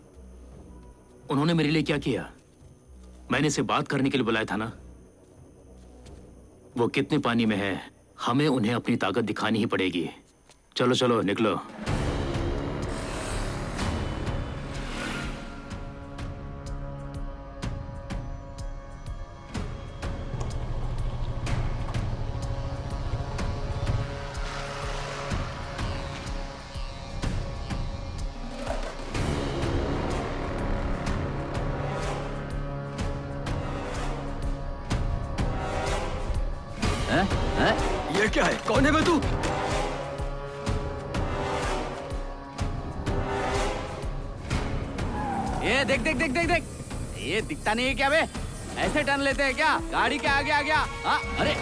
उन्होंने मेरे लिए क्या किया? मैंने इसे बात करने के लिए बुलाया था ना। वो कितने पानी में है, हमें उन्हें अपनी ताकत दिखानी ही पड़ेगी। चलो चलो निकलो। ये क्या है? कौन है बे तू? ये देख देख देख देख देख, ये दिखता नहीं है क्या बे? ऐसे टर्न लेते हैं क्या? गाड़ी के आगे आ गया। हाँ, अरे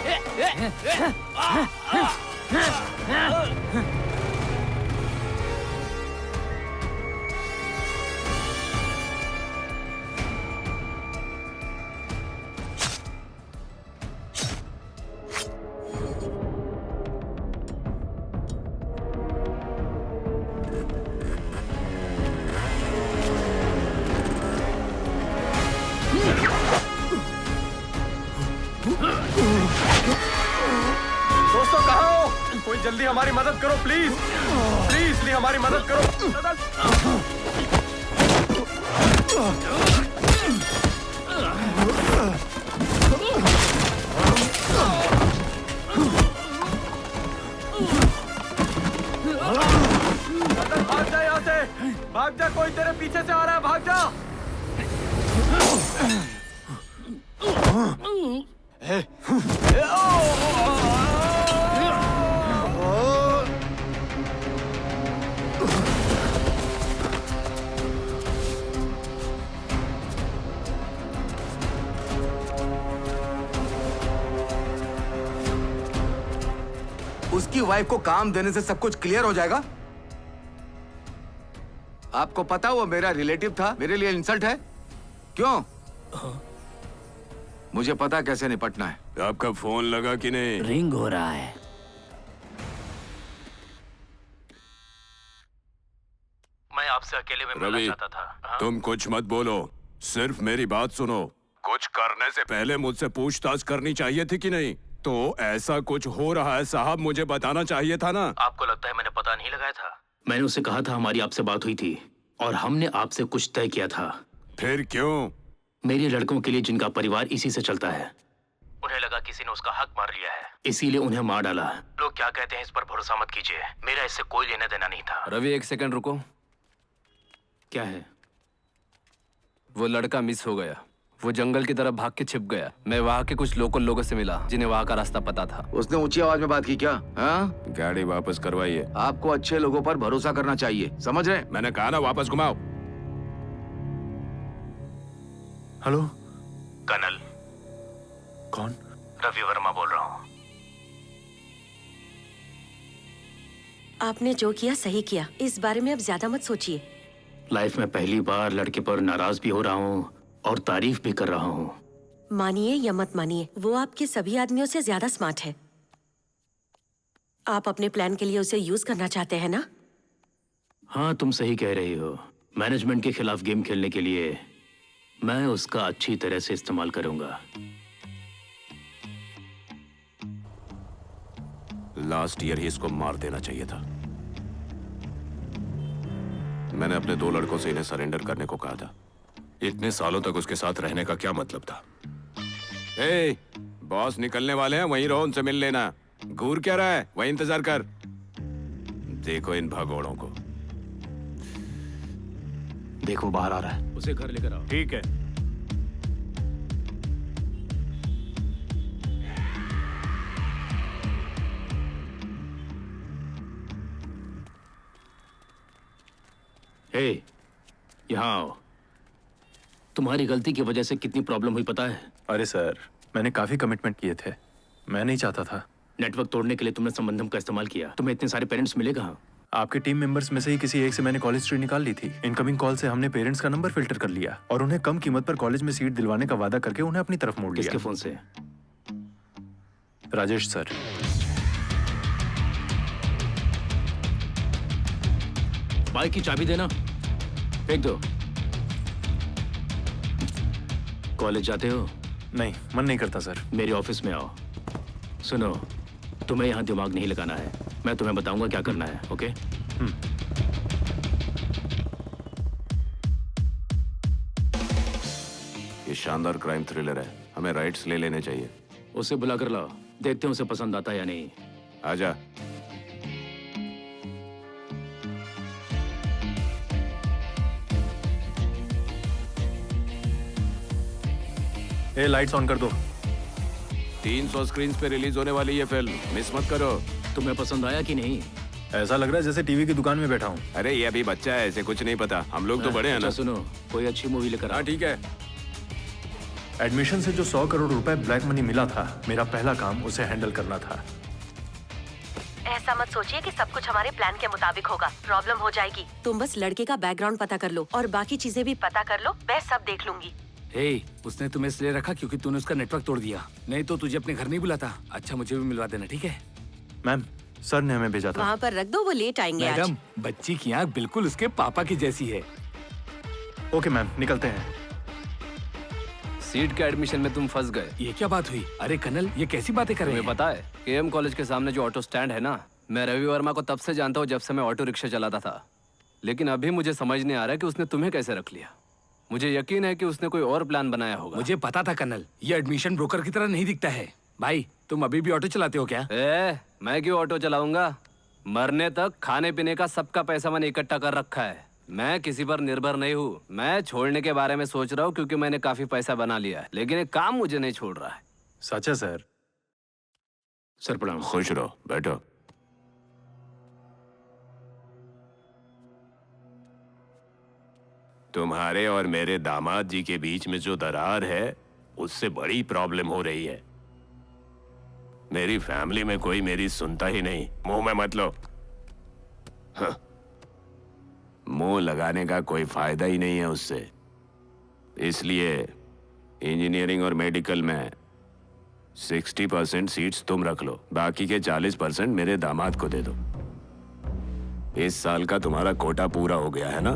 दोस्तों कहाँ हो? कोई जल्दी हमारी मदद करो प्लीज, प्लीज प्लीज हमारी मदद करो। भाग जा यहाँ से, भाग जा, कोई तेरे पीछे से आ रहा है, भाग जा। उसकी वाइफ को काम देने से सब कुछ क्लियर हो जाएगा? आपको पता वो मेरा रिलेटिव था, मेरे लिए इंसल्ट है? क्यों? मुझे पता है कैसे निपटना है। आपका फोन लगा कि नहीं? रिंग हो रहा है। मैं आपसे अकेले में मिलना रवि, चाहता था। तुम कुछ मत बोलो, सिर्फ मेरी बात सुनो। कुछ करने से पहले मुझसे पूछताछ करनी चाहिए थी कि नहीं? तो ऐसा कुछ हो रहा है साहब, मुझे बताना चाहिए था ना। आपको लगता है मैंने पता नहीं लगाया था? मैंने उससे कहा था हमारी आपसे बात हुई थी और हमने आपसे कुछ तय किया था। फिर क्यों? मेरे लड़कों के लिए जिनका परिवार इसी से चलता है, उन्हें लगा किसी ने उसका हक मार लिया है, इसीलिए उन्हें मार डाला। लोग क्या कहते हैं इस पर भरोसा मत कीजिए, मेरा इससे कोई लेना देना नहीं था। रवि एक सेकंड रुको। क्या है? वो लड़का मिस हो गया। वो जंगल की तरफ भाग के छिप गया। मैं वहाँ के कुछ लोकल लोगों से मिला जिन्हें वहाँ का रास्ता पता था। उसने ऊंची आवाज में बात की क्या? हाँ? गाड़ी वापस करवाइए। आपको अच्छे लोगों पर भरोसा करना चाहिए, समझ रहे? मैंने कहा ना वापस घुमाओ। Hello, colonel. कौन? रवि वर्मा बोल रहा हूँ। आपने जो किया सही किया, इस बारे में अब ज्यादा मत सोचिए। लाइफ में पहली बार लड़के पर नाराज भी हो रहा हूँ और तारीफ भी कर रहा हूँ। मानिए या मत मानिए, वो आपके सभी आदमियों से ज्यादा स्मार्ट है। आप अपने प्लान के लिए उसे यूज करना चाहते हैं ना? हाँ, तुम सही कह रही हो। मैनेजमेंट के खिलाफ गेम खेलने के लिए मैं उसका अच्छी तरह से इस्तेमाल करूंगा। लास्ट ईयर ही इसको मार देना चाहिए था। मैंने अपने 2 लड़कों से इन्हें सरेंडर करने को कहा था। इतने सालों तक उसके साथ रहने का क्या मतलब था? ए, बॉस निकलने वाले हैं, वहीं रहो, उनसे मिल लेना। घूर क्या रहा है, वहीं इंतजार कर। देखो इन भगोड़ों को। देखो बाहर आ रहा है, उसे घर लेकर आओ। ठीक है। हे, यहाँ आओ। तुम्हारी गलती की वजह से कितनी प्रॉब्लम हुई पता है? अरे सर, मैंने काफी कमिटमेंट किए थे, मैं नहीं चाहता था। नेटवर्क तोड़ने के लिए तुमने संबंधम का इस्तेमाल किया। तुम्हें इतने सारे पेरेंट्स मिले कहाँ? आपके टीम मेंबर्स में से ही किसी एक से मैंने कॉलेज हिस्ट्री निकाल ली थी। इनकमिंग कॉल से हमने पेरेंट्स का नंबर फिल्टर कर लिया और उन्हें कम कीमत पर कॉलेज में सीट दिलवाने का वादा करके उन्हें अपनी तरफ मोड़ लिया। किसके फोन से? राजेश सर। बाइक की चाबी देना, फेंक दो। कॉलेज जाते हो? नहीं, मन नहीं करता सर। मेरे ऑफिस में आओ। सुनो, तुम्हें यहाँ दिमाग नहीं लगाना है, मैं तुम्हें बताऊंगा क्या करना है, ओके? ये शानदार क्राइम थ्रिलर है, हमें राइट्स ले लेने चाहिए। उसे बुला कर लाओ, देखते हैं उसे पसंद आता है या नहीं। आजा। ए, लाइट्स ऑन कर दो। 300 स्क्रीन पे रिलीज होने वाली ये फिल्म, मिस मत करो। तुम्हें पसंद आया कि नहीं? ऐसा लग रहा है जैसे टीवी की दुकान में बैठा हूँ। अरे ये अभी बच्चा है, इसे कुछ नहीं पता। हम लोग तो बड़े हैं ना। अच्छा सुनो, कोई अच्छी मूवी लेकर आओ। हाँ ठीक है। एडमिशन से जो 100 करोड़ रुपए ब्लैक मनी मिला था, मेरा पहला काम उसे हैंडल करना था। ऐसा मत सोचिए कि सब कुछ हमारे प्लान के मुताबिक होगा, प्रॉब्लम हो जाएगी। तुम बस लड़के का बैकग्राउंड पता कर लो और बाकी चीजें भी पता कर लो, मैं सब देख लूंगी। हे, उसने तुम्हें इसलिए रखा क्योंकि तूने उसका नेटवर्क तोड़ दिया, नहीं तो तुझे अपने घर नहीं बुलाता। अच्छा, मुझे भी मिलवा देना, ठीक है? मैम, सर ने हमें भेजा था। वहाँ पर रख दो, वो लेट आएंगे आज। मैडम, बच्ची की आंख बिल्कुल उसके पापा की जैसी है। ओके मैम, निकलते हैं। सीट के एडमिशन में तुम फंस गए। ये क्या बात हुई? अरे कर्नल, ये कैसी बातें कर रहे हैं? तुम्हें पता है, केएम कॉलेज के सामने जो ऑटो स्टैंड है ना, मैं रवि वर्मा को तब से जानता हूँ जब से मैं ऑटो रिक्शा चलाता था। लेकिन अभी मुझे समझ नहीं आ रहा कि उसने तुम्हें कैसे रख लिया। मुझे यकीन है कि उसने कोई और प्लान बनाया होगा। मुझे पता था कर्नल, ये एडमिशन ब्रोकर की तरह नहीं दिखता है। भाई, तुम अभी भी ऑटो चलाते हो क्या? मैं क्यों ऑटो चलाऊंगा? मरने तक खाने पीने का सबका पैसा मैंने इकट्ठा कर रखा है। मैं किसी पर निर्भर नहीं हूँ। मैं छोड़ने के बारे में सोच रहा हूँ क्योंकि मैंने काफी पैसा बना लिया है, लेकिन एक काम मुझे नहीं छोड़ रहा है। सच है सर। सर प्रणाम। खुश रहो, बैठो। तुम्हारे और मेरे दामाद जी के बीच में जो दरार है, उससे बड़ी प्रॉब्लम हो रही है। मेरी फैमिली में कोई मेरी सुनता ही नहीं। मुंह में मत लो। हाँ। मुंह लगाने का कोई फायदा ही नहीं है उससे। इसलिए इंजीनियरिंग और मेडिकल में 60% सीट्स तुम रख लो, बाकी के 40% मेरे दामाद को दे दो। इस साल का तुम्हारा कोटा पूरा हो गया है ना?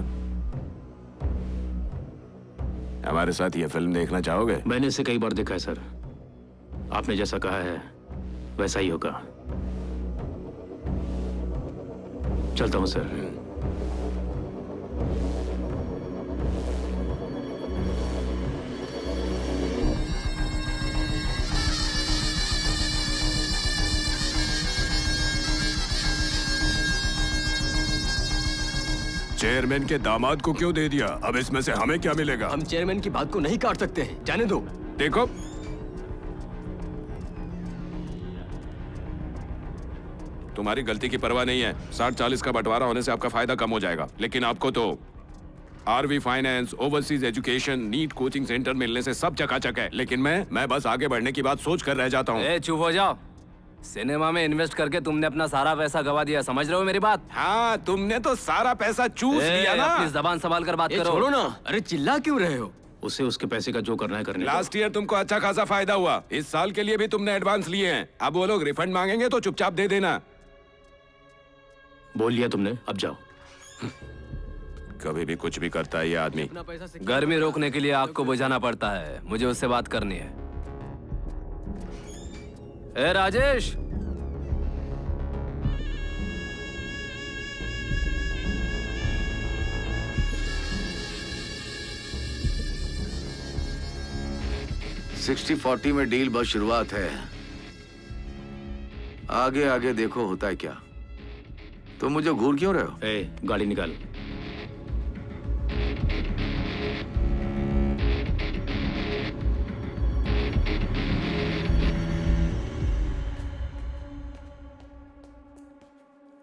हमारे साथ ये फिल्म देखना चाहोगे? मैंने इसे कई बार देखा है सर। आपने जैसा कहा है वैसा ही होगा। चलता हूं सर। चेयरमैन के दामाद को क्यों दे दिया? अब इसमें से हमें क्या मिलेगा? हम चेयरमैन की बात को नहीं काट सकते हैं, जाने दो। देखो, तुम्हारी गलती की परवाह नहीं है। 60-40 का बंटवारा होने से आपका फायदा कम हो जाएगा, लेकिन आपको तो RV finance, overseas education, NEET coaching centre मिलने से सब चकाचक है। लेकिन मैं बस आगे बढ़ने की बात सोच कर रह जाता हूँ। ए, चुप हो जाओ। सिनेमा में इन्वेस्ट करके तुमने अपना सारा पैसा गवा दिया, समझ रहे हो मेरी बात? हाँ, तुमने तो सारा पैसा चूस लिया ना। अपनी जबान संभाल कर बात करो। छोड़ो ना, अरे चिल्ला क्यों रहे हो? उसे उसके पैसे का जो करना है करने दो। लास्ट ईयर तुमको अच्छा खासा फायदा हुआ, इस साल के लिए भी तुमने एडवांस लिए हैं। अब वो लोग रिफंड मांगेंगे तो चुपचाप दे देना। बोल लिया तुमने, अब जाओ। कभी भी कुछ भी करता है ये आदमी। गर्मी रोकने के लिए आग को बुझाना पड़ता है। मुझे उससे बात करनी है। ए राजेश, सिक्सटी 40 में डील बस शुरुआत है, आगे आगे देखो होता है क्या। तो मुझे घूर क्यों रहे हो? गाड़ी निकाल।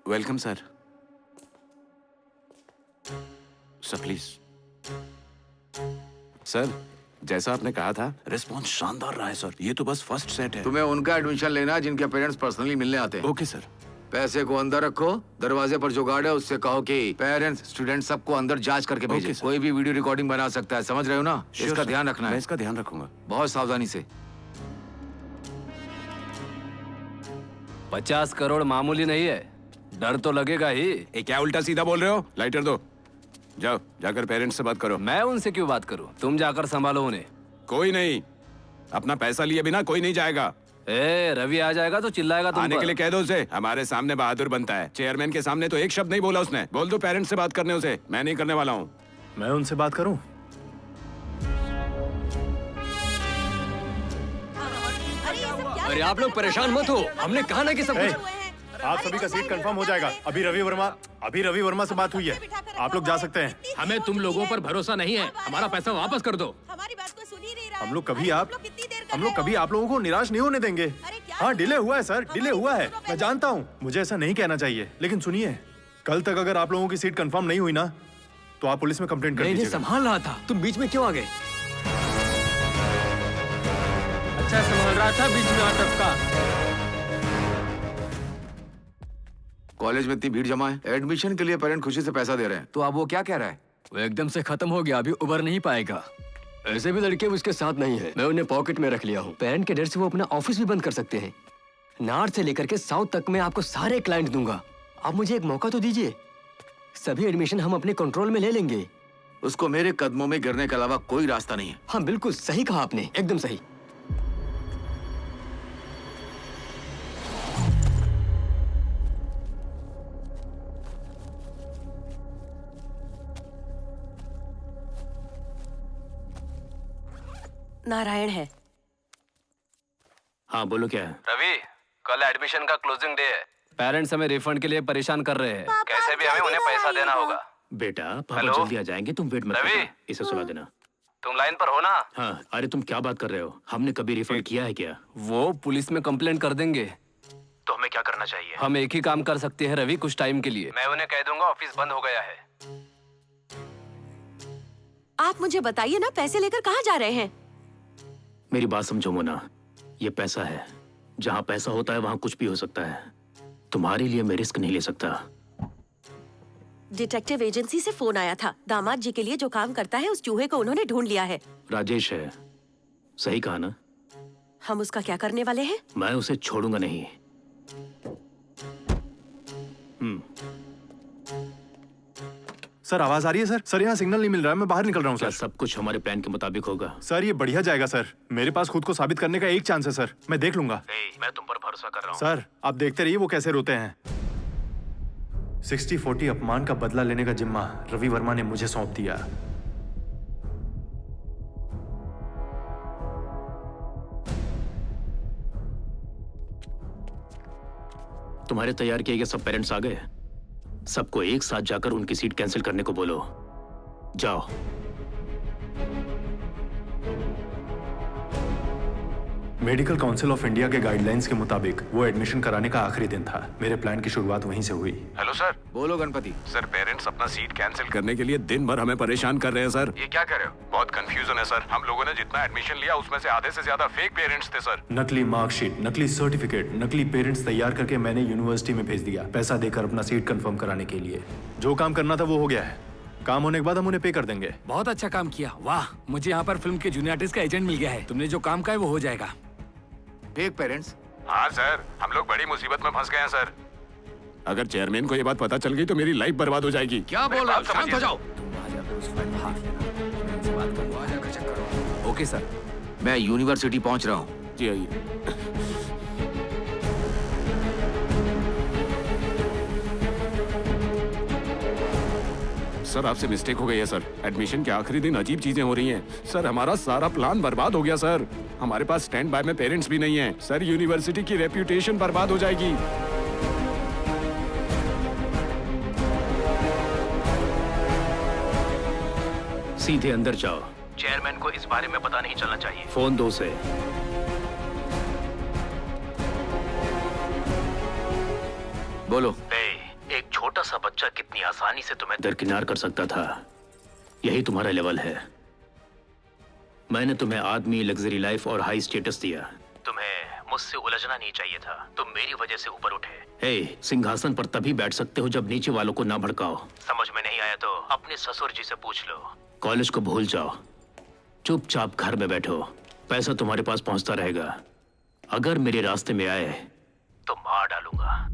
Welcome sir. Sir please. Sir, जैसा आपने कहा था, रिस्पॉन्स शानदार रहा है सर। ये तो बस फर्स्ट सेट है। तुम्हें उनका एडमिशन लेना है जिनके पेरेंट्स पर्सनली मिलने आते हैं। Okay sir. पैसे को अंदर रखो, दरवाजे पर जो गार्ड है उससे कहो कि पेरेंट्स स्टूडेंट सबको अंदर जांच करके भेजे। कोई भी वीडियो रिकॉर्डिंग बना सकता है, समझ रहे हो ना? इसका ध्यान रखना है। मैं इसका ध्यान रखूंगा बहुत सावधानी से। 50 करोड़ मामूली नहीं है, डर तो लगेगा ही। ये क्या उल्टा सीधा बोल रहे हो? लाइटर दो। जाओ, जाकर पेरेंट्स से बात करो। मैं उनसे क्यों बात करूं? तुम जाकर संभालो उन्हें। कोई नहीं, अपना पैसा लिए बिना कोई नहीं जाएगा। ए, रवि आ जाएगा तो चिल्लाएगा तुम आने पर। के लिए कह दो उसे। हमारे सामने बहादुर बनता है, चेयरमैन के सामने तो एक शब्द नहीं बोला उसने। बोल दो पेरेंट्स से बात करने उसे। मैं नहीं करने वाला हूँ। मैं उनसे बात करूं? अरे आप लोग परेशान मत हो, हमने कहा ना कि सब कुछ। आप सभी का सीट कंफर्म हो जाएगा। अभी रवि वर्मा से बात हुई है, आप लोग जा सकते हैं। हमें तुम लोगों पर भरोसा नहीं है, हमारा पैसा वापस कर दो। हमारी बात को सुन ही नहीं रहा है। हम लोग कभी आप लोगों को निराश नहीं होने देंगे। हाँ, डिले हुआ है सर, डिले हुआ है, मैं जानता हूँ। मुझे ऐसा नहीं कहना चाहिए, लेकिन सुनिए, कल तक अगर आप लोगों की सीट कंफर्म नहीं हुई ना, तो आप पुलिस में कंप्लेंट कर दीजिएगा। संभाल रहा था, तुम बीच में क्यों आ गए? अच्छा संभाल रहा था, बीच में अटका। कॉलेज में इतनी भीड़ जमा है, एडमिशन के लिए पेरेंट खुशी से पैसा दे रहे हैं, तो अब वो क्या कह रहा है? वो एकदम से खत्म हो गया, अभी उबर नहीं पाएगा। ऐसे भी लड़के उसके साथ नहीं है, मैं उन्हें पॉकेट में रख लिया हूँ। पेरेंट के डर से वो अपना ऑफिस भी बंद कर सकते हैं। नॉर्थ से लेकर के साउथ तक मैं आपको सारे क्लाइंट दूंगा। आप मुझे एक मौका तो दीजिए, सभी एडमिशन हम अपने कंट्रोल में ले लेंगे। उसको मेरे कदमों में गिरने के अलावा कोई रास्ता नहीं है। हाँ बिल्कुल सही कहा आपने, एकदम सही। नारायण है। हाँ बोलो, क्या है? रवि, कल एडमिशन का क्लोजिंग डे है। पेरेंट्स हमें रिफंड के लिए परेशान कर रहे हैं। कैसे भी हमें उन्हें पैसा देना होगा। बेटा, पापा हेलो? जल्दी आ जाएंगे, तुम वेट मत रवि? करना। इसे सुला देना। तुम लाइन पर हो ना? हाँ, अरे तुम क्या बात कर रहे हो? हमने कभी रिफंड किया है क्या? वो पुलिस में कंप्लेंट कर देंगे। तो हमें क्या करना चाहिए? हम एक ही काम कर सकते हैं रवि, कुछ टाइम के लिए। मैं उन्हें कह दूंगा ऑफिस बंद हो गया है। आप मुझे बताइए ना, पैसे लेकर कहाँ जा रहे हैं? मेरी बात समझो मोना, ये पैसा है, जहाँ पैसा होता है वहाँ कुछ भी हो सकता है। तुम्हारे लिए मैं रिस्क नहीं ले सकता। डिटेक्टिव एजेंसी से फोन आया था। दामाद जी के लिए जो काम करता है उस चूहे को उन्होंने ढूंढ लिया है। राजेश है, सही कहा ना? हम उसका क्या करने वाले हैं? मैं उसे छोड़ूंगा नहीं। सर आवाज आ रही है सर? सर यहाँ सिग्नल नहीं मिल रहा है, मैं बाहर निकल रहा हूँ क्या सर। सब कुछ हमारे प्लान के मुताबिक होगा? सर ये बढ़िया जाएगा सर, मेरे पास खुद को साबित करने का एक चांस है सर, मैं देख लूंगा। मैं तुम पर भरोसा कर रहा हूँ। सर आप देखते रहिए वो कैसे रोते हैं। 60-40 अपमान का बदला लेने का जिम्मा रवि वर्मा ने मुझे सौंप दिया। तुम्हारे तैयार किए गए सब पेरेंट्स आ गए? सबको एक साथ जाकर उनकी सीट कैंसिल करने को बोलो। जाओ। मेडिकल काउंसिल ऑफ इंडिया के गाइडलाइंस के मुताबिक वो एडमिशन कराने का आखिरी दिन था। मेरे प्लान की शुरुआत वहीं से हुई। Hello sir. बोलो गणपति। सर पेरेंट्स अपना सीट कैंसिल करने के लिए दिन भर हमें परेशान कर रहे हैं सर। ये क्या कह रहे हो? बहुत कंफ्यूजन है सर। हम लोगों ने जितना एडमिशन लिया उसमें से आधे से ज्यादा फेक पेरेंट्स थे सर। नकली मार्कशीट, नकली सर्टिफिकेट, नकली पेरेंट्स तैयार करके मैंने यूनिवर्सिटी में भेज दिया, पैसा देकर अपना सीट कंफर्म कराने के लिए। जो काम करना था वो हो गया है, काम होने के बाद हम उन्हें पे कर देंगे। बहुत अच्छा काम किया, वाह। मुझे यहाँ पर फिल्म के जूनियर आर्टिस्ट का एजेंट मिल गया है। तुमने जो काम कहा है वो हो जाएगा। Fake parents? हाँ सर, हम लोग बड़ी मुसीबत में फंस गए हैं सर। अगर चेयरमैन को ये बात पता चल गई तो मेरी लाइफ बर्बाद हो जाएगी। क्या बोल रहा हो? शांत हो जाओ। Okay sir. मैं यूनिवर्सिटी पहुंच रहा हूँ। जी आइए। सर आपसे मिस्टेक हो गई है सर। एडमिशन के आखिरी दिन अजीब चीजें हो रही हैं। सर हमारा सारा प्लान बर्बाद हो गया सर। हमारे पास स्टैंड बाय में पेरेंट्स भी नहीं हैं। सर यूनिवर्सिटी की रेप्यूटेशन बर्बाद हो जाएगी। सीधे अंदर जाओ। चेयरमैन को इस बारे में पता नहीं चलना चाहिए। फोन दो उसे। बोलो। एक छोटा सा बच्चा कितनी आसानी से तुम्हें दरकिनार कर सकता था। यही तुम्हारा लेवल है। मैंने तुम्हें आदमी, लग्जरी लाइफ और हाई स्टेटस दिया। तुम्हें मुझसे उलझना नहीं चाहिए था। तुम मेरी वजह से ऊपर उठे। सिंहासन पर तभी बैठ सकते हो जब नीचे वालों को ना भड़काओ। समझ में नहीं आया तो अपने ससुर जी से पूछ लो। कॉलेज को भूल जाओ, चुपचाप घर में बैठो। पैसा तुम्हारे पास पहुंचता रहेगा। अगर मेरे रास्ते में आए तो मार डालूंगा।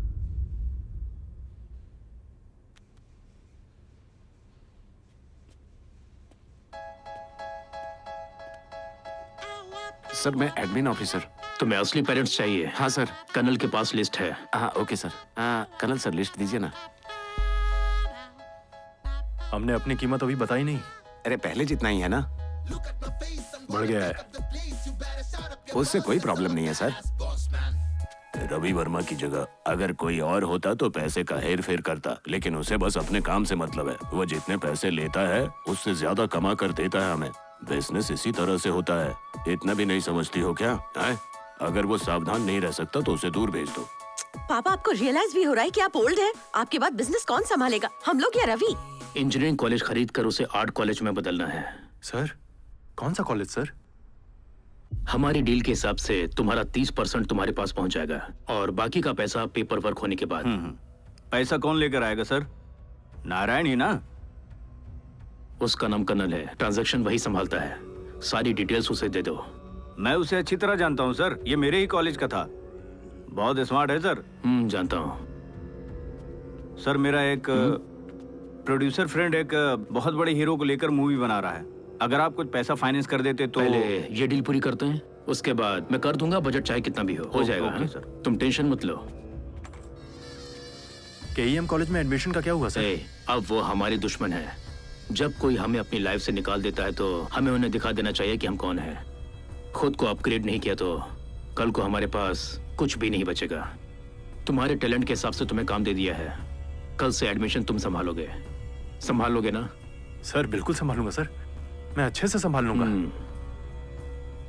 सर मैं एडमिन ऑफिसर। तुम्हें असली पेरेंट्स चाहिए? हाँ सर। कर्नल के पास लिस्ट है। हाँ okay sir. Colonel sir list दीजिए ना। हमने अपनी कीमत अभी बताई नहीं। अरे पहले जितना ही है ना। बढ़ गया है। उससे कोई प्रॉब्लम नहीं है सर। रवि वर्मा की जगह अगर कोई और होता तो पैसे का हेर फेर करता, लेकिन उसे बस अपने काम से मतलब है। वो जितने पैसे लेता है उससे ज्यादा कमा कर देता है हमें। बिजनेस इसी तरह से होता है। इतना भी नहीं समझती हो क्या? है? अगर वो सावधान नहीं रह सकता तो उसे दूर भेज दो। पापा आपको रियलाइज भी हो रहा है कि आप ओल्ड हैं? आपके बाद बिजनेस कौन संभालेगा, हम लोग या रवि? इंजीनियरिंग कॉलेज खरीद कर उसे आर्ट कॉलेज में बदलना है। सर कौन सा कॉलेज सर? हमारी डील के हिसाब से तुम्हारा 30% तुम्हारे पास पहुंच जाएगा और बाकी का पैसा पेपर वर्क होने के बाद। पैसा कौन लेकर आएगा सर? नारायण ही ना? उसका नाम कर्नल है, ट्रांजैक्शन वही संभालता है। सारी डिटेल्स उसे दे दो। मैं उसे अच्छी तरह जानता हूँ सर, ये मेरे ही कॉलेज का था। बहुत स्मार्ट है सर। जानता हूँ सर। मेरा एक प्रोड्यूसर फ्रेंड एक बहुत बड़े हीरो को लेकर मूवी बना रहा है। अगर आप कुछ पैसा फाइनेंस कर देते तो। पहले ये डील पूरी करते हैं, उसके बाद मैं कर दूंगा। बजट चाहे कितना भी हो जाएगा। सर तुम टेंशन मत लो। केईएम कॉलेज में एडमिशन का क्या हुआ सर? अब वो हमारे दुश्मन है। जब कोई हमें अपनी लाइफ से निकाल देता है तो हमें उन्हें दिखा देना चाहिए कि हम कौन हैं। खुद को अपग्रेड नहीं किया तो कल को हमारे पास कुछ भी नहीं बचेगा। तुम्हारे टैलेंट के हिसाब से तुम्हें काम दे दिया है। कल से एडमिशन तुम संभाल लोगे ना? सर बिल्कुल संभालूंगा सर, मैं अच्छे से संभाल लूंगा।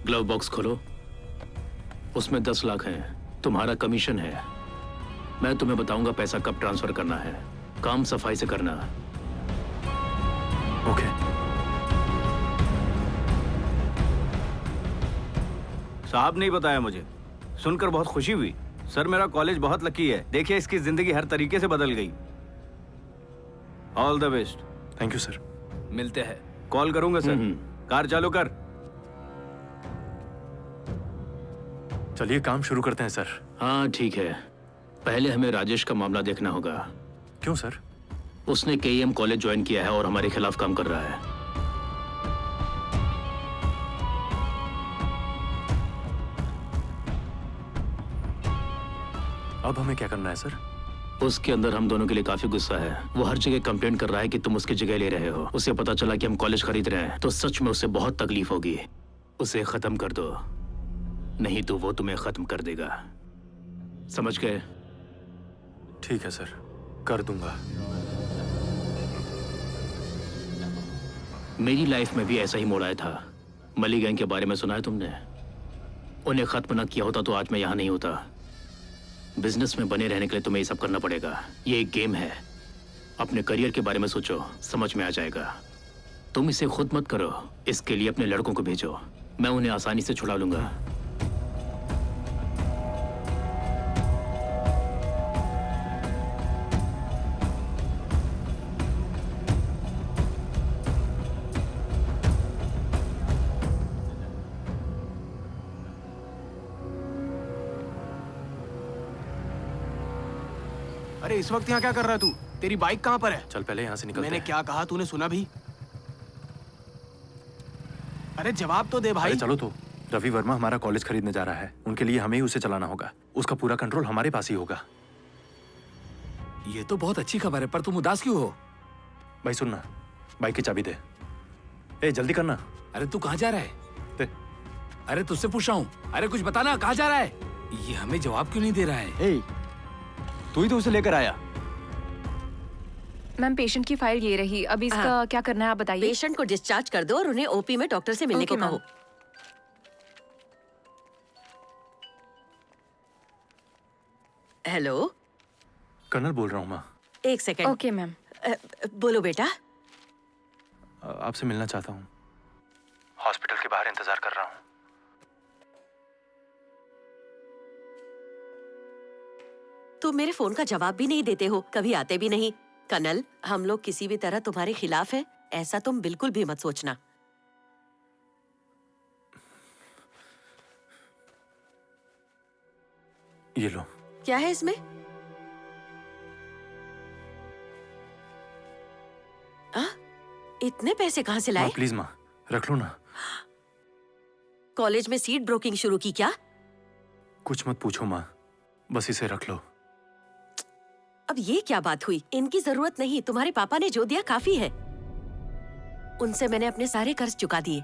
ग्लव बॉक्स खोलो, उसमें 10 लाख हैं। तुम्हारा कमीशन है। मैं तुम्हें बताऊंगा पैसा कब ट्रांसफर करना है। काम सफाई से करना। ओके। साहब नहीं बताया मुझे, सुनकर बहुत खुशी हुई। सर मेरा कॉलेज बहुत लकी है। देखिए इसकी जिंदगी हर तरीके से बदल गई। All the best. Thank you sir. मिलते हैं। कॉल करूंगा सर। कार चालू कर। चलिए काम शुरू करते हैं सर। हाँ ठीक है, पहले हमें राजेश का मामला देखना होगा। क्यों सर? उसने केईएम कॉलेज ज्वाइन किया है और हमारे खिलाफ काम कर रहा है। अब हमें क्या करना है सर? उसके अंदर हम दोनों के लिए काफी गुस्सा है। वो हर जगह कंप्लेंट कर रहा है कि तुम उसकी जगह ले रहे हो। उसे पता चला कि हम कॉलेज खरीद रहे हैं तो सच में उसे बहुत तकलीफ होगी। उसे खत्म कर दो, नहीं तो वो तुम्हें खत्म कर देगा। समझ गए? ठीक है सर, कर दूंगा। मेरी लाइफ में भी ऐसा ही मोड़ आया था। मली गैंग के बारे में सुना है तुमने? उन्हें खत्म न किया होता तो आज मैं यहाँ नहीं होता। बिजनेस में बने रहने के लिए तुम्हें ये सब करना पड़ेगा। ये एक गेम है। अपने करियर के बारे में सोचो, समझ में आ जाएगा। तुम इसे खुद मत करो, इसके लिए अपने लड़कों को भेजो। मैं उन्हें आसानी से छुड़ा लूंगा। अरे इस वक्त यहाँ क्या कर रहा है तू? तेरी बाइक कहाँ पर है? चल पहले यहाँ से निकलते मैंने हैं। क्या कहा तूने सुना भी? अरे जवाब तो दे भाई। अरे चलो तो, रवि वर्मा हमारा कॉलेज खरीदने जा रहा है। उनके लिए हमें ही उसे चलाना होगा। उसका पूरा कंट्रोल हमारे पास ही होगा। ये तो बहुत अच्छी खबर है, पर तुम उदास क्यों हो? भाई सुनना, बाइक की चाबी दे। ए जल्दी करना। अरे तू कहाँ जा रहा है? दे। अरे तुझसे पूछ रहा हूँ। अरे कुछ बताना, कहाँ जा रहा है? ये हमें जवाब क्यों नहीं दे रहा है? तू ही तो उसे लेकर आया। मैम पेशेंट की फाइल ये रही। अभी इसका क्या करना है आप बताइए। पेशेंट को डिस्चार्ज कर दो और उन्हें ओपी में डॉक्टर से मिलने को Okay, कहो। हेलो, कर्नल बोल रहा हूँ माँ। एक सेकंड। Okay ma'am. बोलो बेटा। आपसे मिलना चाहता हूँ। हॉस्पिटल के बाहर इंतजार कर रहा हूँ। तुम मेरे फोन का जवाब भी नहीं देते हो, कभी आते भी नहीं। कर्नल, हम लोग किसी भी तरह तुम्हारे खिलाफ हैं, ऐसा तुम बिल्कुल भी मत सोचना। ये लो। क्या है इसमें? इतने पैसे कहाँ से लाए? माँ प्लीज माँ, रख लो ना। कॉलेज में सीट ब्रोकिंग शुरू की क्या? कुछ मत पूछो माँ, बस इसे रख लो। अब ये क्या बात हुई? इनकी जरूरत नहीं, तुम्हारे पापा ने जो दिया काफी है। उनसे मैंने अपने सारे कर्ज चुका दिए।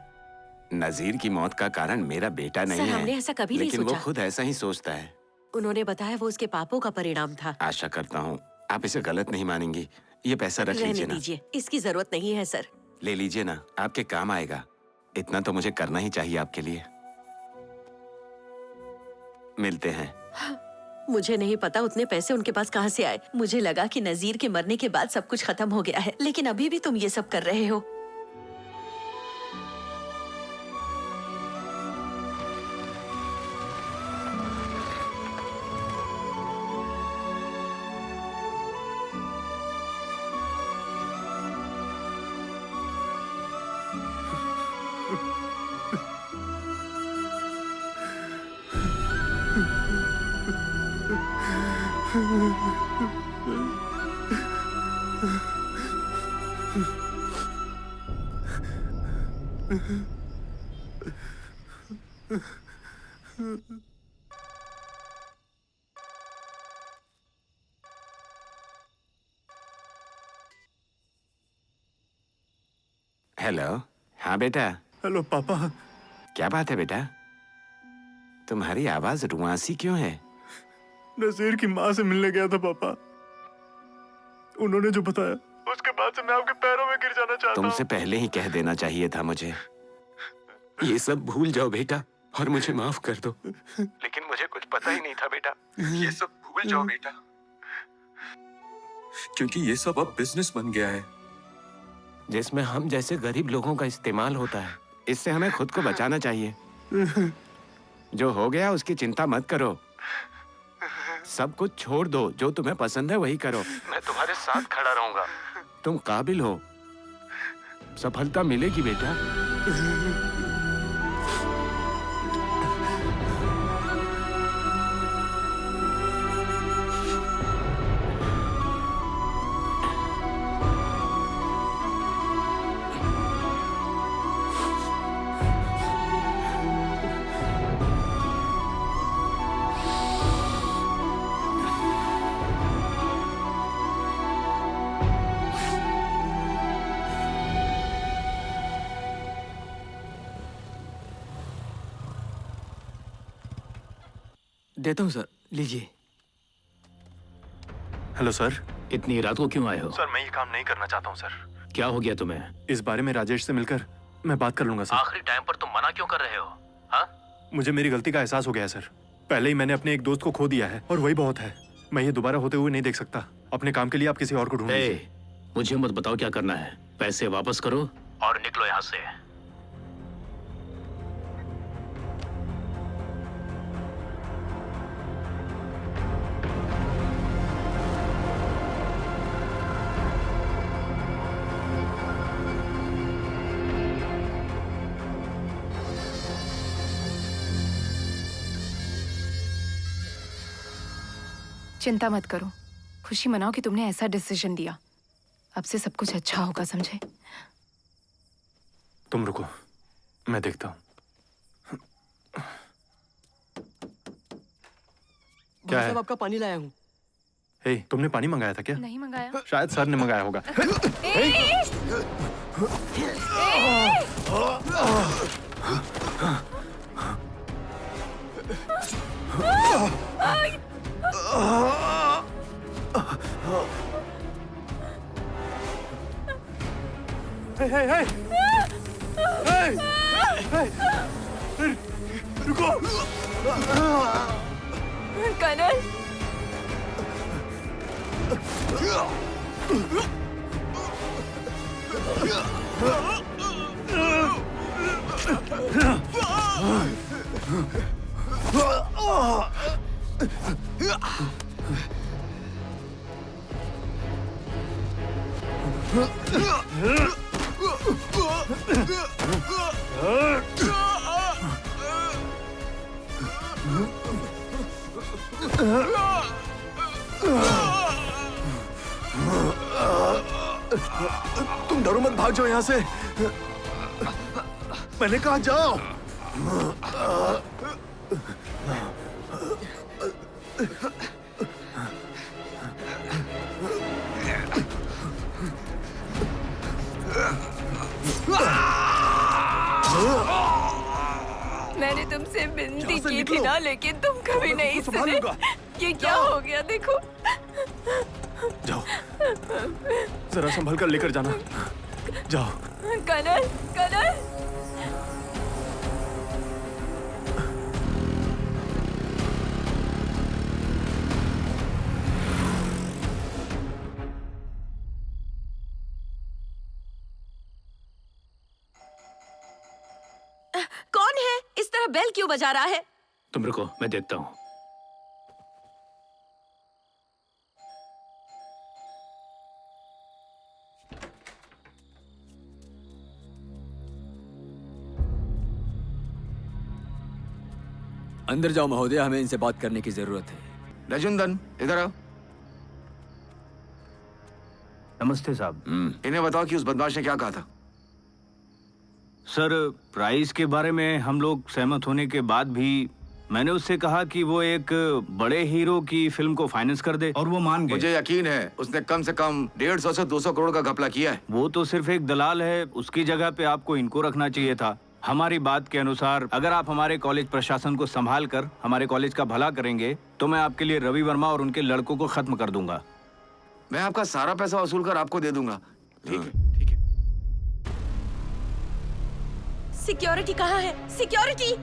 नजीर की मौत का कारण मेरा बेटा नहीं सर, है। हमने ऐसा कभी नहीं लेकिन सोचा। वो खुद ऐसा ही सोचता है। उन्होंने बताया वो उसके पापों का परिणाम था। आशा करता हूँ आप इसे गलत नहीं मानेंगी। ये पैसा रख रहने लीजिए ना। दीजिए, इसकी जरूरत नहीं है सर। ले लीजिए ना, आपके काम आएगा। इतना तो मुझे करना ही चाहिए आपके लिए। मिलते हैं। मुझे नहीं पता उतने पैसे उनके पास कहाँ से आए। मुझे लगा कि नजीर के मरने के बाद सब कुछ खत्म हो गया है, लेकिन अभी भी तुम ये सब कर रहे हो। हेलो। हाँ बेटा। हेलो पापा। क्या बात है बेटा? तुम्हारी आवाज रुआसी क्यों है? नजीर की माँ से मिलने गया था पापा। उन्होंने जो बताया उसके बाद से मैं आपके पैरों में गिर जाना चाहता हूँ। तुमसे पहले ही कह देना चाहिए था मुझे। ये सब भूल जाओ बेटा और मुझे माफ कर दो। लेकिन मुझे कुछ पता ही नहीं था बेटा। ये सब भूल जाओ बेटा, क्योंकि ये सब अब बिजनेस बन गया है जिसमें हम जैसे गरीब लोगों का इस्तेमाल होता है। इससे हमें खुद को बचाना चाहिए। जो हो गया उसकी चिंता मत करो। सब कुछ छोड़ दो, जो तुम्हें पसंद है वही करो। मैं तुम्हारे साथ खड़ा रहूंगा। तुम काबिल हो, सफलता मिलेगी बेटा। देता हूँ सर, लीजिए। Hello sir. इतनी रात को क्यों आए हो? सर मैं ये काम नहीं करना चाहता हूँ सर। क्या हो गया तुम्हें? इस बारे में राजेश से मिलकर मैं बात कर लूंगा सर। आखिरी टाइम पर तुम मना क्यों कर रहे हो? हाँ? मुझे मेरी गलती का एहसास हो गया है सर। पहले ही मैंने अपने एक दोस्त को खो दिया है और वही बहुत है। मैं ये दोबारा होते हुए नहीं देख सकता। अपने काम के लिए आप किसी और को ढूंढ लीजिए। मुझे मत बताओ क्या करना है। पैसे वापस करो और निकलो यहाँ से। चिंता मत करो, खुशी मनाओ कि तुमने ऐसा डिसीजन दिया। अब से सब कुछ अच्छा होगा, समझे? तुम रुको, मैं देखता हूँ। क्या है? आपका पानी लाया हूँ। हे, तुमने पानी मंगाया था क्या? नहीं मंगाया। शायद सर ने मंगाया होगा। रुको। कनल। तुम डरो मत, भाग जाओ यहाँ से। मैंने कहा जाओ। मैंने तुमसे विनती की थी ना, लेकिन तुम कभी नहीं सुने। ये क्या हो गया देखो। जाओ, जरा संभल कर लेकर जाना। जाओ। कनल, कनल। कौन है? इस तरह बेल क्यों बजा रहा है? तुम रुको, मैं देखता हूँ। अंदर जाओ महोदय, हमें इनसे बात करने की जरूरत है। रजुंदन, इधर आओ। नमस्ते साहब। इन्हें बताओ कि उस बदमाश ने क्या कहा था। सर, प्राइस के बारे में हम लोग सहमत होने के बाद भी मैंने उससे कहा कि वो एक बड़े हीरो की फिल्म को फाइनेंस कर दे और वो मान गए। मुझे यकीन है उसने कम से कम 150 से 200 करोड़ का घपला किया है। वो तो सिर्फ एक दलाल है, उसकी जगह पे आपको इनको रखना चाहिए था। हमारी बात के अनुसार अगर आप हमारे कॉलेज प्रशासन को संभाल कर हमारे कॉलेज का भला करेंगे तो मैं आपके लिए रवि वर्मा और उनके लड़कों को खत्म कर दूंगा। मैं आपका सारा पैसा वसूल कर आपको दे दूंगा। ठीक है? सिक्योरिटी कहाँ है? सिक्योरिटी!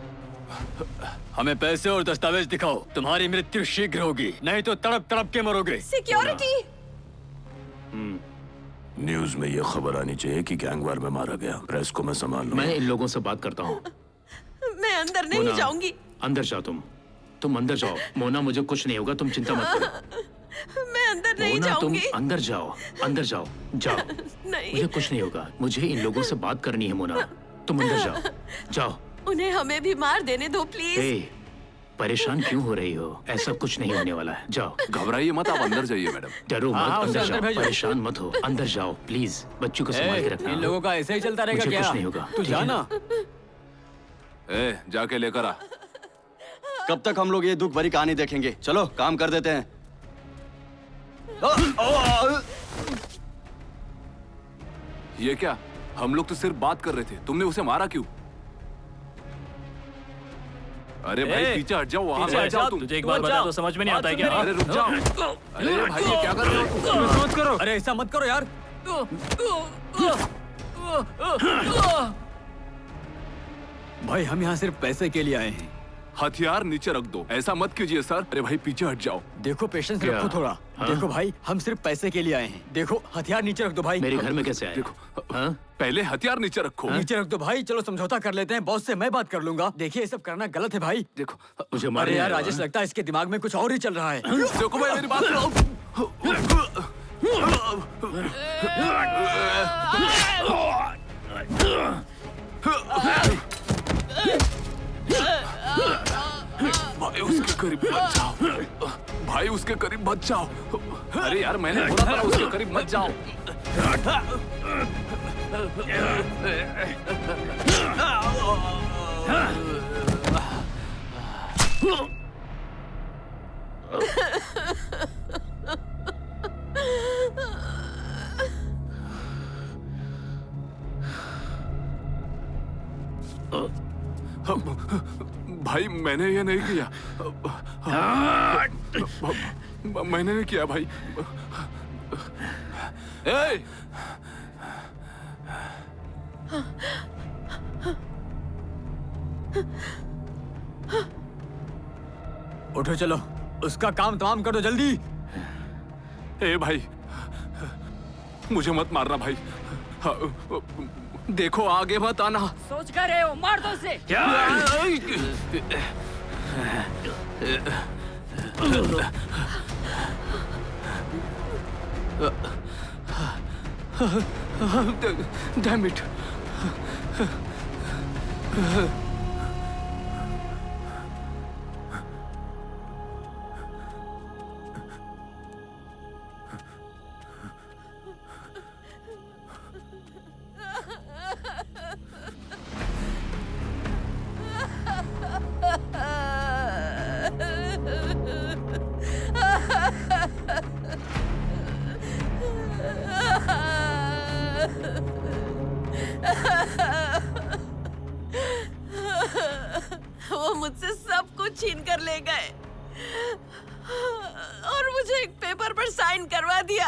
हमें पैसे और दस्तावेज दिखाओ, तुम्हारी मृत्यु शीघ्र होगी, नहीं तो तड़प तड़प के मरोगे। सिक्योरिटी! न्यूज में ये खबर आनी चाहिए कि गैंगवार में मारा गया। प्रेस को मैं संभाल लूंगा। मैं इन लोगों से बात करता हूँ। मैं अंदर नहीं जाऊंगी। अंदर जाओ तुम अंदर जाओ। मोना, मुझे कुछ नहीं होगा, तुम चिंता मत करो। मैं अंदर नहीं मोना, जाऊंगी। तुम अंदर जाओ, अंदर जाओ, जाओ। नहीं। मुझे कुछ नहीं होगा, मुझे इन लोगों से बात करनी है। मोना, तुम अंदर जाओ, जाओ। उन्हें हमें भी मार देने दो प्लीज। परेशान क्यों हो रही हो? ऐसा कुछ नहीं होने वाला है, जाओ। घबराइए मत, आप अंदर जाइए मैडम। डरो मत, अंदर जाओ, परेशान मत हो, अंदर जाओ प्लीज। बच्चों को संभाल के रखना। इन लोगों का ऐसे ही चलता रहेगा क्या? कुछ नहीं होगा, तू जाना। जाके लेकर आ। कब तक हम लोग ये दुख भरी कहानी देखेंगे? चलो काम कर देते हैं। ये क्या? हम लोग तो सिर्फ बात कर रहे थे, तुमने उसे मारा क्यों? अरे भाई ए, पीछे हट जाओ, वहां पीछे मत हट जाओ जा, तुम। तुझे एक बार बताया तो समझ में नहीं आता है क्या? अरे रुक जाओ। अरे भाई ये क्या कर रहे हो तुम? मत करो। अरे ऐसा मत करो यार। भाई हम यहाँ सिर्फ पैसे के लिए आए हैं। हथियार नीचे रख दो, ऐसा मत कीजिए सर। अरे भाई पीछे हट जाओ। देखो पेशेंस क्या? रखो थोड़ा। हाँ? देखो भाई हम सिर्फ पैसे के लिए आए हैं। देखो हथियार नीचे रख दो भाई। मेरे घर में कैसे आए? देखो हाँ? पहले हथियार नीचे रखो। नीचे रख दो भाई। चलो समझौता कर लेते हैं, बॉस से मैं बात कर लूंगा। देखिए ये सब करना गलत है भाई। देखो मुझे अरे मारने यार आए हो, राजेश, हाँ? लगता है इसके दिमाग में कुछ और ही चल रहा है। देखो भाई मेरी बात सुनो। भाई उसके करीब मत जाओ। भाई उसके करीब मत जाओ। अरे यार मैंने बोला था उसके करीब मत जाओ। भाई मैंने ये नहीं किया। मैंने नहीं किया भाई। ए! उठो चलो, उसका काम तमाम कर दो जल्दी। ए भाई मुझे मत मारना भाई। देखो आगे मत आना। सोच कर रहे हो, मार दो उसे। Damn it. वो मुझसे सब कुछ छीन कर ले गए और मुझे एक पेपर पर साइन करवा दिया।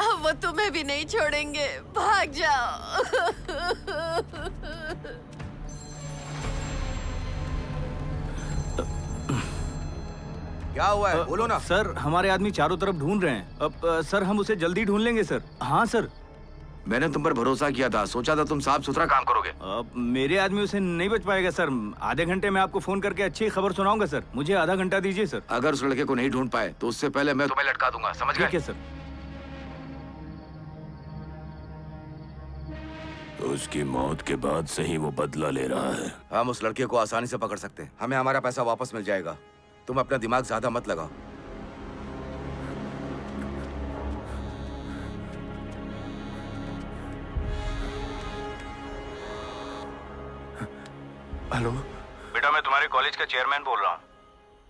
अब वो तुम्हें भी नहीं छोड़ेंगे, भाग जाओ। क्या हुआ है बोलो ना। सर हमारे आदमी चारों तरफ ढूंढ रहे हैं। अब सर हम उसे जल्दी ढूंढ लेंगे सर। हाँ सर। मैंने तुम पर भरोसा किया था, सोचा था तुम साफ सुथरा काम करोगे। अब मेरे आदमी उसे नहीं बच पाएगा सर। आधे घंटे में आपको फोन करके अच्छी खबर सुनाऊंगा सर। मुझे आधा घंटा दीजिए सर। अगर उस लड़के को नहीं ढूंढ पाए तो उससे पहले मैं तुम्हें लटका दूंगा, समझ गए? ठीक है सर। उसकी मौत के बाद से ही वो बदला ले रहा है। हम उस लड़के को आसानी से पकड़ सकते हैं। हमें हमारा पैसा वापस मिल जाएगा। तुम अपना दिमाग ज्यादा मत लगाओ। हेलो बेटा, मैं तुम्हारे कॉलेज का चेयरमैन बोल रहा हूँ।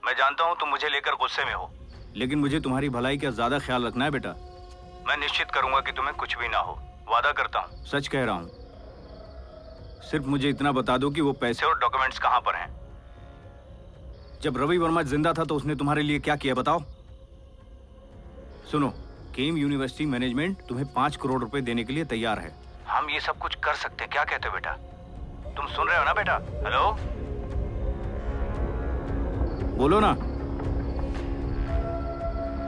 मैं जानता हूँ तुम मुझे लेकर गुस्से में हो, लेकिन मुझे तुम्हारी भलाई का ज्यादा ख्याल रखना है बेटा। मैं निश्चित करूंगा कि तुम्हें कुछ भी ना हो, वादा करता हूँ। सच कह रहा हूँ। सिर्फ मुझे इतना बता दो कि वो पैसे और डॉक्यूमेंट्स कहाँ पर हैं। जब रवि वर्मा जिंदा था तो उसने तुम्हारे लिए क्या किया बताओ। सुनो, केम यूनिवर्सिटी मैनेजमेंट तुम्हें 5 करोड़ रुपए देने के लिए तैयार है। हम ये सब कुछ कर सकते हैं, क्या कहते हो बेटा? तुम सुन रहे हो ना बेटा? हेलो, बोलो ना।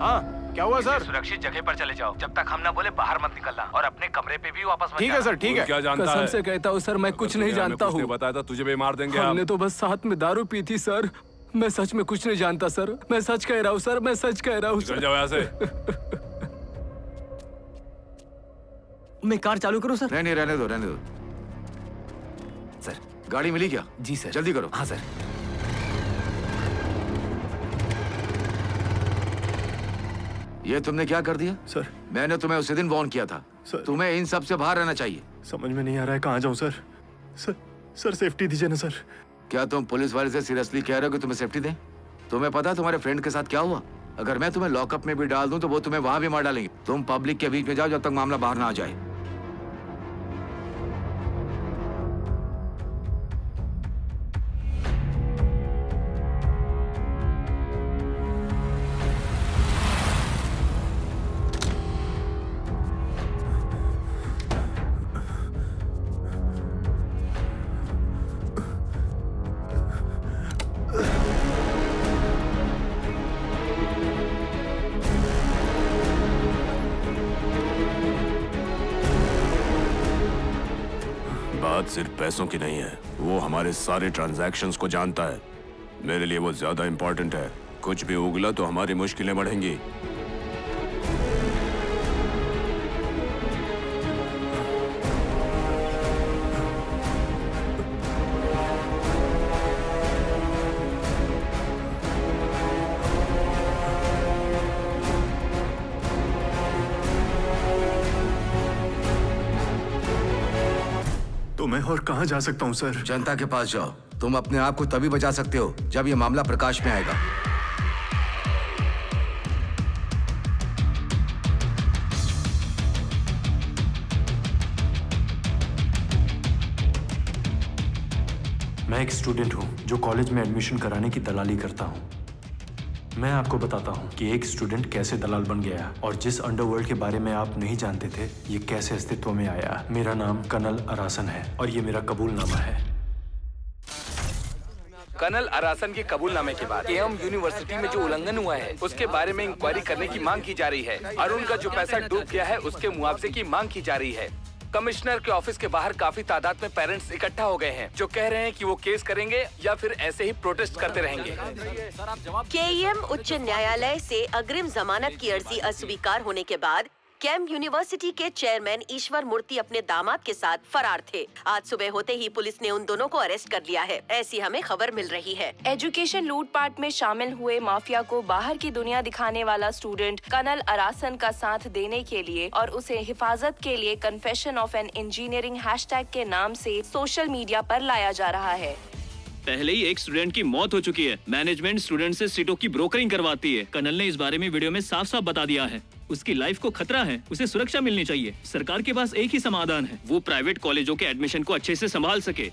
हाँ क्या हुआ सर? सुरक्षित जगह पर चले जाओ। जब तक हम ना बोले बाहर मत निकलना और अपने कमरे पे भी वापस मत ठीक है जाना। सर, ठीक है। क्या जानता कसम है? से कहता हूँ सर, मैं कुछ नहीं जानता हूँ। बताया था तुझे भी मार देंगे। हमने तो बस साथ में दारू पी थी सर। मैं सच में कुछ नहीं जानता सर। मैं सच कह रहा हूँ सर, मैं सच कह रहा हूँ निकल सर। जाओ यहाँ से। मैं कार चालू करूँ सर? नहीं, रहने दो, रहने दो। सर गाड़ी मिली क्या? जी सर। जल्दी करो। हाँ सर। ये तुमने क्या कर दिया? सर मैंने तुम्हें उसी दिन वार्न किया था। सर। तुम्हें इन सब से बाहर रहना चाहिए। समझ में नहीं आ रहा है कहाँ जाऊँ सर। सर सेफ्टी दीजिए ना सर। क्या तुम पुलिस वाले से सीरियसली कह रहे हो कि तुम्हें सेफ्टी दें? तुम्हें पता है तुम्हारे फ्रेंड के साथ क्या हुआ? अगर मैं तुम्हें लॉकअप में भी डाल दूं तो वो तुम्हें वहां भी मार डालेंगे। तुम पब्लिक के बीच में जाओ जब तक मामला बाहर ना आ जाए। बात सिर्फ पैसों की नहीं है, वो हमारे सारे ट्रांजैक्शंस को जानता है। मेरे लिए वो ज्यादा इंपॉर्टेंट है। कुछ भी उगला तो हमारी मुश्किलें बढ़ेंगी। तो मैं और कहाँ जा सकता हूँ सर? जनता के पास जाओ। तुम अपने आप को तभी बचा सकते हो जब ये मामला प्रकाश में आएगा। मैं एक स्टूडेंट हूँ जो कॉलेज में एडमिशन कराने की दलाली करता हूँ। मैं आपको बताता हूँ कि एक स्टूडेंट कैसे दलाल बन गया और जिस अंडरवर्ल्ड के बारे में आप नहीं जानते थे, ये कैसे अस्तित्व में आया। मेरा नाम कर्नल अरासन है और ये मेरा कबूलनामा है। कर्नल अरासन के कबूलनामे के बाद केएम यूनिवर्सिटी में जो उल्लंघन हुआ है उसके बारे में इंक्वायरी करने की मांग की जा रही है। अरुण का जो पैसा डूब गया है उसके मुआवजे की मांग की जा रही है। कमिश्नर के ऑफिस के बाहर काफी तादाद में पेरेंट्स इकट्ठा हो गए हैं जो कह रहे हैं कि वो केस करेंगे या फिर ऐसे ही प्रोटेस्ट करते रहेंगे। केईएम उच्च न्यायालय से अग्रिम जमानत की अर्जी अस्वीकार होने के बाद केम यूनिवर्सिटी के चेयरमैन ईश्वर मूर्ति अपने दामाद के साथ फरार थे। आज सुबह होते ही पुलिस ने उन दोनों को अरेस्ट कर लिया है, ऐसी हमें खबर मिल रही है। एजुकेशन लूटपाट में शामिल हुए माफिया को बाहर की दुनिया दिखाने वाला स्टूडेंट कर्नल अरासन का साथ देने के लिए और उसे हिफाजत के लिए confession of an engineering hashtag के नाम से सोशल मीडिया पर लाया जा रहा है। पहले ही एक स्टूडेंट की मौत हो चुकी है। मैनेजमेंट स्टूडेंट से सीटों की ब्रोकरिंग करवाती है। कर्नल ने इस बारे में वीडियो में साफ साफ बता दिया है। उसकी लाइफ को खतरा है, उसे सुरक्षा मिलनी चाहिए। सरकार के पास एक ही समाधान है, वो प्राइवेट कॉलेजों के एडमिशन को अच्छे से संभाल सके।